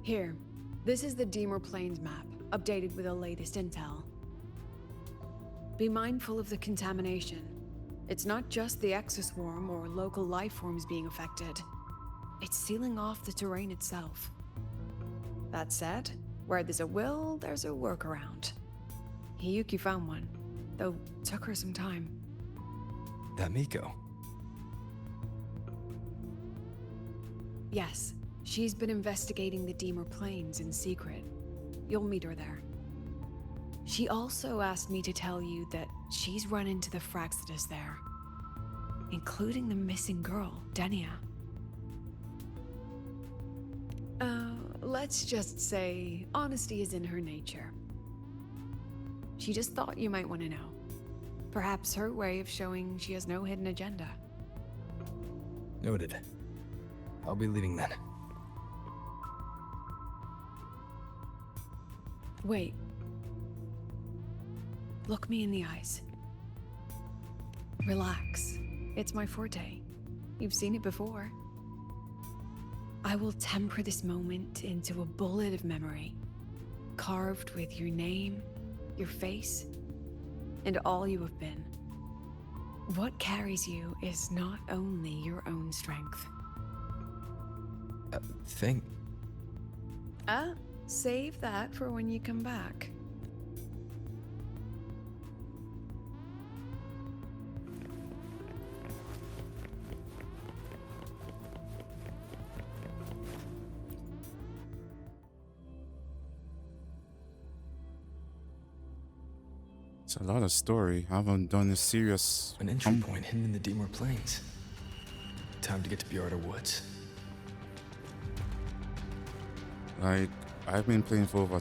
Here, this is the Deemer Plains map, updated with the latest intel. Be mindful of the contamination. It's not just the exoswarm or local life forms being affected. It's sealing off the terrain itself. That said, where there's a will, there's a workaround. Hiyuki found one, though took her some time. That Miko. Yes, she's been investigating the Deemer Plains in secret. You'll meet her there. She also asked me to tell you that she's run into the Fraxidus there, including the missing girl, Denia. Let's just say honesty is in her nature. She just thought you might want to know. Perhaps her way of showing she has no hidden agenda. Noted. I'll be leaving then. Wait. Look me in the eyes. Relax. It's my forte. You've seen it before. I will temper this moment into a bullet of memory, carved with your name, your face, and all you have been. What carries you is not only your own strength. Save that for when you come back. It's a lot of story. I haven't done a serious... An entry point hidden in the Deemer Plains. time to get to Bjorda Woods. Like, I've been playing for over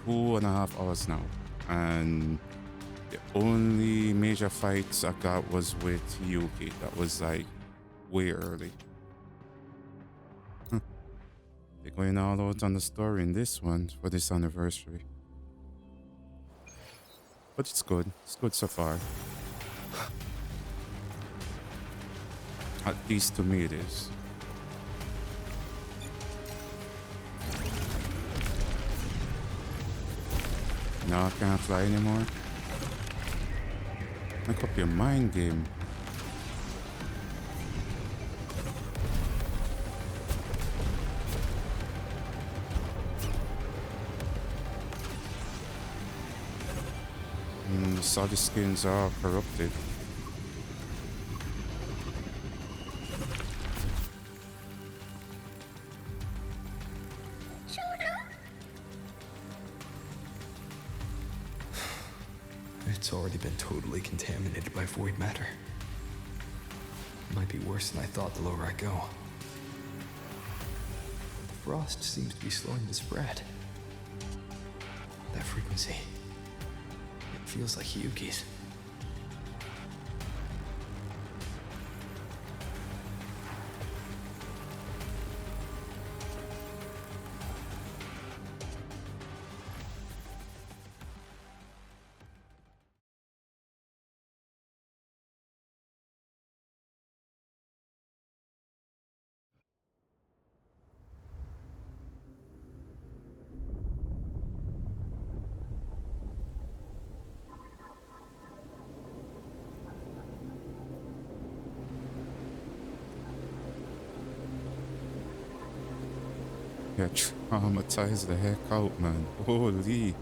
2.5 hours now, and the only major fights I got was with Yuki. That was like way early. They're going all out on the story in this one for this anniversary. But it's good. It's good so far. At least to me it is. Now I can't fly anymore. Make up your mind game. Solid skins are corrupted. It's already been totally contaminated by void matter. It might be worse than I thought the lower I go. The frost seems to be slowing the spread. That frequency. It feels like Hyuki's. Yeah, traumatize the heck out, man. Holy.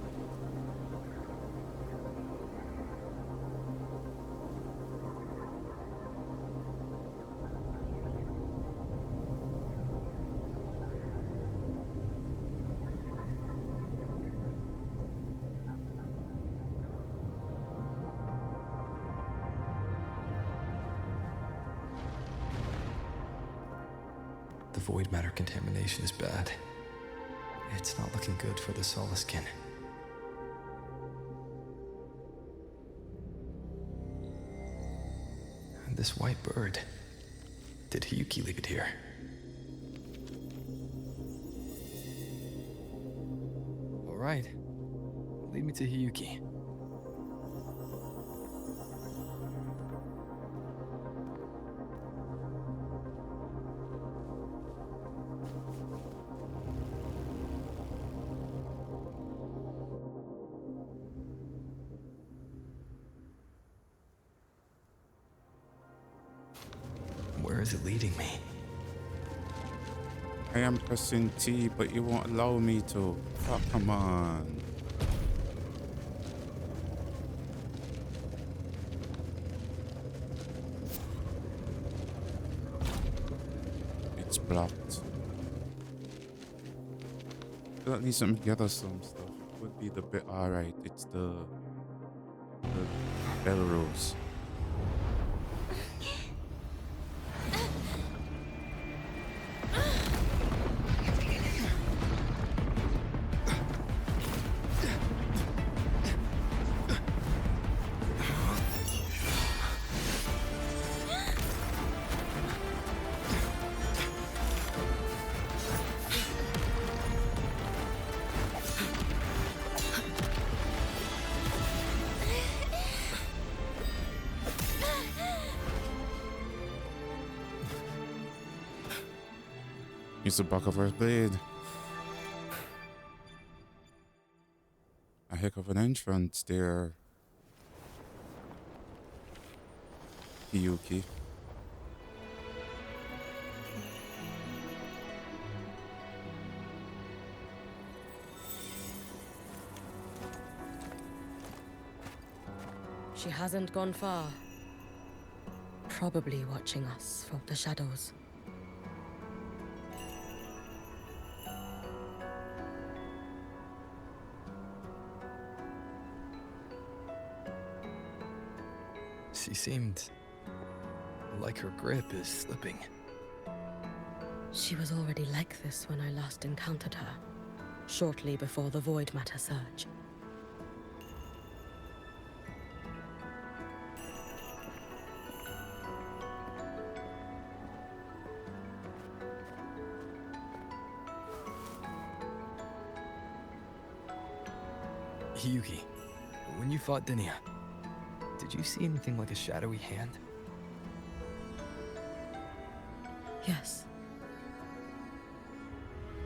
The void matter contamination is bad. It's not looking good for the Solaskin. And this white bird. Did Hyuki leave it here? All right. Lead me to Hyuki. Where is it leading me? I am pressing T, but you won't allow me to. Oh, come on. It's blocked. At least let me gather some stuff. Would be the bit. Alright, it's the bell rose. Use the back of her blade. A heck of an entrance there, Hyuki. She hasn't gone far. Probably watching us from the shadows. She seemed like her grip is slipping. She was already like this when I last encountered her, shortly before the Void Matter surge. Yuki, when you fought Denia, did you see anything like a shadowy hand? Yes.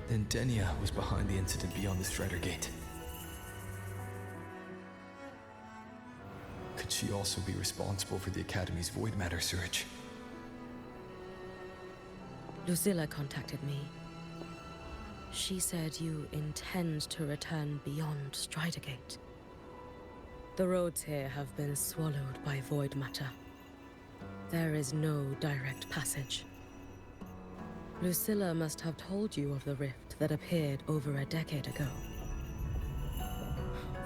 Then Denia was behind the incident beyond the Strider Gate. Could she also be responsible for the Academy's Void Matter surge? Lucilla contacted me. She said you intend to return beyond Strider Gate. The roads here have been swallowed by Void Matter. There is no direct passage. Lucilla must have told you of the rift that appeared over a decade ago.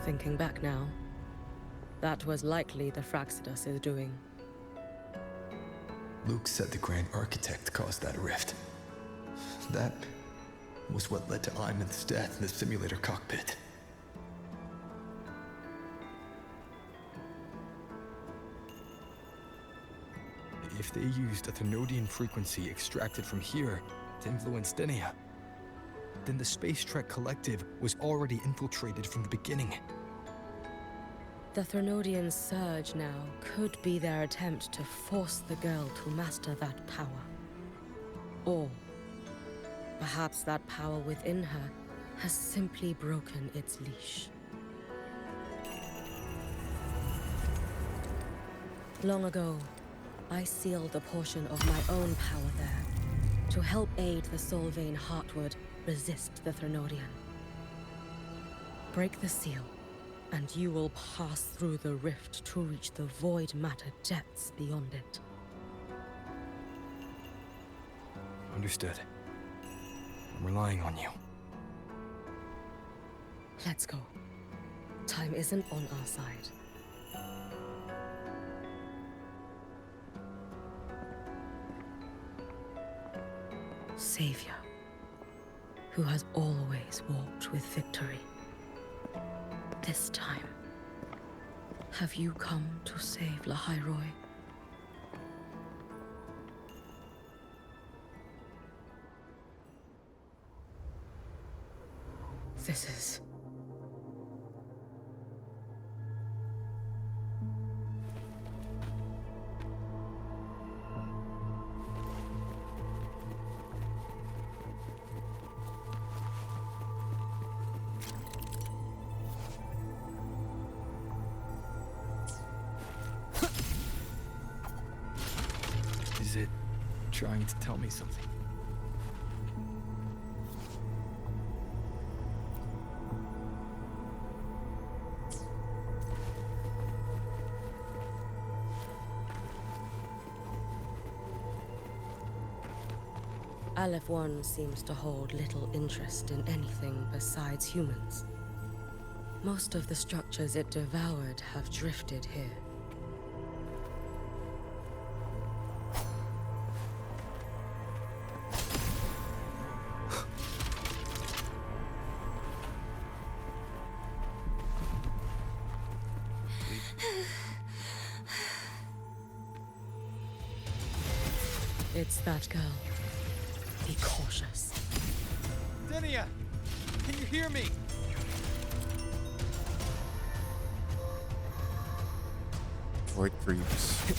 Thinking back now, that was likely the Fraxidus' doing. Luke said the Grand Architect caused that rift. That was what led to Iman's death in the simulator cockpit. If they used a Thenodian frequency extracted from here to influence Denia, then the Space Trek Collective was already infiltrated from the beginning. The Thenodian surge now could be their attempt to force the girl to master that power. Or perhaps that power within her has simply broken its leash. Long ago, I sealed a portion of my own power there to help aid the Solvane Heartwood resist the Thenodian. Break the seal, and you will pass through the rift to reach the Void Matter depths beyond it. Understood. I'm relying on you. Let's go. Time isn't on our side. Savior, who has always walked with victory. This time, have you come to save Lahairoi? This is... Is it trying to tell me something? Aleph 1 seems to hold little interest in anything besides humans. Most of the structures it devoured have drifted here. It's that girl. Be cautious. Denia! Can you hear me? Void creeps.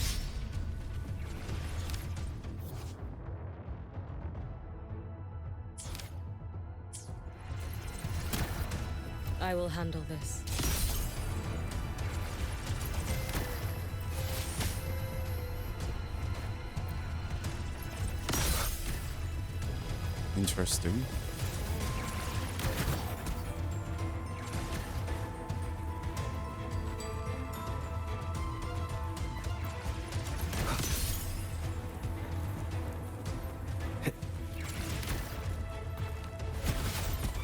I will handle this. Interesting.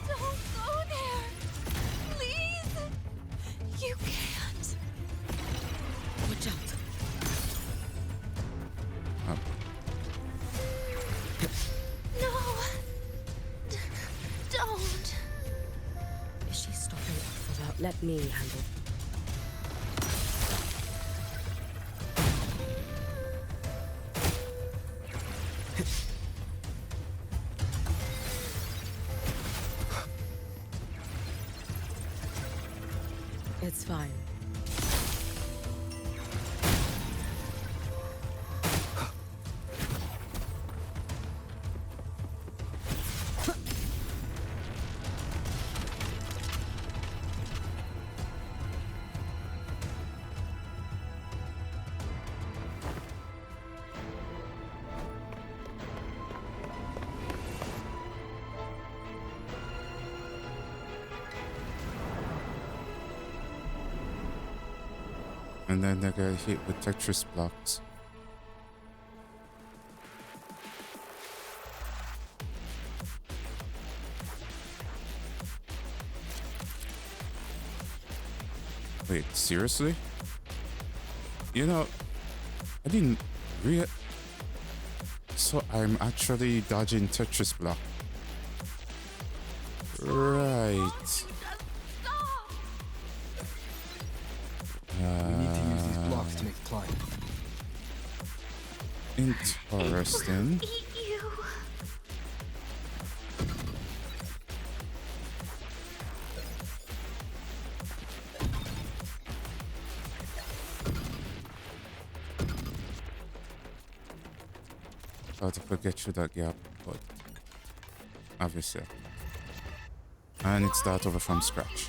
Don't go there! Please! You can't! Watch out! Oh. No! let me handle. It's fine. And then they get hit with Tetris blocks. Wait, seriously? You know, I didn't real. So I'm actually dodging Tetris block. Right. We need to use these blocks to make the climb. Interesting. Eat you. Thought I could get through that gap, but obviously. And it starts over from scratch.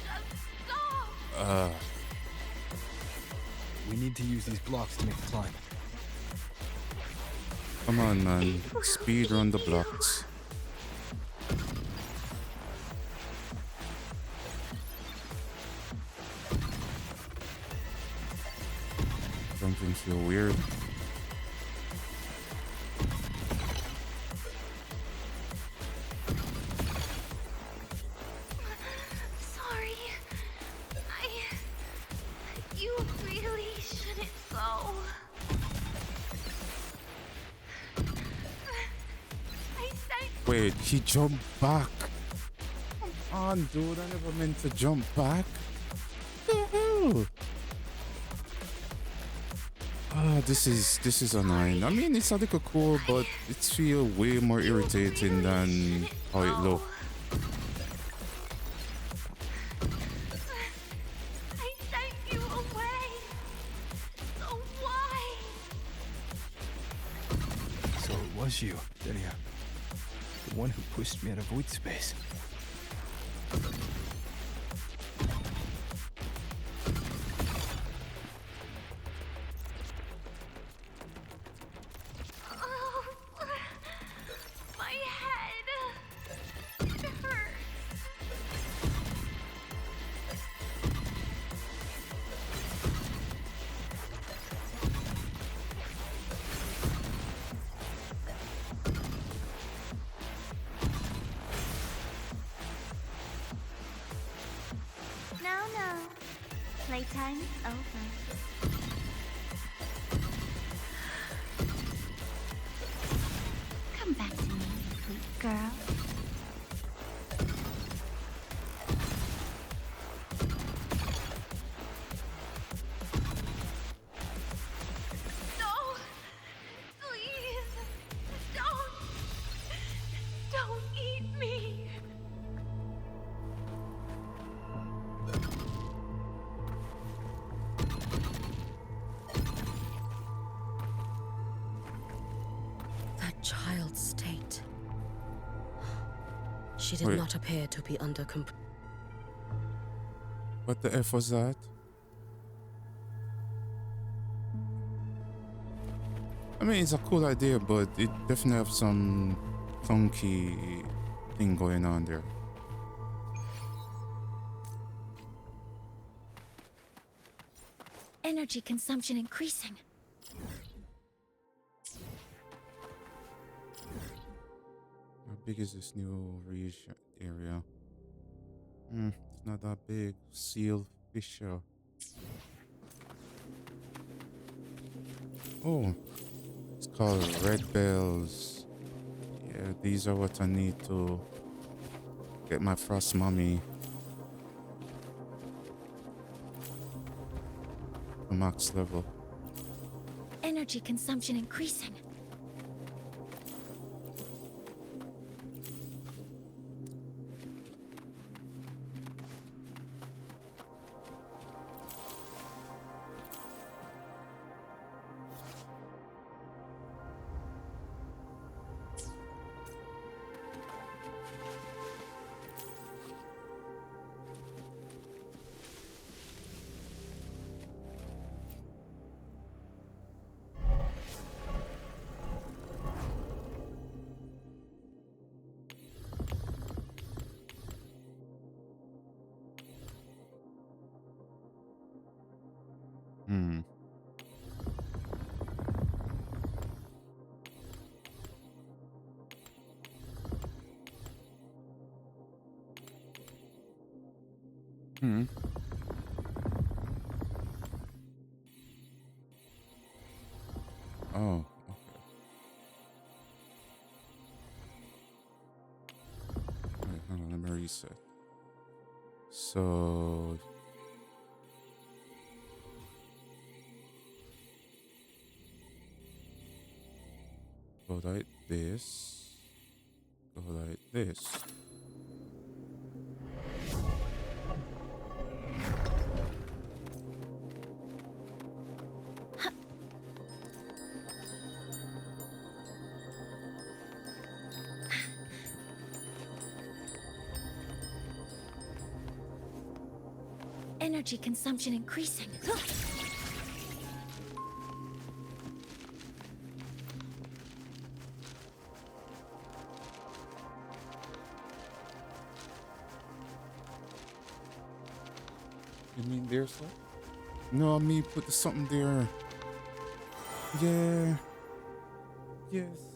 We need to use these blocks to make the climb. Come on, man. Speed run the blocks. Jumping feel weird. Sorry. You really shouldn't go. I said. Wait, he jumped back. Come on, dude. I never meant to jump back. What the hell? Ah, this is annoying. I mean, it's a little cool, but it feels way more irritating than how it looks. I sent you away. So why? So it was you, Delia. The one who pushed me out of void space. Oh, my head. It hurts. No. Playtime's over. Come back to me, sweet girl. No! Please! Don't eat me! That child's state. She did Wait. not appear to be under control. What the F was that? I mean, it's a cool idea, but it definitely have some funky thing going on there. Energy consumption increasing. How big is this new region area? It's not that big. Seal Fisher. Oh, it's called Red Bells. Yeah, these are what I need to get my frost mummy. to max level. Energy consumption increasing. Hmm. Hmm. Oh, okay. Wait, hold on, let me reset. So go like this. Go like this. Energy consumption increasing. You mean there's something? No, I mean put something there. Yeah. Yes.